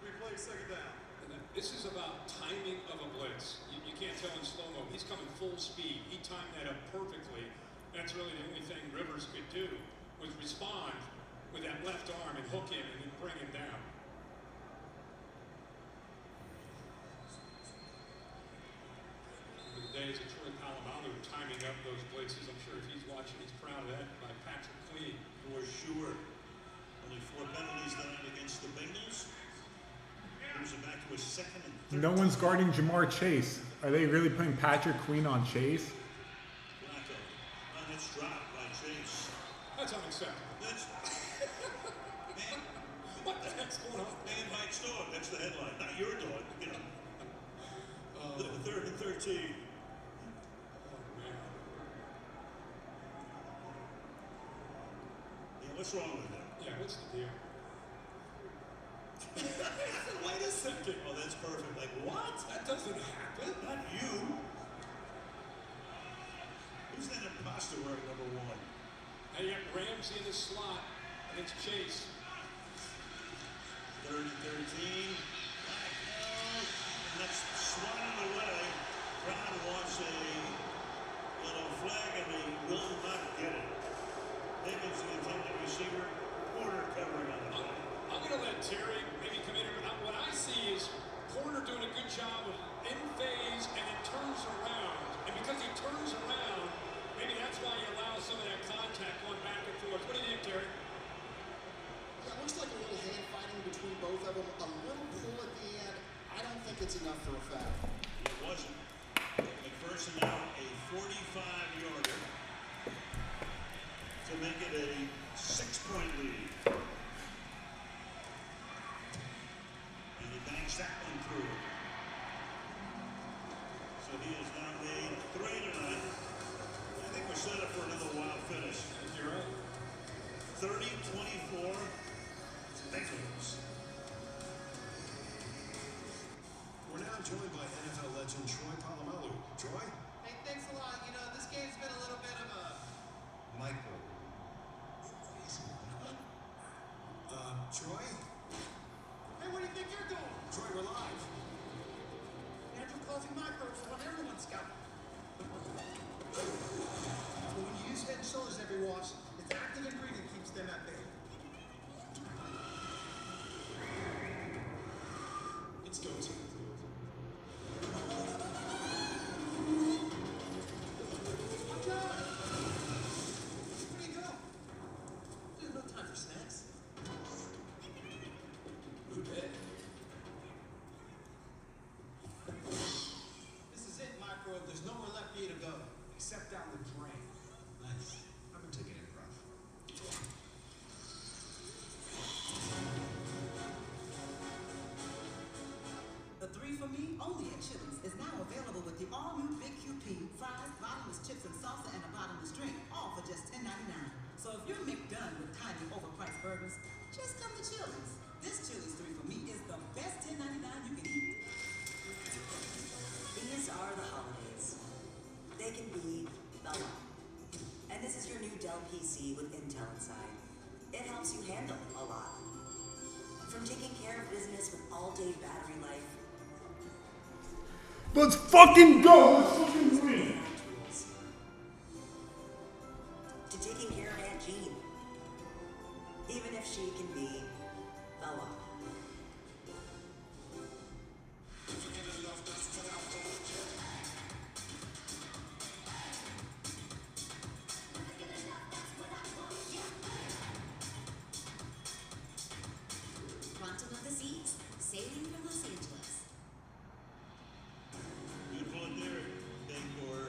Replay second down.
And this is about timing of a blitz. You can't tell in slow-mo. He's coming full speed. He timed that up perfectly. That's really the only thing Rivers could do was respond with that left arm and hook him and then bring him down. The days of Troy Polamalu timing up those blitzes, I'm sure if he's watching, he's proud of that by Patrick Queen.
For sure. Only 4 penalties tonight against the Bengals. Moves it back to a 2nd and 13.
No one's guarding Jamar Chase. Are they really putting Patrick Queen on Chase?
Flacco. And it's dropped by Chase.
That's unacceptable.
That's man.
What the heck's going on?
Man bites dog. That's the headline. Not your dog. You know. The 3rd and 13. Yeah, what's wrong with that?
Yeah, what's the deal?
Wait a second. Oh, that's perfect. Like, what?
That doesn't happen.
Not you. Who's that imposter wearing number 1?
Now you got Ramsey in the slot against Chase.
3rd and 13. And that's swatted away. Brown wants a little flag, and he will not get it. Higgins, the intended receiver, corner covering on the play.
I'm going to let Terry maybe come in here, but what I see is corner doing a good job of in phase, and it turns around. And because he turns around, maybe that's why he allows some of that contact going back and forth. What do you think, Terry?
Yeah, it looks like a little hand fighting between both of them. A little pull at the end. I don't think it's enough for a foul.
It wasn't. McPherson now a 45-yarder to make it a 6-point lead. And he banks that one through. So he has now made 3 tonight. I think we're set up for another wild finish.
You're right.
30-24 Bengals.
We're now joined by NFL legend Troy Polamalu. Troy?
Hey, thanks a lot. You know, this game's been a little bit of a...
Michael. Troy?
Hey, what do you think you're doing?
Troy, we're live.
Andrew closing microphones on everyone's got.
except down the drain.
Nice. I've been taking it rough.
The 3 for Me only at Chili's is now available with the all-new Big QP, fries, bottomless chips and salsa, and a bottomless drink, all for just $10.99. So if you're McDone with tiny overpriced burgers, just come to Chili's. This Chili's 3 for Me is the best $10.99 you can eat.
These are the holidays. They can be a lot. And this is your new Dell PC with Intel inside. It helps you handle a lot. From taking care of business with all-day battery life.
Let's fucking go! Let's fucking win!
To taking care of Aunt Jean. Even if she can be a lot. Quantum of the Seas, sailing from Los Angeles.
Beautiful and there, Bangor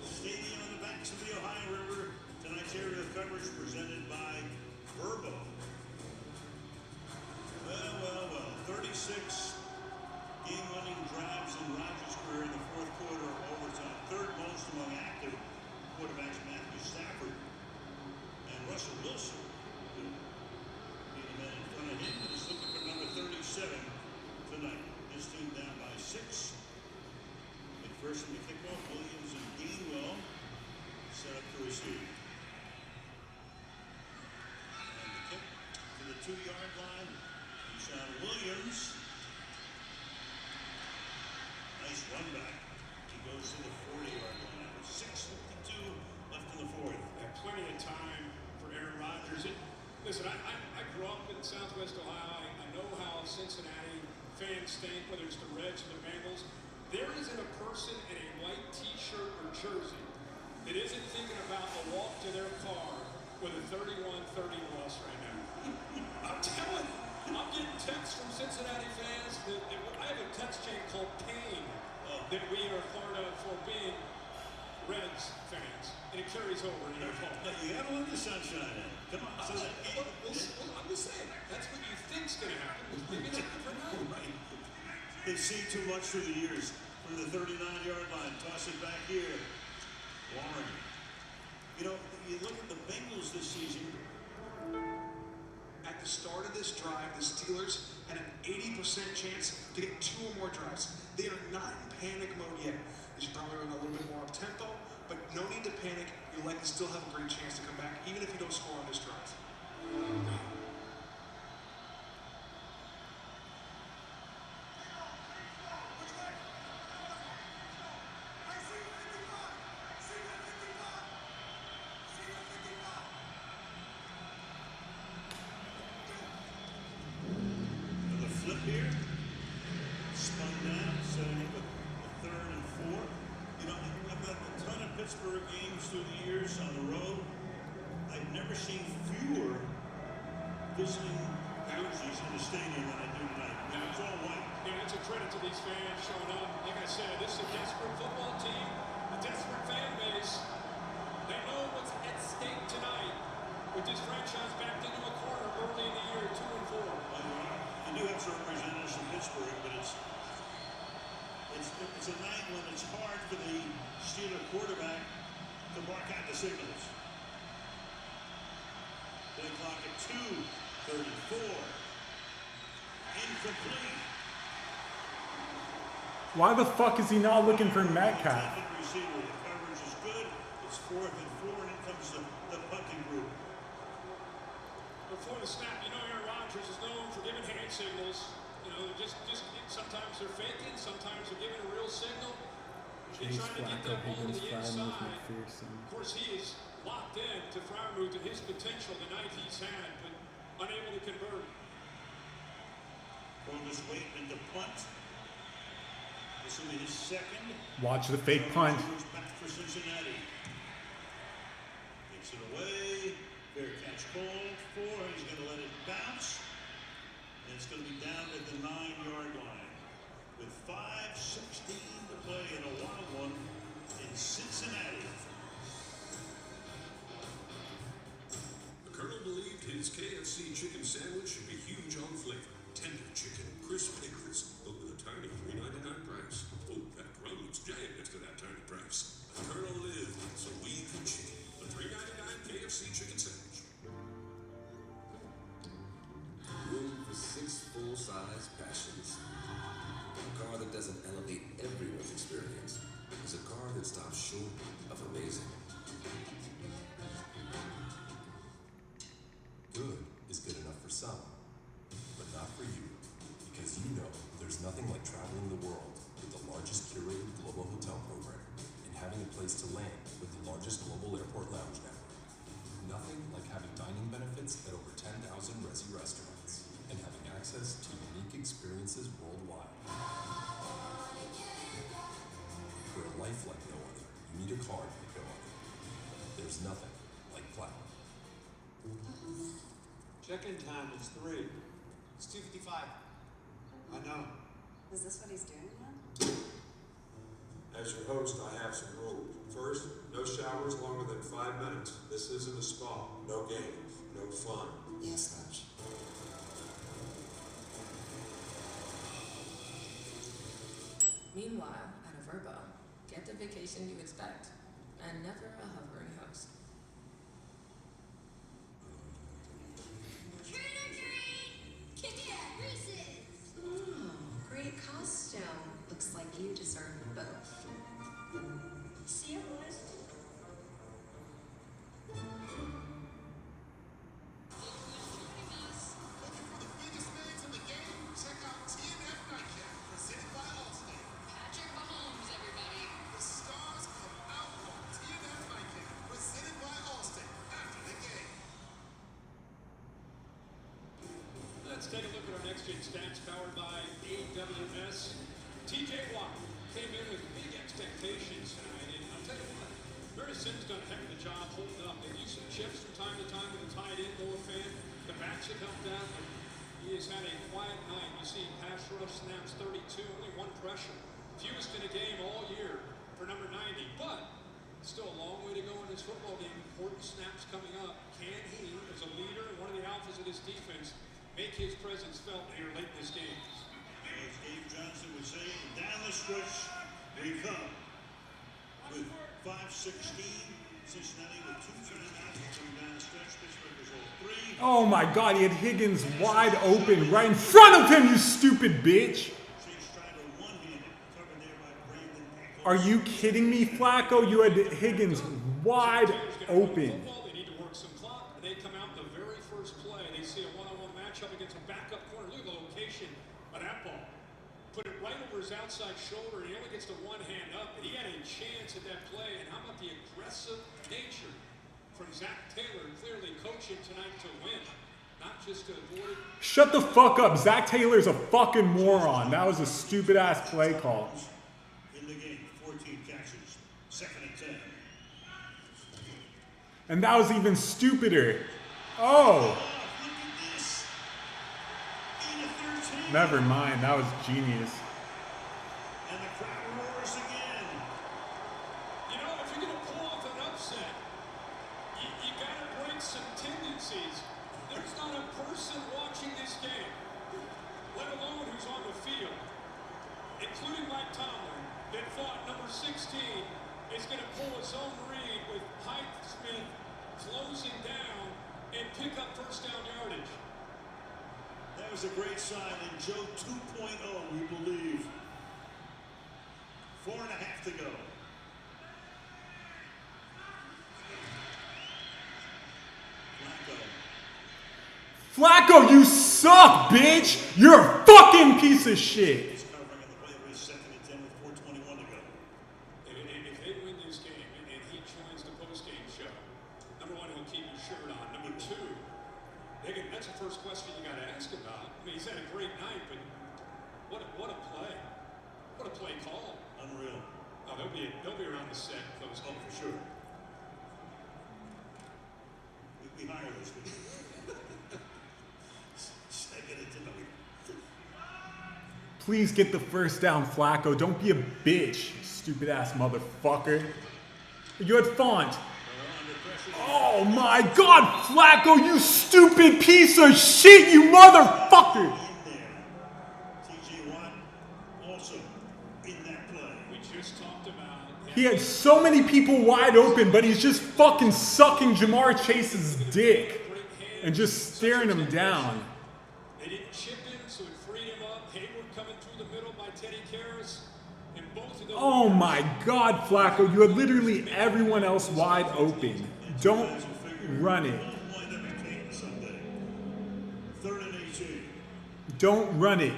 Stadium on the banks of the Ohio River. Tonight's aerial coverage presented by Verbo. Well. 36 game-winning drives in Rodgers' career in the fourth quarter of overtime. Third most among active quarterbacks, Matthew Stafford and Russell Wilson. Being the man in front of him is looking for number 37 tonight. His team down by 6. McPherson to kick off. Williams and Gainwell set up to receive. And the kick to the 2-yard line. Sean Williams. Nice run back. He goes to the 40-yard line. 6:52 left in the fourth.
Plenty of time for Aaron Rodgers. Listen, I grew up in Southwest Ohio. I know how Cincinnati fans think, whether it's the Reds or the Bengals. There isn't a person in a white T-shirt or jersey that isn't thinking about a walk to their car with a 31-30 loss right now. I'm telling you, I'm getting texts from Cincinnati fans. I have a text chain called Pain that we are part of for being Reds fans, and it carries over in their phone.
You gotta let the sunshine in. Come on. So
I'm just saying, that's what you think's gonna happen. Maybe it's different now.
Right. They've seen too much through the years. From the 39-yard line, toss it back here. Warren. You know, you look at the Bengals this season.
At the start of this drive, the Steelers had an 80% chance to get 2 or more drives. They are not in panic mode yet. They should probably run a little bit more up-tempo, but no need to panic. You'll likely still have a great chance to come back, even if you don't score on this drive.
Another flip here. Spun down, setting up a 3rd and 4. You know, I've got a ton of Pittsburgh games through the years on the road. I've never seen fewer visiting jerseys in the stadium than I do tonight. I mean, it's all white.
Yeah, it's a credit to these fans showing up. Like I said, this is a desperate football team, a desperate fan base. They know what's at stake tonight with this franchise backed into a corner early in the year, 2 and 4.
You do have some representatives from Pittsburgh, but it's a night when it's hard for the Steeler quarterback to mark out the signals. Play clock at 2:34. Incomplete.
Why the fuck is he not looking for Metcalf?
Tapping receiver. The coverage is good. It's 4th and 4, and in comes the punting group.
Before the snap, you know Aaron Rodgers is known for giving hand signals. You know, just sometimes they're faking, sometimes they're giving a real signal. They're
Chase
trying to get
Flacco
that ball to
against
the
Frymouth
inside.
McPherson.
Of course, he is locked in to Frymouth and his potential the night he's had, but unable to convert.
Cronus waiting to punt. This will be his 2nd.
Watch the fake punt.
Back for Cincinnati. Takes it away. Fair catch called for. He's going to let it bounce. And it's going to be down at the 9-yard line. With 5:16 to play in a wild one in Cincinnati.
This KFC chicken sandwich should be huge on flavor. Tender chicken, crisp pickles, but with a tiny $3.99 price. Oh, that crumb looks giant next to that tiny price. The Colonel lived so we can chicken. The $3.99 KFC chicken sandwich.
Room for 6 full-size passions. A car that doesn't elevate everyone's experience is a car that stops short of amazing.
Good is good enough for some, but not for you, because you know there's nothing like traveling the world with the largest curated global hotel program and having a place to land with the largest global airport lounge network. Nothing like having dining benefits at over 10,000 Resi restaurants and having access to unique experiences worldwide. For a life like no other, you need a card like no other. There's nothing like Platinum.
Check-in time is 3.
It's 2:55.
I know.
Is this what he's doing now?
As your host, I have some rules. First, no showers longer than 5 minutes. This isn't a spa. No games, no fun.
Yes, Coach.
Meanwhile, at a Verbo, get the vacation you expect, and never a hovering host.
Trick or treat! Kit Kat, Reese's!
Oh, great costume. Looks like you deserve both.
See you, boys.
Looking for the biggest names in the game? Check out TNF Nightcap, presented by Allstate.
Patrick Mahomes, everybody.
The stars come out on TNF Nightcap, presented by Allstate. After the game.
Let's take a look at our next-gen stats powered by AWS. TJ Watt came in with big expectations tonight, and I'll tell you what, Mary Sims done a heck of a job holding up. They use some chips from time to time with a tight end, Noah Fan. The backs have helped out, but he has had a quiet night. You see pass rush snaps 32, only 1 pressure. Fewest in a game all year for number 90, but still a long way to go in this football game. Important snaps coming up. Can he, as a leader and one of the alphas of this defense, make his presence felt here late in this game?
As Dave Johnson would say, down the stretch we come. With 5:16, Cincinnati with 2:39 coming down the stretch. Pittsburgh is all 3.
Oh my God, he had Higgins wide open right in front of him, you stupid bitch. Are you kidding me, Flacco? You had Higgins wide open.
They need to work some clock, and they come out the very first play. They see a one-on-one matchup against a backup corner. Look at the location of that ball. Put it right over his outside shoulder, and he only gets to one hand up. And he had a chance at that play. And how about the aggressive nature from Zach Taylor, clearly coaching tonight to win, not just to avoid.
Shut the fuck up. Zach Taylor's a fucking moron. That was a stupid ass play call.
In the game, 14 catches, 2nd and 10.
And that was even stupider. Oh. Never mind. That was genius.
And the crowd roars again.
You know, if you're going to pull off an upset, you got to break some tendencies. There's not a person watching this game, let alone who's on the field, including Mike Tomlin, that thought number 16 is going to pull his own read with Highsmith closing down and pick up first down yardage.
That was a great sign in Joe 2.0, we believe. 4.5 to go.
Flacco, you suck, bitch! You're a fucking piece of shit!
He's covering in the play where he's 2nd and 10 with 4:21 to go.
If they win this game and he joins the post-game show, number one, he'll keep his shirt on. Number two, that's the first question you got to ask about. I mean, he's had a great night, but what a play. What a play call.
Unreal.
Oh, they'll be around the set post.
Oh, for sure. We hire those people. 2nd and 10.
Please get the first down, Flacco. Don't be a bitch, stupid ass motherfucker. You had Font. Oh my God, Flacco, you stupid piece of shit, you motherfucker!
TJ Watt also in that play.
We just talked about.
He had so many people wide open, but he's just fucking sucking Jamar Chase's dick and just staring him down.
They didn't chip him, so it freed him up. Hayward coming through the middle by Teddy Karras. And both of those.
Oh my God, Flacco, you had literally everyone else wide open. Don't run it.
Third and 18.
Don't run it.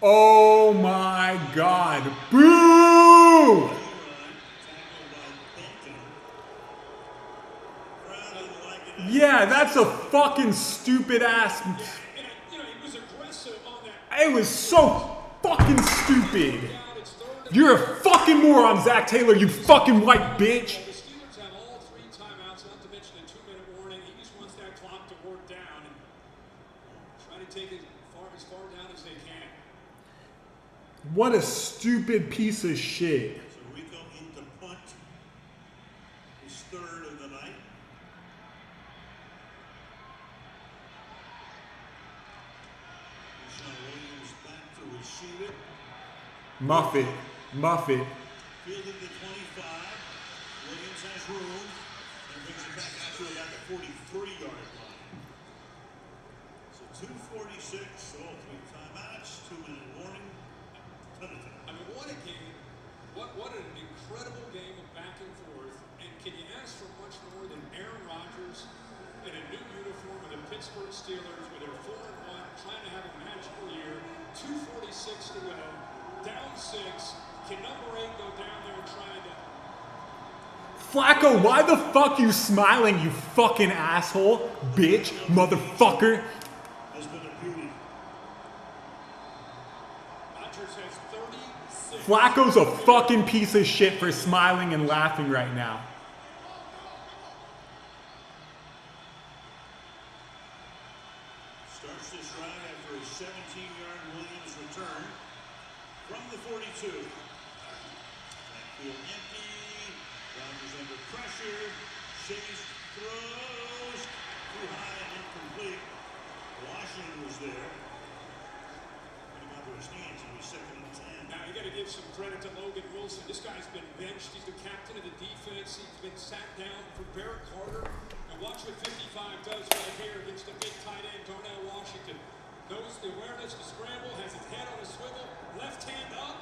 Oh my God. Boo! Yeah, that's a fucking stupid ass.
You know, he was aggressive on that.
It was so fucking stupid. You're a fucking moron, Zach Taylor, you fucking white bitch.
The Steelers have all 3 timeouts, not to mention a 2-minute warning. He just wants that clock to work down and try to take it as far down as they can.
What a stupid piece of shit.
So Rico into punt. His third of the night. Deshaun Williams back to receive it.
Muff it. Muff it.
Fielding the 25. Williams has room and brings it back out to about the 43-yard line. So 2:46, all 3 timeouts, 2-minute warning. Ton of time.
I mean, what a game. What an incredible game of back and forth. And can you ask for much more than Aaron Rodgers in a new uniform with the Pittsburgh Steelers with their 4-1, trying to have a magical year, 2:46 to go, down 6. Can number 8 go down there and try to...
Flacco, why the fuck you smiling, you fucking asshole? Bitch, motherfucker.
Has been a beauty.
Rodgers has 36.
Flacco's a fucking piece of shit for smiling and laughing right now.
Starts this drive after a 17-yard Williams return from the 42. Backfield empty. Rodgers under pressure. Chase throws. Too high and incomplete. Washington was there. Put him under his hands. He was 2nd and 10.
Now, you got to give some credit to Logan Wilson. This guy's been benched. He's the captain of the defense. He's been sat down for Barrett Carter. And watch what 55 does right here against the big tight end, Darnell Washington. Knows the awareness to scramble, has his head on a swivel, left hand up,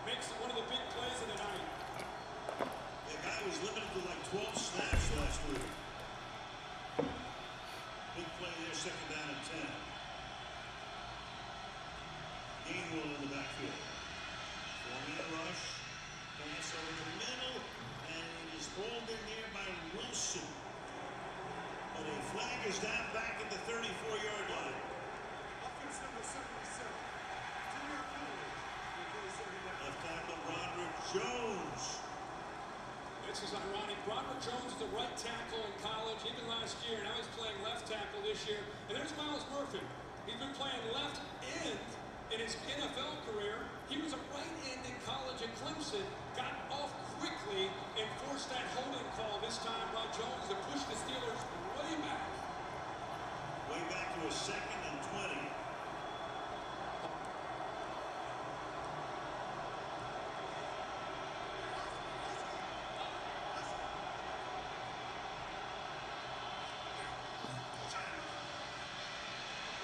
makes it one of the big plays of the night.
The guy was limited to like 12 snaps last week. Big play there, 2nd down and 10. Gainwell in the backfield. 4-man rush. Pass over the middle. And it is pulled in here by Wilson. But a flag is down back at the 34-yard line.
Offense number 77.
Left tackle Broderick Jones.
This is ironic. Broderick Jones is the right tackle in college, even last year. Now he's playing left tackle this year. And there's Miles Murphy. He's been playing left end in his NFL career. He was a right end in college at Clemson. Got off quickly and forced that holding call this time by Jones to push the Steelers way back.
Way back to a 2nd and 20.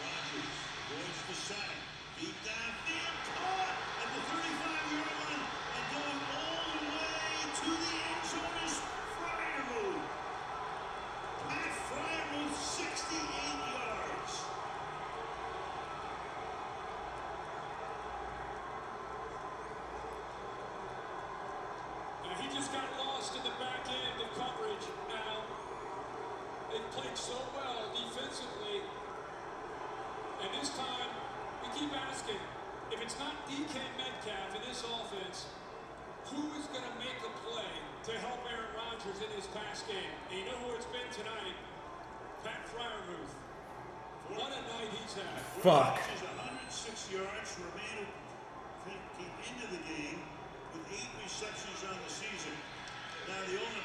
Rodgers avoids the sack. Deep downfield, caught at the 35-yard line. And going all the way to the end zone is Freiermuth. Pat Freiermuth, 68 yards.
Now, he just got lost in the back end of coverage. Now, they've played so well defensively. And this time, we keep asking, if it's not DK Metcalf in this offense, who is going to make a play to help Aaron Rodgers in his pass game? And you know who it's been tonight? Pat Freiermuth. What a night he's had.
Fuck.
Rodgers 106 yards, came into the game with 8 receptions on the season. Now the only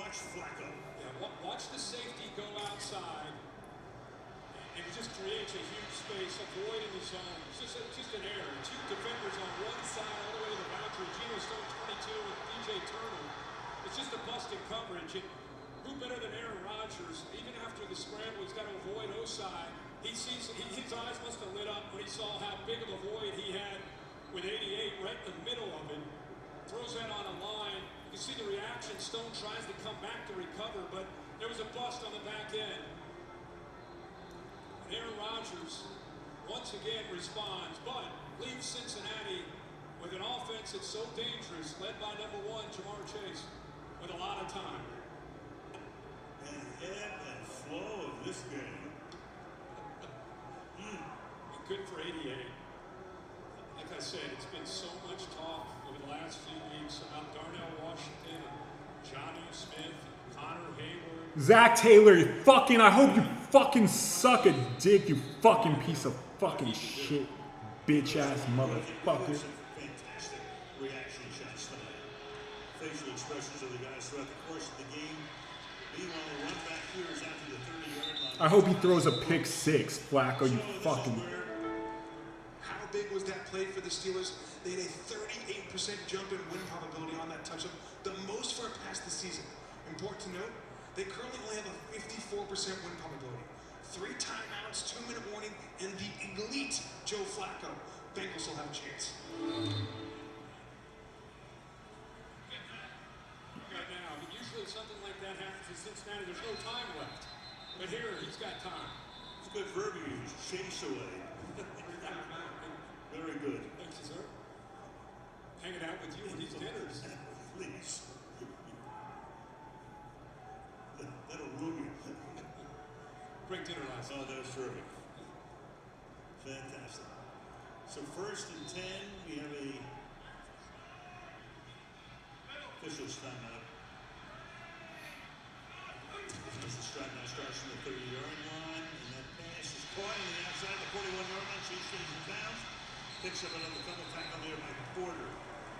watch Flacco.
Yeah, watch the safety go outside, and it just creates a huge space, avoiding the zone. It's just an error. Two defenders on one side, all the way to the boundary. Geno Stone 22 and DJ Turner. It's just a busted coverage. And who better than Aaron Rodgers? Even after the scramble, he's got to avoid Osai. He sees, his eyes must have lit up when he saw how big of a void he had with 88 right in the middle of it. Throws that on a line. You can see the reaction. Stone tries to come back to recover, but there was a bust on the back end. And Aaron Rodgers once again responds, but leaves Cincinnati with an offense that's so dangerous, led by number 1, Jamar Chase, with a lot of time.
And ebb and flow of this game.
Good for 88. Like I said, it's been so much talk over the last few weeks about Darnell Washington and Jonnu Smith and Connor Hayward.
Zach Taylor, you fucking, I hope you fucking suck a dick, you fucking piece of fucking shit, bitch ass motherfucker.
Fantastic reaction shots tonight. Facial expressions of the guys throughout the course of the game. Meanwhile, the run back here is out to the 30-yard line.
I hope he throws a pick six, Flacco, you fucking.
How big was that play for the Steelers? They had a 38% jump in win probability on that touchdown, the most for a pass this season. Important to note, they currently only have a 54% win probability. 3 timeouts, 2-minute warning, and the elite Joe Flacco. Bengals will have a chance.
Right now, but usually something like that happens in Cincinnati. There's no time left, but here he's got time.
It's good verbiage. Chase away. Very good.
Thank you, sir. Hanging out with you at these dinners.
Please. That'll ruin you.
Great dinner last night.
Oh, that was terrific. Fantastic. So 1st and 10, we have a officials timeout. As the strike now starts from the 30-yard line, and that pass is caught on the outside of the 41-yard line. Chase stays in bounds. Picks up another couple tackle there by Porter.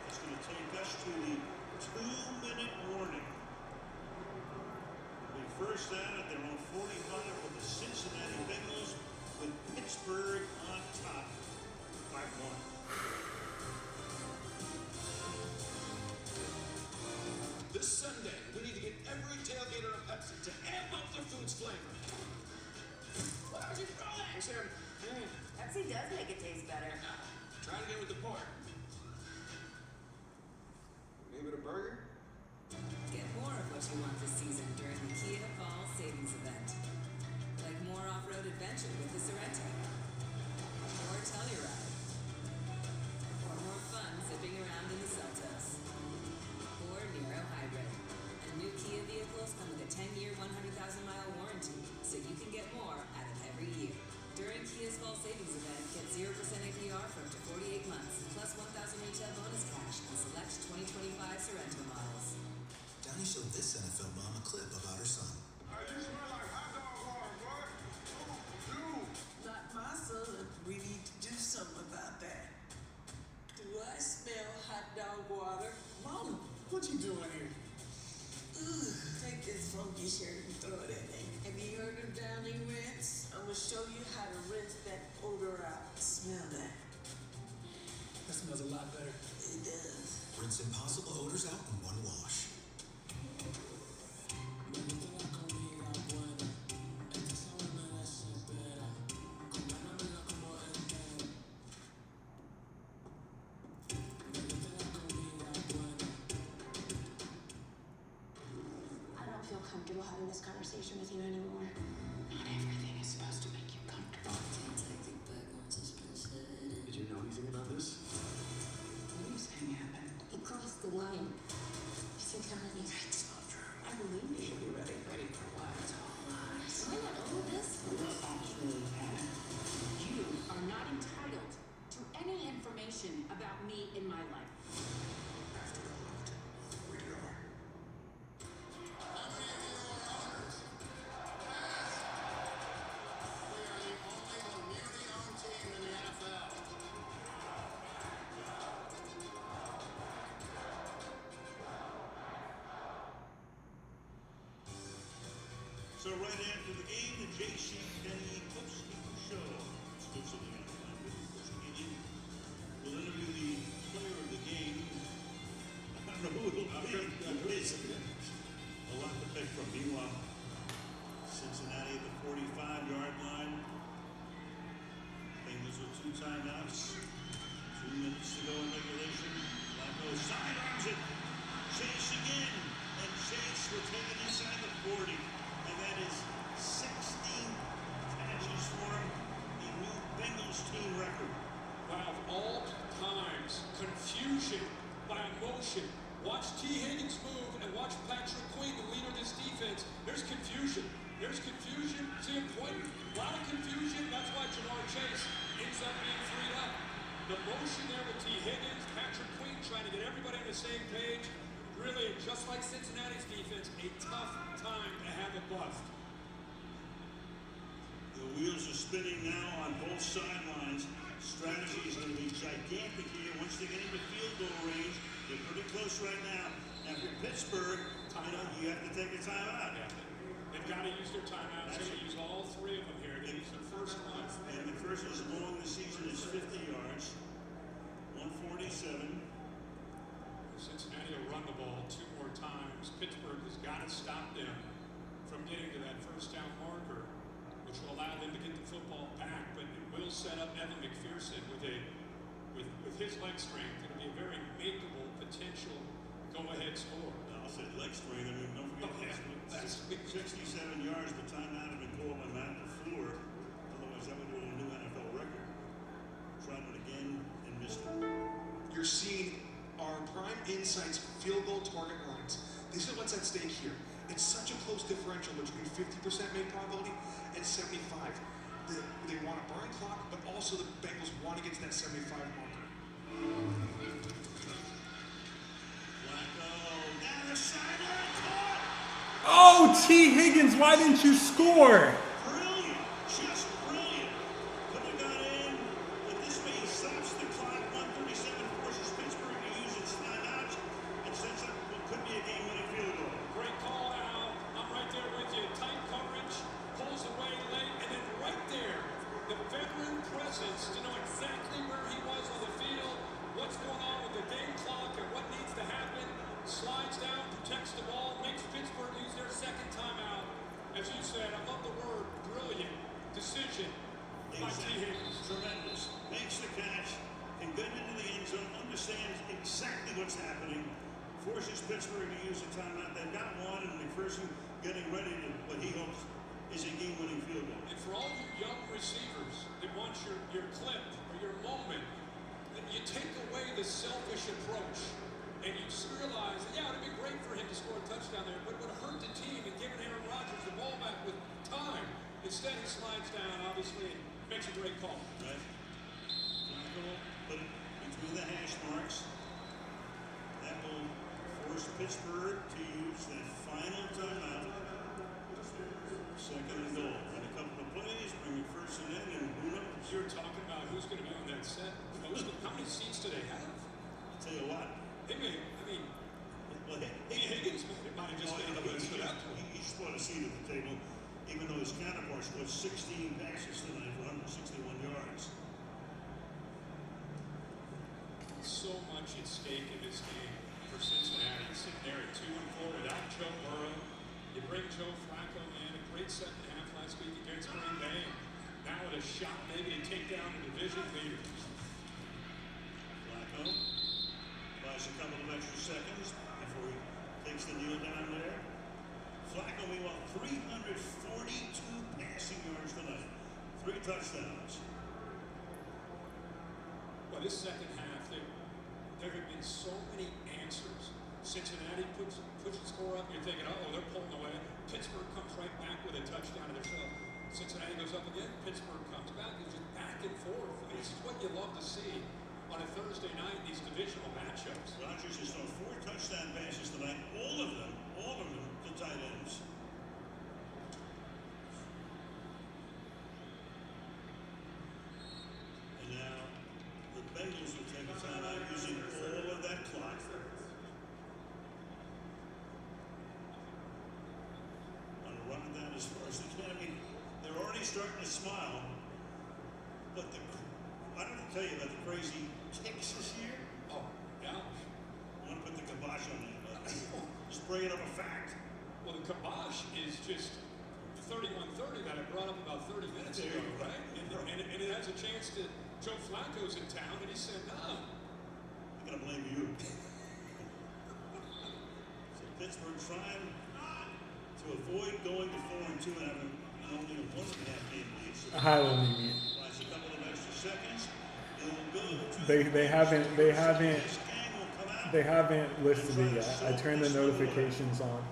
That's going to take us to the 2-minute warning. The first down at their own 45 for the Cincinnati Bengals, with Pittsburgh on top, 5-1.
This Sunday, we need to get every tailgater a Pepsi to amp up their food's flavor. What are you throwing? Sam,
Pepsi does make it taste better.
try to get with the pork.
Maybe a burger?
Get more of what you want this season during the Kia Fall Savings Event. Like more off-road adventure with the Sorrento. Or Telluride. Or more fun zipping around in the Seltos. Or Nero Hybrid. And new Kia vehicles come with a 10-year, 100,000-mile warranty, so you can get more out of every year. During Kia's Fall Savings Event, get 0% APR for up to 48 months, plus 1,000 retail bonus cash on select 2025 Sorrento models.
Donnie showed this NFL mom a clip about her son.
You smell like hot dog water, boy. Dude.
Not my son. We need to do something about that. Do I smell hot dog water?
Mama, what you doing here?
Ugh, take this funky shirt and throw it at me. Have you heard of Downing rinse? I'm gonna show you how to rinse that odor out. Smell that.
That smells a lot better.
It does.
Rinse impossible odors out in one wash.
I don't feel comfortable having this conversation with you anymore. Not everything is supposed to make you comfortable.
Did you know anything about this?
What are you saying happened? He crossed the line. He's telling me that's not true. I believe you.
Be ready for what?
It's all lies. Why not all this? What actually happened? You are not entitled to any information about me in my life.
After the vote, rated R.
So right after the game, the J.C. Penney post-game show, exclusively on FANDUEL, of course, again, we'll interview the player of the game. I don't know who it'll be. It's a lot to pick from. Meanwhile, Cincinnati at the 45-yard line. Bengals with 2 timeouts. 2 minutes to go in regulation. Flacco sidearms it. Chase again. And Chase will take it inside the 40. And that is 16 catches for him. A new Bengals team record.
Wow, of all times, confusion by emotion. Watch T. Higgins move and watch Patrick Queen, the leader of this defense. There's confusion. There's confusion. See him pointing. A lot of confusion. That's why Jamar Chase ends up being freed up. The motion there with T. Higgins, Patrick Queen trying to get everybody on the same page. Really, just like Cincinnati's defense, a tough time to have a bust.
The wheels are spinning now on both sidelines. Strategy is going to be gigantic here once they get into field goal range. They're pretty close right now. After Pittsburgh, you have to take a timeout.
Yeah. They've got to use their timeouts. They're going to use all 3 of them here. They use their first one.
And the first is long this season is 50 yards. 147.
Cincinnati will run the ball 2 more times. Pittsburgh has got to stop them from getting to that first down marker, which will allow them to get the football back. But it will set up Evan McPherson with his leg strength. It'll be a very makeable potential go-ahead score.
I'll say leg strength. I mean, don't forget that's 67 yards. The timeout had been called by Matt LaFleur. Otherwise, that would have been a new NFL record. Tried it again and missed it.
You're seeing our Prime Insights field goal target lines. These are what's at stake here. It's such a close differential between 50% made probability and 75. They want to burn clock, but also the Bengals want to get to that 75 marker.
Oh, T. Higgins, why didn't you score?
Brilliant, just brilliant. Could have got in, but this way he stops the clock. 137 forces Pittsburgh to use its timeouts and sets up what could be a game-winning field goal.
Great call, Al. I'm right there with you. Tight coverage, pulls away late, and then right there, the veteran presence to know exactly where he was on the field, what's going on with the game clock and what needs to happen. Slides down, protects the ball, makes Pittsburgh use their second timeout. As you said, I love the word brilliant decision by T. Higgins.
Tremendous. Makes the catch, can get into the end zone, understands exactly what's happening, forces Pittsburgh to use a timeout. They've got one, and McPherson getting ready to what he hopes is a game-winning field goal.
And for all you young receivers that want your clip or your moment, you take away the selfish approach. And you realize, yeah, it would be great for him to score a touchdown there, but it would hurt the team and giving Aaron Rodgers the ball back with time. Instead, he slides down, obviously, and makes a great call.
Right. Flacco put it between the hash marks. That will force Pittsburgh to use that final timeout. Second and goal. And a couple of plays, bring McPherson in, and who knows?
You're talking about who's going to be on that set. How many seats do they have?
I'll tell you what.
Higgins might have just been able to do that.
He scored a seat at the table, even though his counterpart scored 16 passes tonight for 161 yards.
So much at stake in this game for Cincinnati. Sitting there at 2-4 without Joe Burrow. You bring Joe Flacco in, a great second half last week against Green Bay. Now with a shot maybe to take down the division leaders.
Flacco buys a couple of extra seconds before he takes the kneel down there. Flacco, meanwhile, 342 passing yards tonight. 3 touchdowns.
Well, this second half, there have been so many answers. Cincinnati puts the score up. You're thinking, oh, they're pulling away. Pittsburgh comes right back with a touchdown to themselves. Cincinnati goes up again. Pittsburgh comes back. It's just back and forth. I mean, this is what you love to see on a Thursday night, these divisional matchups.
Rodgers has thrown 4 touchdown passes tonight, all of them to tight ends. And now the Bengals will take a timeout using all of that clock. On a run down his starting to smile. But I don't know to tell you about the crazy kicks this year.
Oh, yeah.
I want to put the kibosh on that. Just bringing up a fact.
Well, the kibosh is just 31-30 that I brought up about 30 minutes ago, right? And it has a chance to. Joe Flacco's in town, and he said no.
I'm gonna blame you. So Pittsburgh trying to avoid going to 4-2 and having only a 1.5 game lead. So
I will need
last a couple of extra seconds. It'll go to
they haven't listed it yet. I turned the notifications on.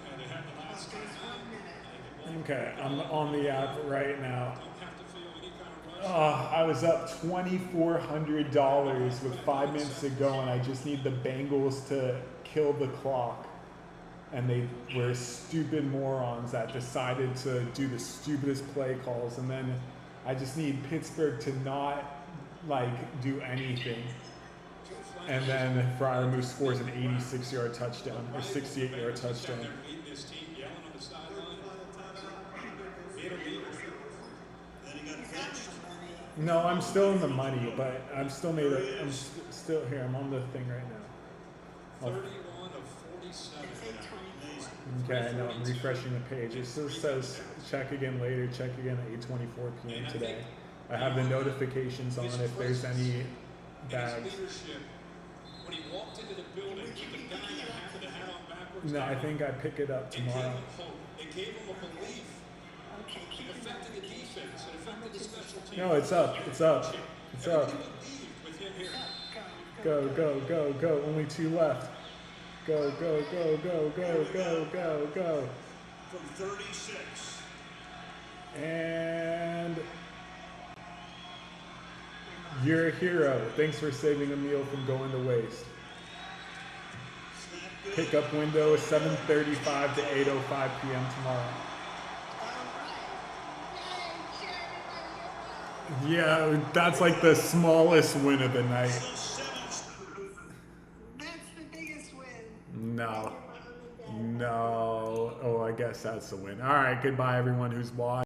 And they have the last time out.
Okay, I'm on the app right now.
Don't have to feel any kind of rush.
I was up $2,400 with 5 minutes to go, and I just need the Bengals to kill the clock. And they were stupid morons that decided to do the stupidest play calls. And then I just need Pittsburgh to not do anything. And then Fryermuth scores an 86-yard touchdown or 68-yard touchdown. No, I'm still in the money, but I'm still still here. I'm on the thing right now.
31 of 47.
Okay, I know. I'm refreshing the page. It still says check again later. Check again at 8:24 p.m. today. I have the notifications on if there's any bags.
When he walked into the building with the guy that happened to have on backwards.
No, I think I pick it up tomorrow.
It gave him a belief. It affected the defense. It affected the special teams.
No, it's up. It's up. It's up.
With him here.
Go, go, go, go. Only 2 left. Go, go, go, go, go, go, go, go.
From 36.
And you're a hero. Thanks for saving a meal from going to waste. Pickup window is 7:35 to 8:05 p.m. tomorrow. Yeah, that's like the smallest win of the night.
That's the biggest win.
No. No. Oh, I guess that's the win. All right, goodbye everyone who's watched.